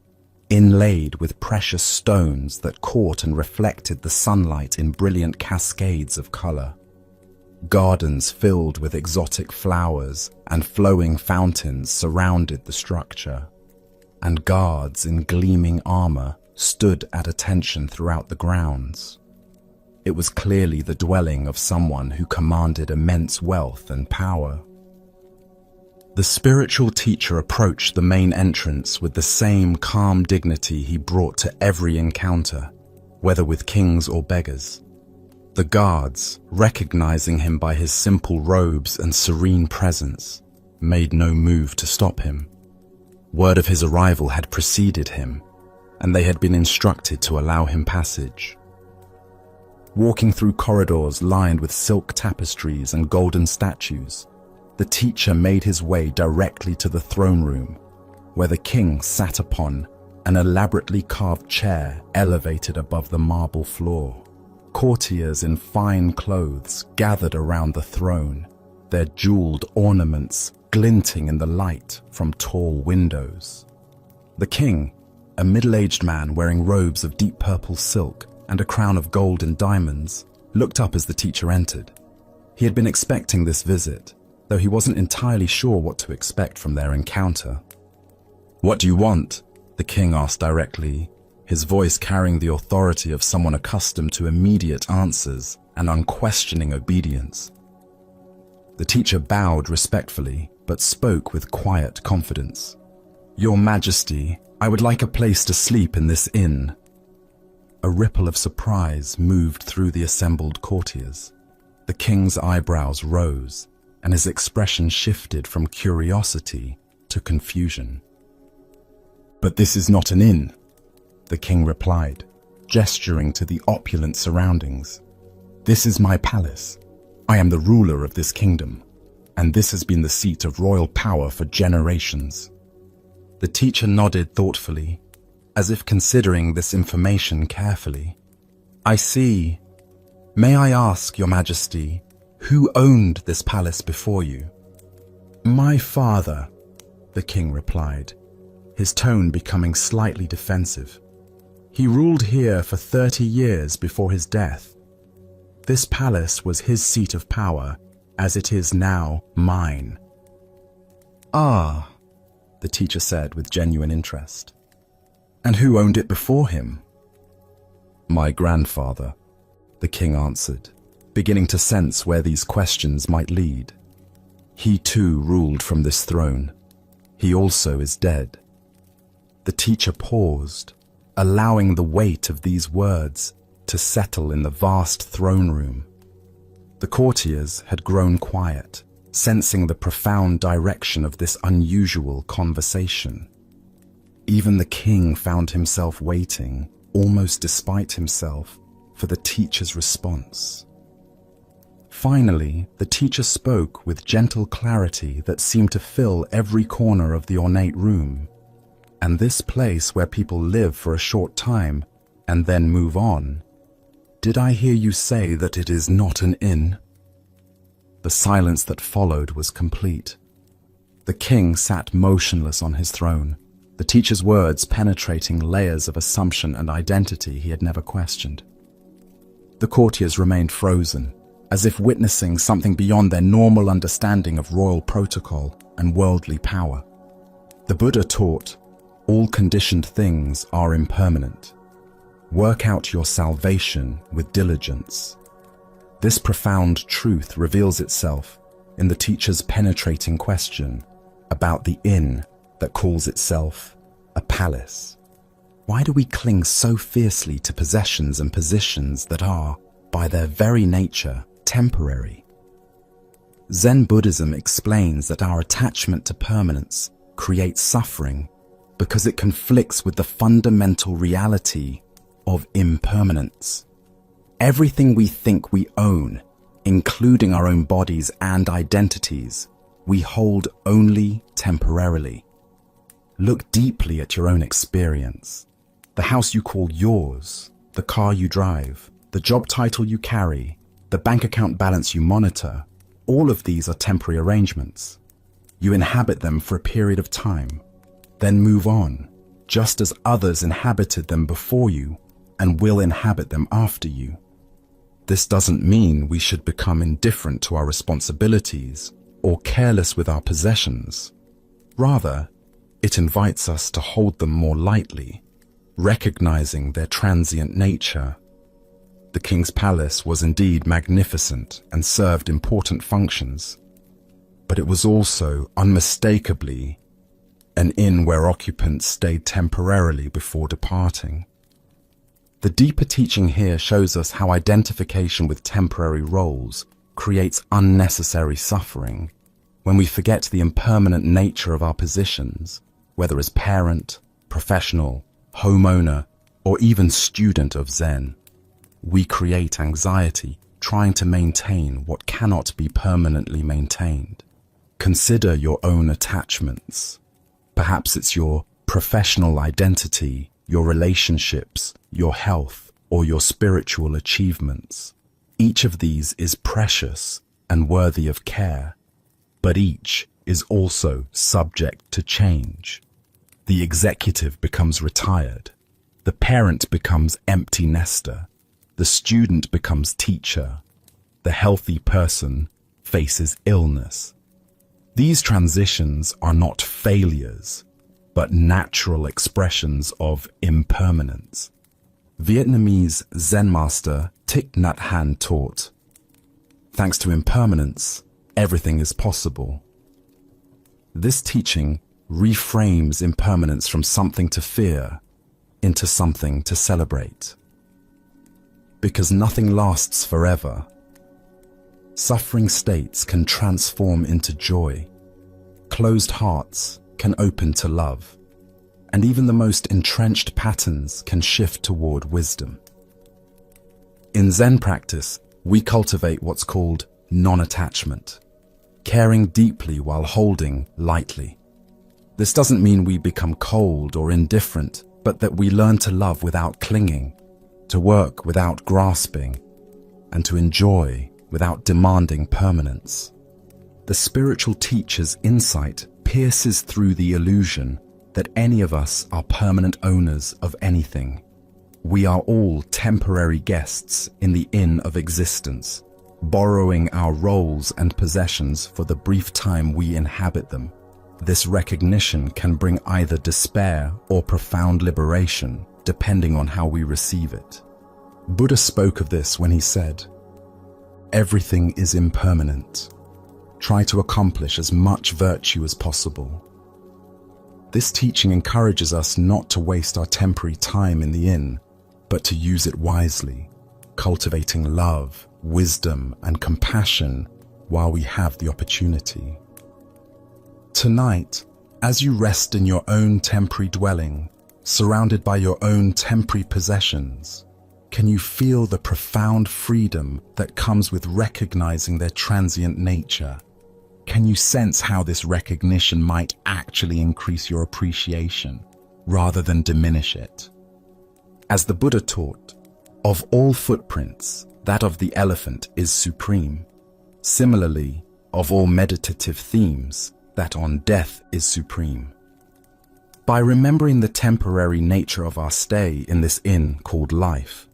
[SPEAKER 1] inlaid with precious stones that caught and reflected the sunlight in brilliant cascades of color. Gardens filled with exotic flowers and flowing fountains surrounded the structure, and guards in gleaming armor stood at attention throughout the grounds. It was clearly the dwelling of someone who commanded immense wealth and power. The spiritual teacher approached the main entrance with the same calm dignity he brought to every encounter, whether with kings or beggars. The guards, recognizing him by his simple robes and serene presence, made no move to stop him. Word of his arrival had preceded him, and they had been instructed to allow him passage. Walking through corridors lined with silk tapestries and golden statues, the teacher made his way directly to the throne room, where the king sat upon an elaborately carved chair elevated above the marble floor. Courtiers in fine clothes gathered around the throne, their jeweled ornaments glinting in the light from tall windows. The king, a middle-aged man wearing robes of deep purple silk and a crown of gold and diamonds, looked up as the teacher entered. He had been expecting this visit, though he wasn't entirely sure what to expect from their encounter. "What do you want?" the king asked directly, his voice carrying the authority of someone accustomed to immediate answers and unquestioning obedience. The teacher bowed respectfully, but spoke with quiet confidence. "Your Majesty, I would like a place to sleep in this inn." A ripple of surprise moved through the assembled courtiers. The king's eyebrows rose, and his expression shifted from curiosity to confusion. "But this is not an inn," the king replied, gesturing to the opulent surroundings. "This is my palace. I am the ruler of this kingdom, and this has been the seat of royal power for generations." The teacher nodded thoughtfully, as if considering this information carefully. "I see. May I ask, Your Majesty, who owned this palace before you?" "My father," the king replied, his tone becoming slightly defensive. "He ruled here for 30 years before his death. This palace was his seat of power, as it is now mine." "Ah," the teacher said with genuine interest. "And who owned it before him?" "My grandfather," the king answered, beginning to sense where these questions might lead. "He too ruled from this throne. He also is dead." The teacher paused, allowing the weight of these words to settle in the vast throne room. The courtiers had grown quiet, sensing the profound direction of this unusual conversation. Even the king found himself waiting, almost despite himself, for the teacher's response. Finally, the teacher spoke with gentle clarity that seemed to fill every corner of the ornate room. "And this place where people live for a short time and then move on, did I hear you say that it is not an inn?" The silence that followed was complete. The king sat motionless on his throne, the teacher's words penetrating layers of assumption and identity he had never questioned. The courtiers remained frozen, as if witnessing something beyond their normal understanding of royal protocol and worldly power. The Buddha taught, "All conditioned things are impermanent. Work out your salvation with diligence." This profound truth reveals itself in the teacher's penetrating question about the inn that calls itself a palace. Why do we cling so fiercely to possessions and positions that are, by their very nature, temporary? Zen Buddhism explains that our attachment to permanence creates suffering because it conflicts with the fundamental reality of impermanence. Everything we think we own, including our own bodies and identities, we hold only temporarily. Look deeply at your own experience. The house you call yours, the car you drive, the job title you carry, the bank account balance you monitor, all of these are temporary arrangements. You inhabit them for a period of time, then move on. just as others inhabited them before you and will inhabit them after you. This doesn't mean we should become indifferent to our responsibilities or careless with our possessions. Rather, it invites us to hold them more lightly, recognizing their transient nature. The king's palace was indeed magnificent and served important functions, but it was also unmistakably an inn where occupants stayed temporarily before departing. The deeper teaching here shows us how identification with temporary roles creates unnecessary suffering when we forget the impermanent nature of our positions, whether as parent, professional, homeowner, or even student of Zen. We create anxiety trying to maintain what cannot be permanently maintained. Consider your own attachments. Perhaps it's your professional identity, your relationships, your health, or your spiritual achievements. Each of these is precious and worthy of care, but each is also subject to change. The executive becomes retired. The parent becomes empty nester. The student becomes teacher. The healthy person faces illness. These transitions are not failures, but natural expressions of impermanence. Vietnamese Zen master Thich Nhat Hanh taught, "Thanks to impermanence, everything is possible." This teaching reframes impermanence from something to fear into something to celebrate. Because nothing lasts forever. Suffering states can transform into joy. Closed hearts can open to love. And even the most entrenched patterns can shift toward wisdom. In Zen practice, we cultivate what's called non-attachment, caring deeply while holding lightly. This doesn't mean we become cold or indifferent, but that we learn to love without clinging, to work without grasping, and to enjoy without demanding permanence. The spiritual teacher's insight pierces through the illusion that any of us are permanent owners of anything. We are all temporary guests in the inn of existence, borrowing our roles and possessions for the brief time we inhabit them. This recognition can bring either despair or profound liberation, depending on how we receive it. Buddha spoke of this when he said, "Everything is impermanent. Try to accomplish as much virtue as possible." This teaching encourages us not to waste our temporary time in the inn, but to use it wisely, cultivating love, wisdom, and compassion while we have the opportunity. Tonight, as you rest in your own temporary dwelling, surrounded by your own temporary possessions, can you feel the profound freedom that comes with recognizing their transient nature? Can you sense how this recognition might actually increase your appreciation rather than diminish it? As the Buddha taught, of all footprints, that of the elephant is supreme. Similarly, of all meditative themes, that on death is supreme. By remembering the temporary nature of our stay in this inn called life,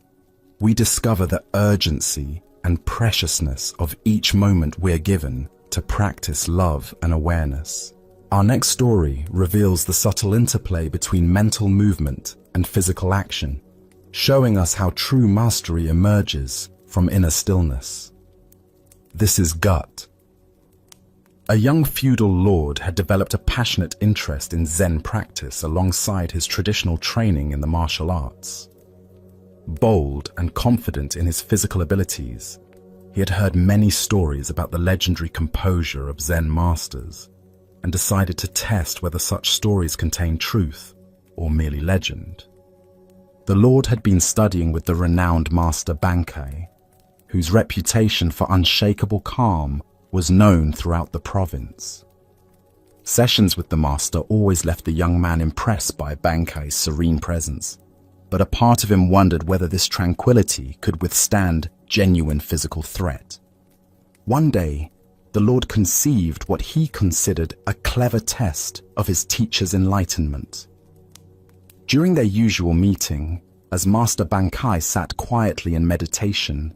[SPEAKER 1] we discover the urgency and preciousness of each moment we're given to practice love and awareness. Our next story reveals the subtle interplay between mental movement and physical action, showing us how true mastery emerges from inner stillness. This is Gut. A young feudal lord had developed a passionate interest in Zen practice alongside his traditional training in the martial arts. Bold and confident in his physical abilities, he had heard many stories about the legendary composure of Zen masters and decided to test whether such stories contained truth or merely legend. The lord had been studying with the renowned master Bankai, whose reputation for unshakable calm was known throughout the province. Sessions with the master always left the young man impressed by Bankai's serene presence, but a part of him wondered whether this tranquility could withstand genuine physical threat. One day, the Lord conceived what he considered a clever test of his teacher's enlightenment. During their usual meeting, as Master Bankai sat quietly in meditation,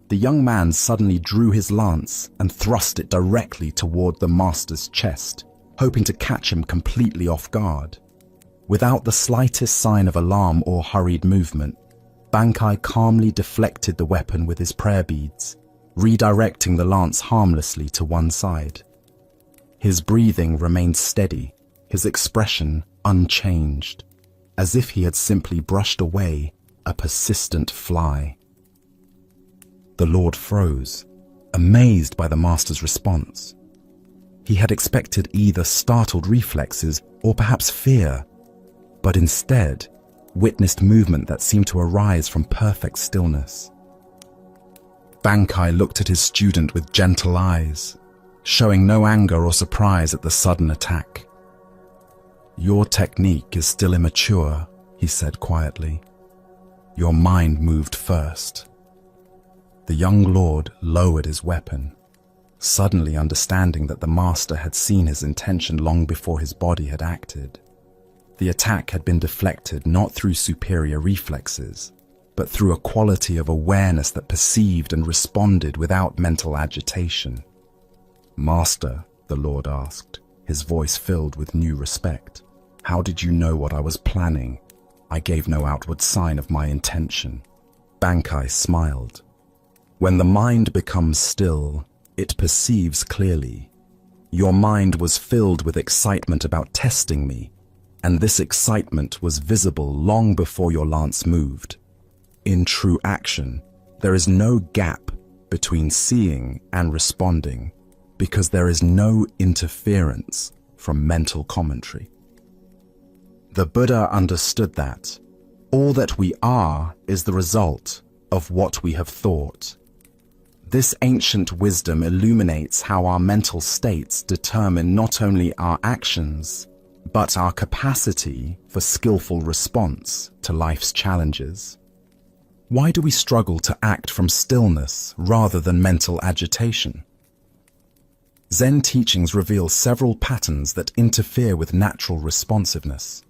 [SPEAKER 1] the young man suddenly drew his lance and thrust it directly toward the master's chest, hoping to catch him completely off guard. Without the slightest sign of alarm or hurried movement, Bankai calmly deflected the weapon with his prayer beads, redirecting the lance harmlessly to one side. His breathing remained steady, his expression unchanged, as if he had simply brushed away a persistent fly. The Lord froze, amazed by the master's response. He had expected either startled reflexes or perhaps fear, but instead witnessed movement that seemed to arise from perfect stillness. Bankai looked at his student with gentle eyes, showing no anger or surprise at the sudden attack. "Your technique is still immature," he said quietly. "Your mind moved first." The young lord lowered his weapon, suddenly understanding that the master had seen his intention long before his body had acted. The attack had been deflected not through superior reflexes, but through a quality of awareness that perceived and responded without mental agitation. "Master," the Lord asked, his voice filled with new respect, "how did you know what I was planning? I gave no outward sign of my intention." Bankai smiled. "When the mind becomes still, it perceives clearly. Your mind was filled with excitement about testing me, and this excitement was visible long before your lance moved. In true action, there is no gap between seeing and responding, because there is no interference from mental commentary." The Buddha understood that all that we are is the result of what we have thought. This ancient wisdom illuminates how our mental states determine not only our actions, but our capacity for skillful response to life's challenges. Why do we struggle to act from stillness rather than mental agitation? Zen teachings reveal several patterns that interfere with natural responsiveness.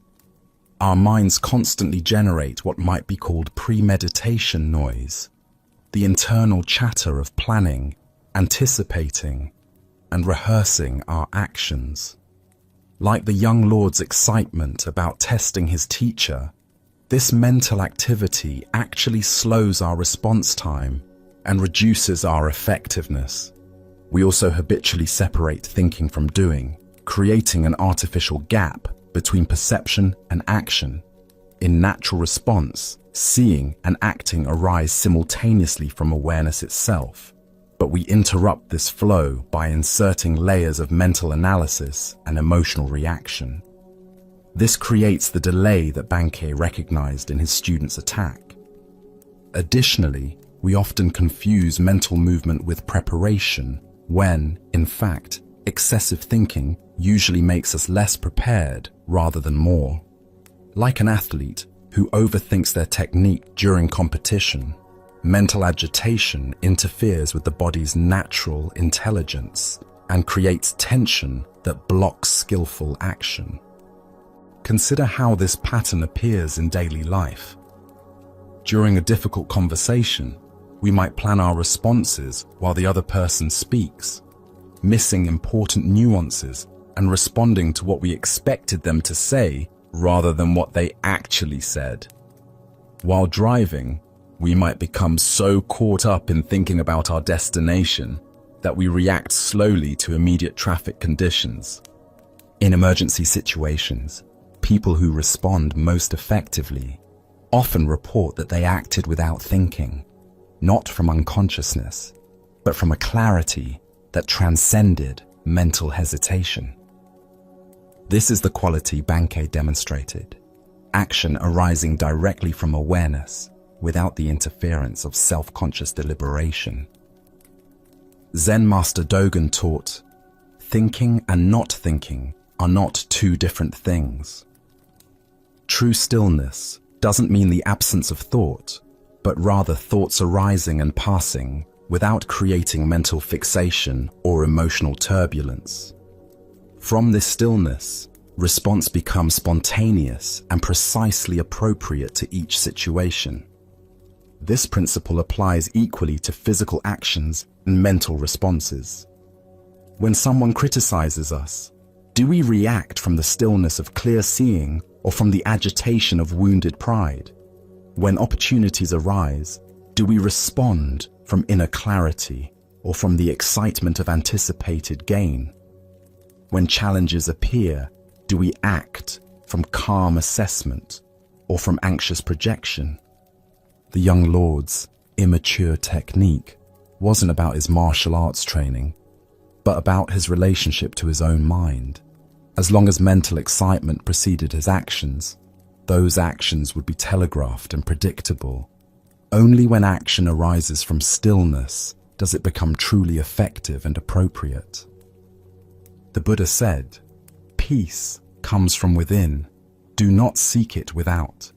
[SPEAKER 1] Our minds constantly generate what might be called premeditation noise, the internal chatter of planning, anticipating, and rehearsing our actions. Like the young lord's excitement about testing his teacher, this mental activity actually slows our response time and reduces our effectiveness. We also habitually separate thinking from doing, creating an artificial gap between perception and action. In natural response, seeing and acting arise simultaneously from awareness itself, but we interrupt this flow by inserting layers of mental analysis and emotional reaction. This creates the delay that Bankai recognized in his student's attack. Additionally, we often confuse mental movement with preparation when, in fact, excessive thinking usually makes us less prepared rather than more. Like an athlete who overthinks their technique during competition, mental agitation interferes with the body's natural intelligence and creates tension that blocks skillful action. Consider how this pattern appears in daily life. During a difficult conversation, we might plan our responses while the other person speaks, missing important nuances and responding to what we expected them to say rather than what they actually said. While driving, we might become so caught up in thinking about our destination that we react slowly to immediate traffic conditions. In emergency situations, people who respond most effectively often report that they acted without thinking, not from unconsciousness, but from a clarity that transcended mental hesitation. This is the quality Bankai demonstrated, action arising directly from awareness without the interference of self-conscious deliberation. Zen Master Dogen taught, thinking and not thinking are not two different things. True stillness doesn't mean the absence of thought, but rather thoughts arising and passing without creating mental fixation or emotional turbulence. From this stillness, Response becomes spontaneous and precisely appropriate to each situation. This principle applies equally to physical actions and mental responses. When someone criticizes us, do we react from the stillness of clear seeing or from the agitation of wounded pride? When opportunities arise, do we respond from inner clarity or from the excitement of anticipated gain? When challenges appear, do we act from calm assessment or from anxious projection? The young lord's immature technique wasn't about his martial arts training, but about his relationship to his own mind. As long as mental excitement preceded his actions, those actions would be telegraphed and predictable. Only when action arises from stillness does it become truly effective and appropriate. The Buddha said, "Peace comes from within. Do not seek it without."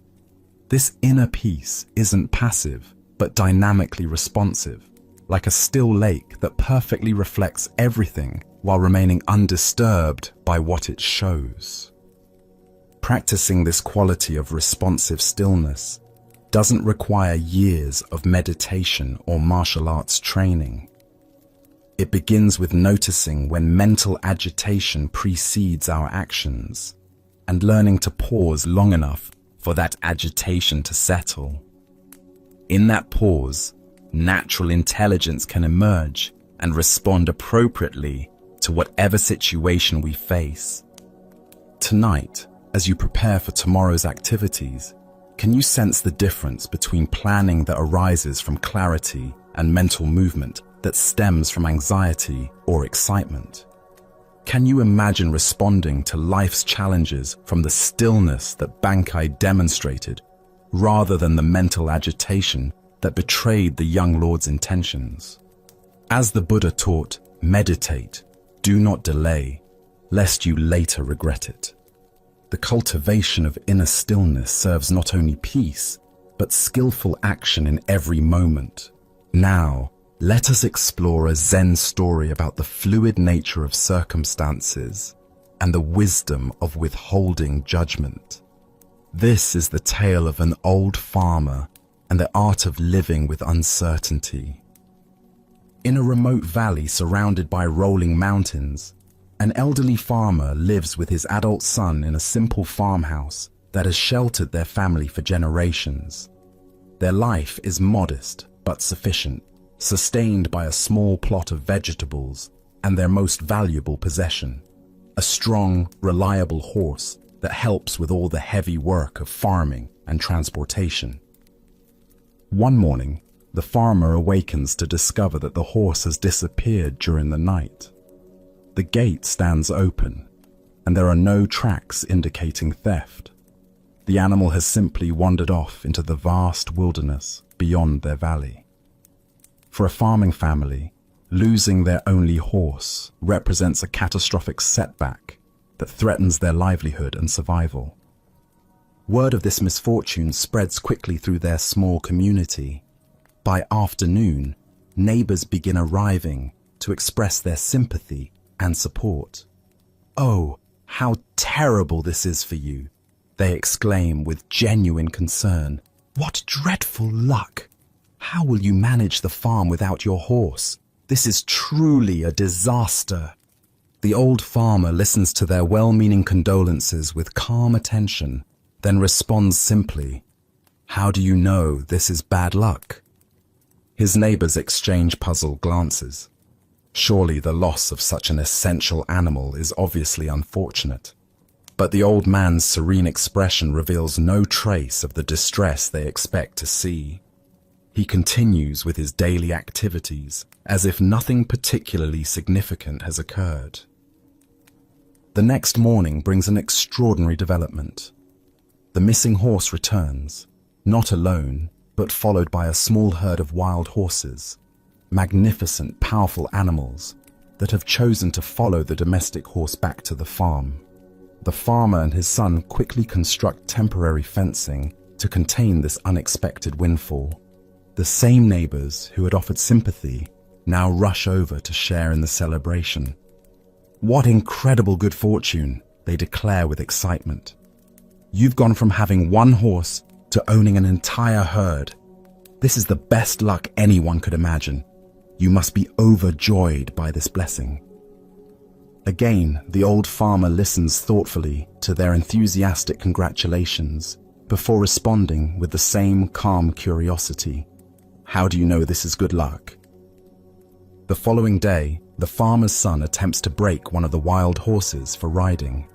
[SPEAKER 1] This inner peace isn't passive, but dynamically responsive, like a still lake that perfectly reflects everything while remaining undisturbed by what it shows. Practicing this quality of responsive stillness doesn't require years of meditation or martial arts training. It begins with noticing when mental agitation precedes our actions and learning to pause long enough for that agitation to settle. In that pause, natural intelligence can emerge and respond appropriately to whatever situation we face. Tonight, as you prepare for tomorrow's activities, can you sense the difference between planning that arises from clarity and mental movement that stems from anxiety or excitement? Can you imagine responding to life's challenges from the stillness that Bankai demonstrated, rather than the mental agitation that betrayed the young lord's intentions? As the Buddha taught, meditate, do not delay, lest you later regret it. The cultivation of inner stillness serves not only peace, but skillful action in every moment. Now, let us explore a Zen story about the fluid nature of circumstances and the wisdom of withholding judgment. This is the tale of an old farmer and the art of living with uncertainty. In a remote valley surrounded by rolling mountains, an elderly farmer lives with his adult son in a simple farmhouse that has sheltered their family for generations. Their life is modest but sufficient, sustained by a small plot of vegetables and their most valuable possession, a strong, reliable horse that helps with all the heavy work of farming and transportation. One morning, the farmer awakens to discover that the horse has disappeared during the night. The gate stands open, and there are no tracks indicating theft. The animal has simply wandered off into the vast wilderness beyond their valley. For a farming family, losing their only horse represents a catastrophic setback that threatens their livelihood and survival. Word of this misfortune spreads quickly through their small community. By afternoon, neighbors begin arriving to express their sympathy and support. "Oh, how terrible this is for you," they exclaim with genuine concern. "What dreadful luck! How will you manage the farm without your horse? This is truly a disaster." The old farmer listens to their well-meaning condolences with calm attention, then responds simply, "How do you know this is bad luck?" His neighbors exchange puzzled glances. Surely the loss of such an essential animal is obviously unfortunate. But the old man's serene expression reveals no trace of the distress they expect to see. He continues with his daily activities as if nothing particularly significant has occurred. The next morning brings an extraordinary development. The missing horse returns, not alone, but followed by a small herd of wild horses, magnificent, powerful animals that have chosen to follow the domestic horse back to the farm. The farmer and his son quickly construct temporary fencing to contain this unexpected windfall. The same neighbors who had offered sympathy now rush over to share in the celebration. "What incredible good fortune!" they declare with excitement. You've gone from having one horse to owning an entire herd. This is the best luck anyone could imagine. You must be overjoyed by this blessing. Again, the old farmer listens thoughtfully to their enthusiastic congratulations before responding with the same calm curiosity. How do you know this is good luck? The following day, the farmer's son attempts to break one of the wild horses for riding.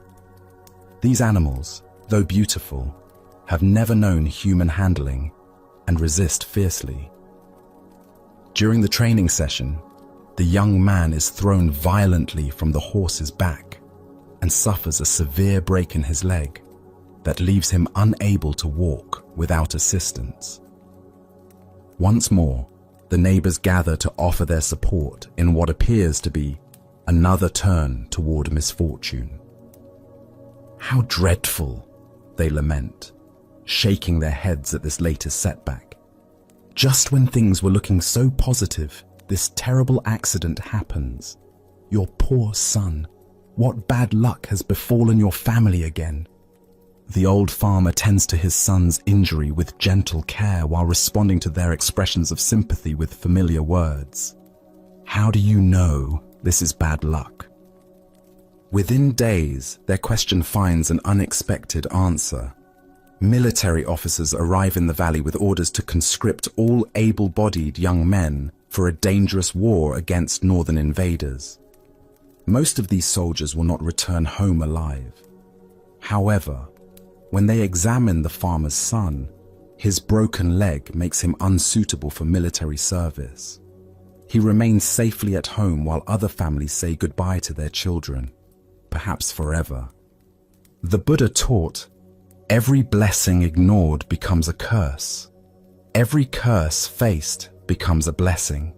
[SPEAKER 1] These animals, though beautiful, have never known human handling and resist fiercely. During the training session, the young man is thrown violently from the horse's back and suffers a severe break in his leg that leaves him unable to walk without assistance. Once more, the neighbors gather to offer their support in what appears to be another turn toward misfortune. How dreadful, they lament, shaking their heads at this latest setback. Just when things were looking so positive, this terrible accident happens. Your poor son. What bad luck has befallen your family again? The old farmer tends to his son's injury with gentle care while responding to their expressions of sympathy with familiar words. How do you know this is bad luck? Within days, their question finds an unexpected answer. Military officers arrive in the valley with orders to conscript all able-bodied young men for a dangerous war against northern invaders. Most of these soldiers will not return home alive. However, when they examine the farmer's son, his broken leg makes him unsuitable for military service. He remains safely at home while other families say goodbye to their children, perhaps forever. The Buddha taught, every blessing ignored becomes a curse. Every curse faced becomes a blessing.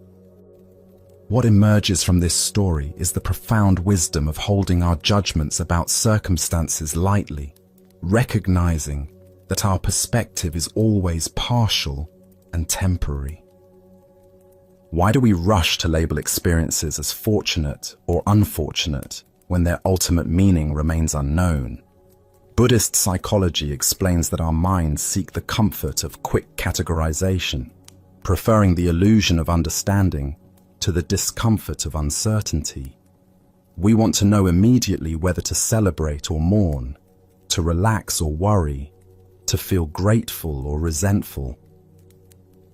[SPEAKER 1] What emerges from this story is the profound wisdom of holding our judgments about circumstances lightly, recognizing that our perspective is always partial and temporary. Why do we rush to label experiences as fortunate or unfortunate when their ultimate meaning remains unknown? Buddhist psychology explains that our minds seek the comfort of quick categorization, preferring the illusion of understanding to the discomfort of uncertainty. We want to know immediately whether to celebrate or mourn, to relax or worry, to feel grateful or resentful.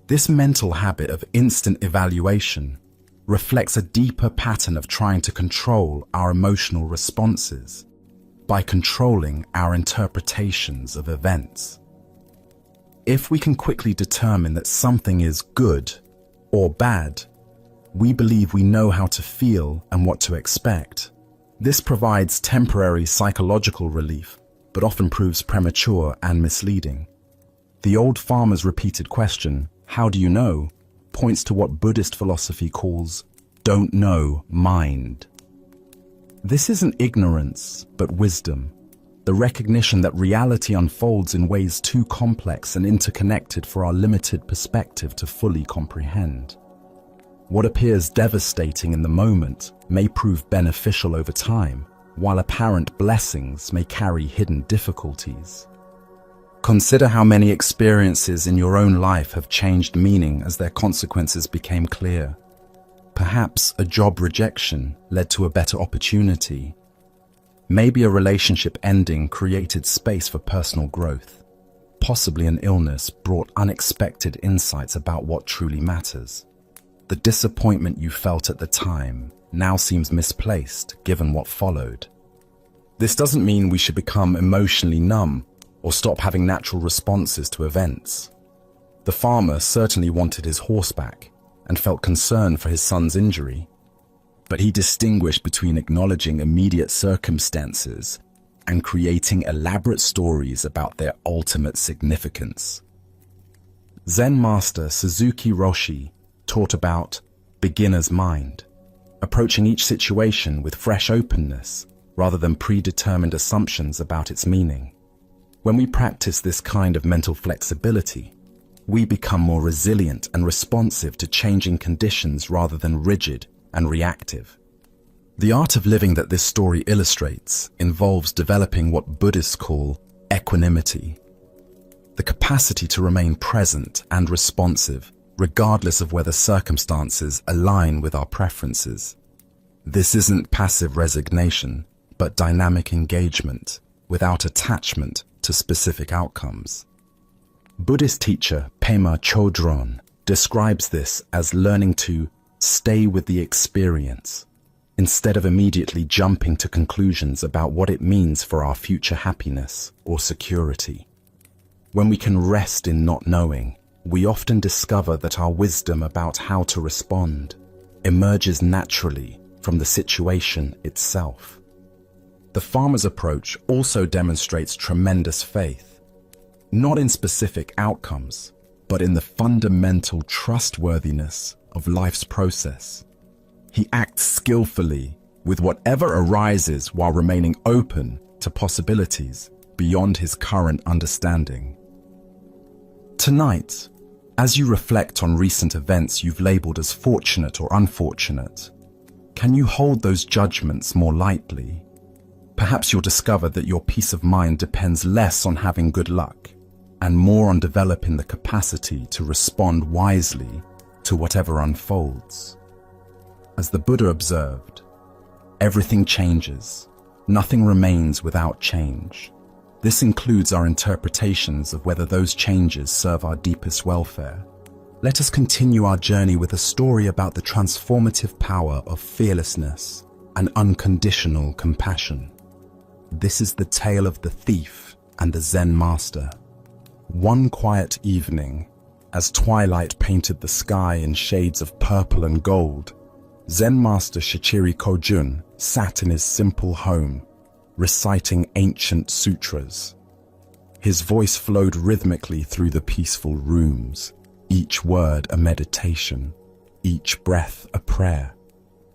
[SPEAKER 1] This mental habit of instant evaluation reflects a deeper pattern of trying to control our emotional responses by controlling our interpretations of events. If we can quickly determine that something is good or bad, we believe we know how to feel and what to expect. This provides temporary psychological relief, but often proves premature and misleading. The old farmer's repeated question, "How do you know?" points to what Buddhist philosophy calls "don't know mind." This isn't ignorance, but wisdom, the recognition that reality unfolds in ways too complex and interconnected for our limited perspective to fully comprehend. What appears devastating in the moment may prove beneficial over time, while apparent blessings may carry hidden difficulties. Consider how many experiences in your own life have changed meaning as their consequences became clear. Perhaps a job rejection led to a better opportunity. Maybe a relationship ending created space for personal growth. Possibly an illness brought unexpected insights about what truly matters. The disappointment you felt at the time now seems misplaced given what followed. This doesn't mean we should become emotionally numb or stop having natural responses to events. The farmer certainly wanted his horse back and felt concern for his son's injury, but he distinguished between acknowledging immediate circumstances and creating elaborate stories about their ultimate significance. Zen master Suzuki Roshi taught about beginner's mind, approaching each situation with fresh openness rather than predetermined assumptions about its meaning. When we practice this kind of mental flexibility, we become more resilient and responsive to changing conditions rather than rigid and reactive. The art of living that this story illustrates involves developing what Buddhists call equanimity, the capacity to remain present and responsive, regardless of whether circumstances align with our preferences. This isn't passive resignation, but dynamic engagement, without attachment to specific outcomes. Buddhist teacher Pema Chodron describes this as learning to stay with the experience, instead of immediately jumping to conclusions about what it means for our future happiness or security. When we can rest in not knowing, we often discover that our wisdom about how to respond emerges naturally from the situation itself. The farmer's approach also demonstrates tremendous faith, not in specific outcomes, but in the fundamental trustworthiness of life's process. He acts skillfully with whatever arises while remaining open to possibilities beyond his current understanding. Tonight, as you reflect on recent events you've labeled as fortunate or unfortunate, can you hold those judgments more lightly? Perhaps you'll discover that your peace of mind depends less on having good luck and more on developing the capacity to respond wisely to whatever unfolds. As the Buddha observed, everything changes. Nothing remains without change. This includes our interpretations of whether those changes serve our deepest welfare. Let us continue our journey with a story about the transformative power of fearlessness and unconditional compassion. This is the tale of the thief and the Zen master. One quiet evening, as twilight painted the sky in shades of purple and gold, Zen master Shichiri Kojun sat in his simple home, reciting ancient sutras. His voice flowed rhythmically through the peaceful rooms, each word a meditation, each breath a prayer.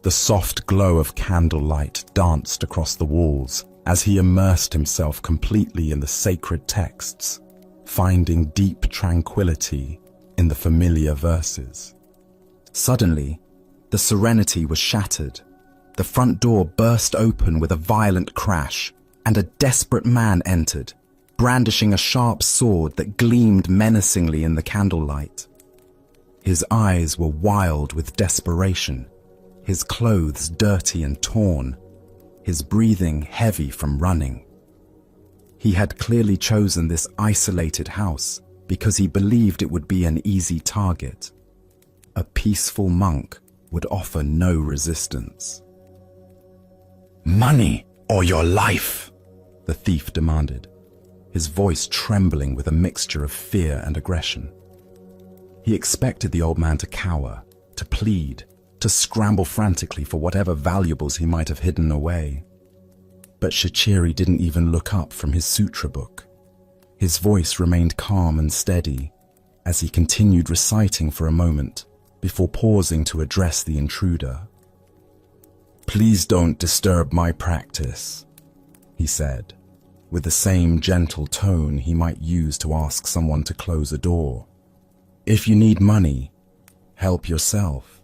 [SPEAKER 1] The soft glow of candlelight danced across the walls as he immersed himself completely in the sacred texts, finding deep tranquility in the familiar verses. Suddenly, the serenity was shattered. The front door burst open with a violent crash, and a desperate man entered, brandishing a sharp sword that gleamed menacingly in the candlelight. His eyes were wild with desperation, his clothes dirty and torn, his breathing heavy from running. He had clearly chosen this isolated house because he believed it would be an easy target. A peaceful monk would offer no resistance. "Money or your life?" the thief demanded, his voice trembling with a mixture of fear and aggression. He expected the old man to cower, to plead, to scramble frantically for whatever valuables he might have hidden away. But Shichiri didn't even look up from his sutra book. His voice remained calm and steady as he continued reciting for a moment before pausing to address the intruder. "Please don't disturb my practice," he said, with the same gentle tone he might use to ask someone to close a door. "If you need money, help yourself.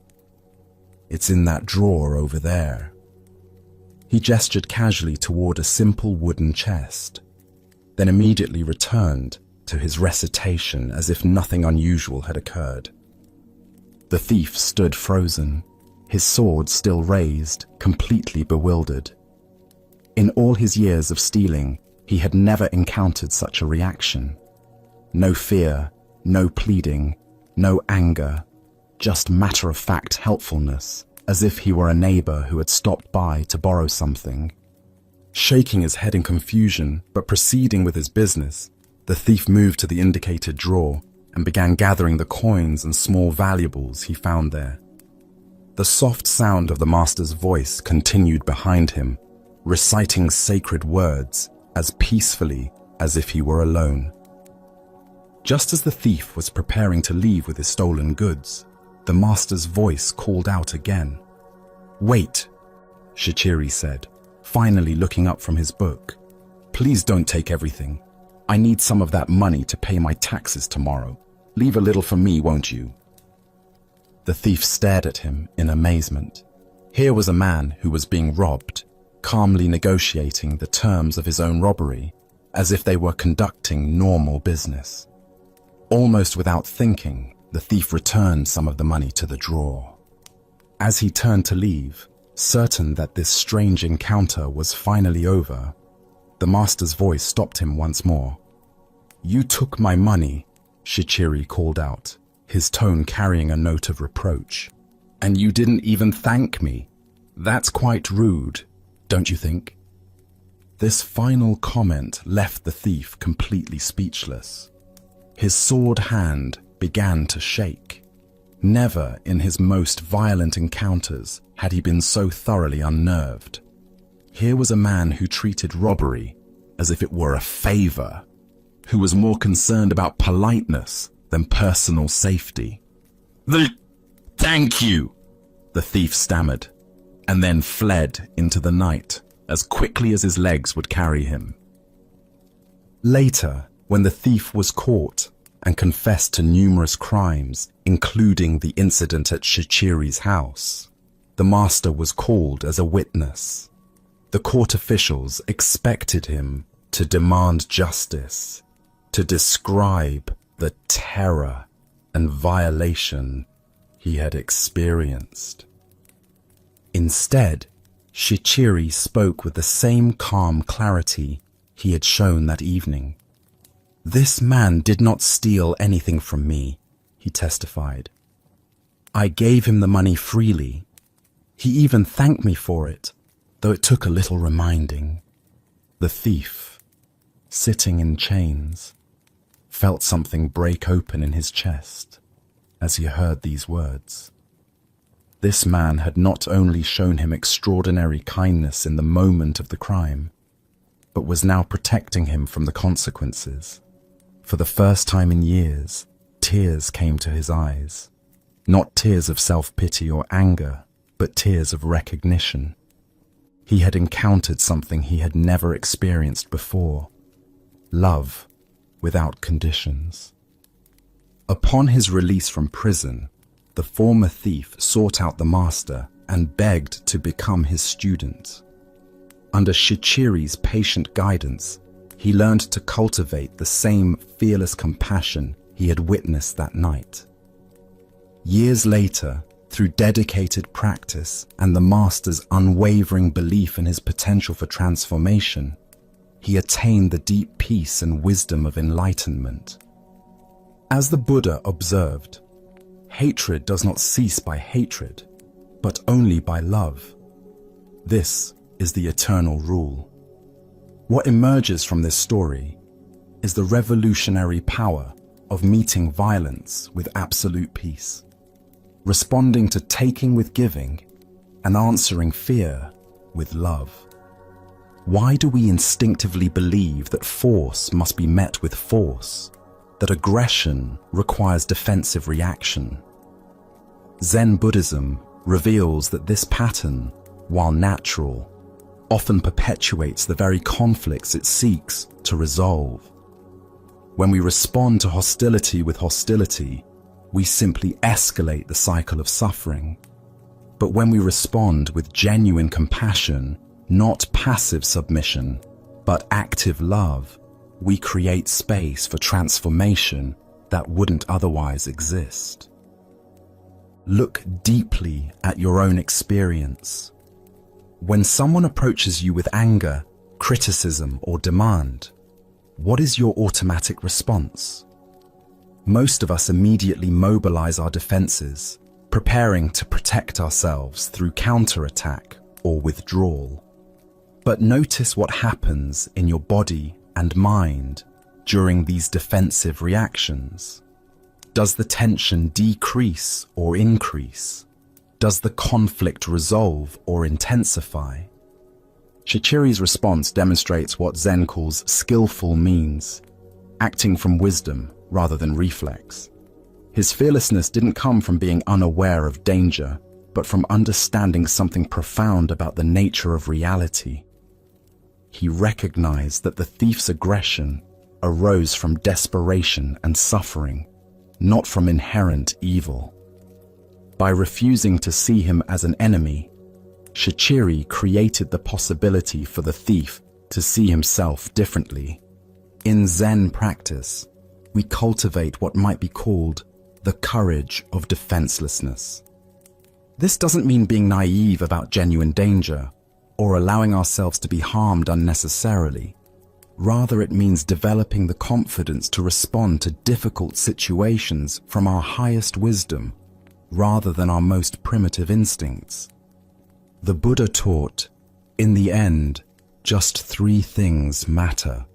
[SPEAKER 1] It's in that drawer over there." He gestured casually toward a simple wooden chest, then immediately returned to his recitation as if nothing unusual had occurred. The thief stood frozen, his sword still raised, completely bewildered. In all his years of stealing, he had never encountered such a reaction. No fear, no pleading, no anger, just matter-of-fact helpfulness, as if he were a neighbor who had stopped by to borrow something. Shaking his head in confusion, but proceeding with his business, the thief moved to the indicated drawer and began gathering the coins and small valuables he found there. The soft sound of the master's voice continued behind him, reciting sacred words as peacefully as if he were alone. Just as the thief was preparing to leave with his stolen goods, the master's voice called out again. "Wait," Shichiri said, finally looking up from his book. "Please don't take everything. I need some of that money to pay my taxes tomorrow. Leave a little for me, won't you?" The thief stared at him in amazement. Here was a man who was being robbed, calmly negotiating the terms of his own robbery, as if they were conducting normal business. Almost without thinking, the thief returned some of the money to the drawer. As he turned to leave, certain that this strange encounter was finally over, the master's voice stopped him once more. "You took my money," Shichiri called out, his tone carrying a note of reproach. "And you didn't even thank me. That's quite rude, don't you think?" This final comment left the thief completely speechless. His sword hand began to shake. Never in his most violent encounters had he been so thoroughly unnerved. Here was a man who treated robbery as if it were a favor, who was more concerned about politeness than personal safety. "Thank you," the thief stammered, and then fled into the night as quickly as his legs would carry him. Later, when the thief was caught and confessed to numerous crimes, including the incident at Shichiri's house, the master was called as a witness. The court officials expected him to demand justice, to describe the terror and violation he had experienced. Instead, Shichiri spoke with the same calm clarity he had shown that evening. "This man did not steal anything from me," he testified. "I gave him the money freely. He even thanked me for it, though it took a little reminding." The thief, sitting in chains, felt something break open in his chest as he heard these words. This man had not only shown him extraordinary kindness in the moment of the crime, but was now protecting him from the consequences. For the first time in years, tears came to his eyes. Not tears of self-pity or anger, but tears of recognition. He had encountered something he had never experienced before: love without conditions. Upon his release from prison, the former thief sought out the master and begged to become his student. Under Shichiri's patient guidance, he learned to cultivate the same fearless compassion he had witnessed that night. Years later, through dedicated practice and the master's unwavering belief in his potential for transformation, he attained the deep peace and wisdom of enlightenment. As the Buddha observed, hatred does not cease by hatred, but only by love. This is the eternal rule. What emerges from this story is the revolutionary power of meeting violence with absolute peace, responding to taking with giving, and answering fear with love. Why do we instinctively believe that force must be met with force, that aggression requires defensive reaction? Zen Buddhism reveals that this pattern, while natural, often perpetuates the very conflicts it seeks to resolve. When we respond to hostility with hostility, we simply escalate the cycle of suffering. But when we respond with genuine compassion, not passive submission, but active love, we create space for transformation that wouldn't otherwise exist. Look deeply at your own experience. When someone approaches you with anger, criticism, or demand, what is your automatic response? Most of us immediately mobilize our defenses, preparing to protect ourselves through counterattack or withdrawal. But notice what happens in your body and mind during these defensive reactions. Does the tension decrease or increase? Does the conflict resolve or intensify? Shichiri's response demonstrates what Zen calls skillful means, acting from wisdom rather than reflex. His fearlessness didn't come from being unaware of danger, but from understanding something profound about the nature of reality. He recognized that the thief's aggression arose from desperation and suffering, not from inherent evil. By refusing to see him as an enemy, Shichiri created the possibility for the thief to see himself differently. In Zen practice, we cultivate what might be called the courage of defenselessness. This doesn't mean being naive about genuine danger or allowing ourselves to be harmed unnecessarily. Rather, it means developing the confidence to respond to difficult situations from our highest wisdom rather than our most primitive instincts. The Buddha taught, in the end, just three things matter: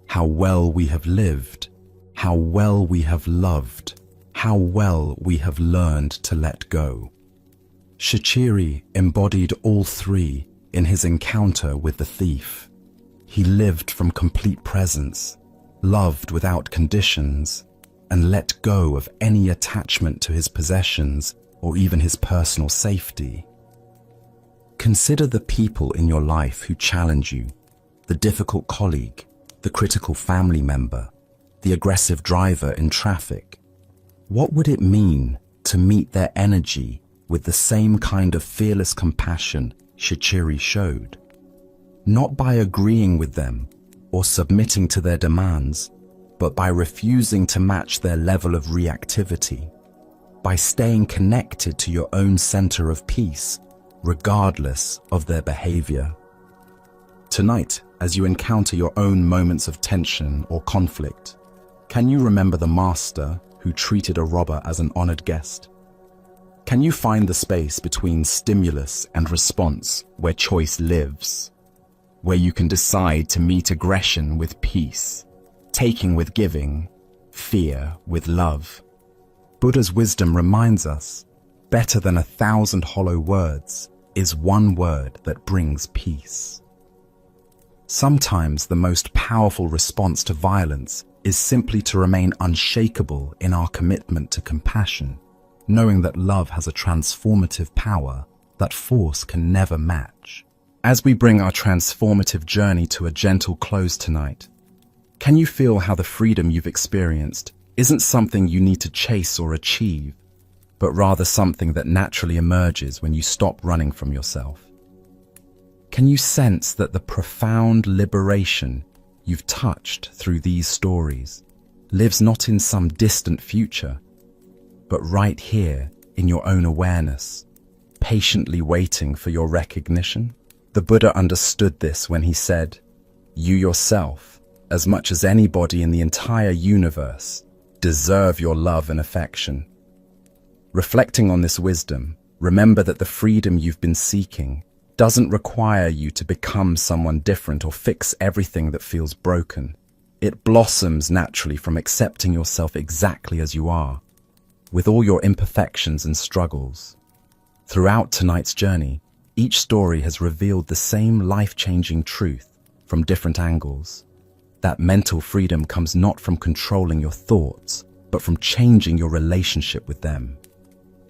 [SPEAKER 1] how well we have lived, how well we have loved, how well we have learned to let go. Shichiri embodied all three in his encounter with the thief. He lived from complete presence, loved without conditions, and let go of any attachment to his possessions or even his personal safety. Consider the people in your life who challenge you: the difficult colleague, the critical family member, the aggressive driver in traffic. What would it mean to meet their energy with the same kind of fearless compassion Shichiri showed? Not by agreeing with them or submitting to their demands, but by refusing to match their level of reactivity, by staying connected to your own center of peace, regardless of their behavior. Tonight, as you encounter your own moments of tension or conflict, can you remember the master who treated a robber as an honored guest? Can you find the space between stimulus and response where choice lives? Where you can decide to meet aggression with peace, taking with giving, fear with love. Buddha's wisdom reminds us, better than 1,000 hollow words is one word that brings peace. Sometimes the most powerful response to violence is simply to remain unshakable in our commitment to compassion, knowing that love has a transformative power that force can never match. As we bring our transformative journey to a gentle close tonight, can you feel how the freedom you've experienced isn't something you need to chase or achieve, but rather something that naturally emerges when you stop running from yourself? Can you sense that the profound liberation you've touched through these stories lives not in some distant future, but right here in your own awareness, patiently waiting for your recognition? The Buddha understood this when he said, "You yourself, as much as anybody in the entire universe, deserve your love and affection." Reflecting on this wisdom, remember that the freedom you've been seeking doesn't require you to become someone different or fix everything that feels broken. It blossoms naturally from accepting yourself exactly as you are, with all your imperfections and struggles. Throughout tonight's journey, each story has revealed the same life-changing truth from different angles. That mental freedom comes not from controlling your thoughts, but from changing your relationship with them.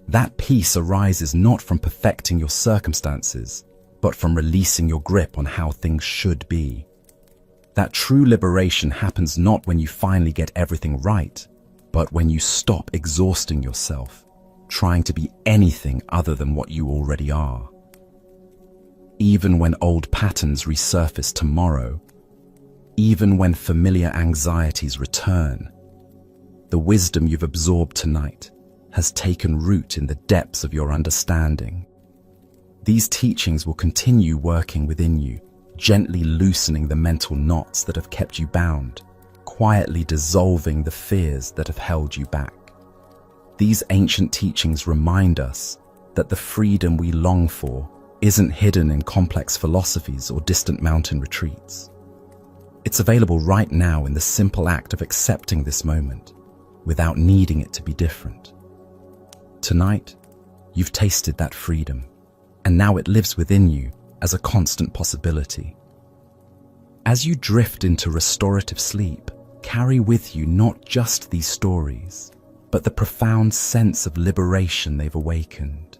[SPEAKER 1] That peace arises not from perfecting your circumstances, but from releasing your grip on how things should be. That true liberation happens not when you finally get everything right, but when you stop exhausting yourself, trying to be anything other than what you already are. Even when old patterns resurface tomorrow, even when familiar anxieties return, the wisdom you've absorbed tonight has taken root in the depths of your understanding. These teachings will continue working within you, gently loosening the mental knots that have kept you bound, quietly dissolving the fears that have held you back. These ancient teachings remind us that the freedom we long for isn't hidden in complex philosophies or distant mountain retreats. It's available right now in the simple act of accepting this moment, without needing it to be different. Tonight, you've tasted that freedom, and now it lives within you as a constant possibility. As you drift into restorative sleep, carry with you not just these stories, but the profound sense of liberation they've awakened.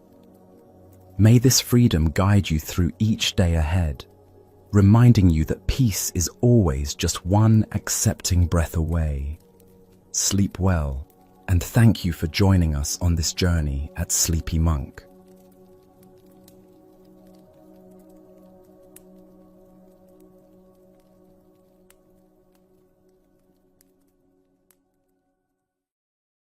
[SPEAKER 1] May this freedom guide you through each day ahead, reminding you that peace is always just one accepting breath away. Sleep well, and thank you for joining us on this journey at Sleepy Monk.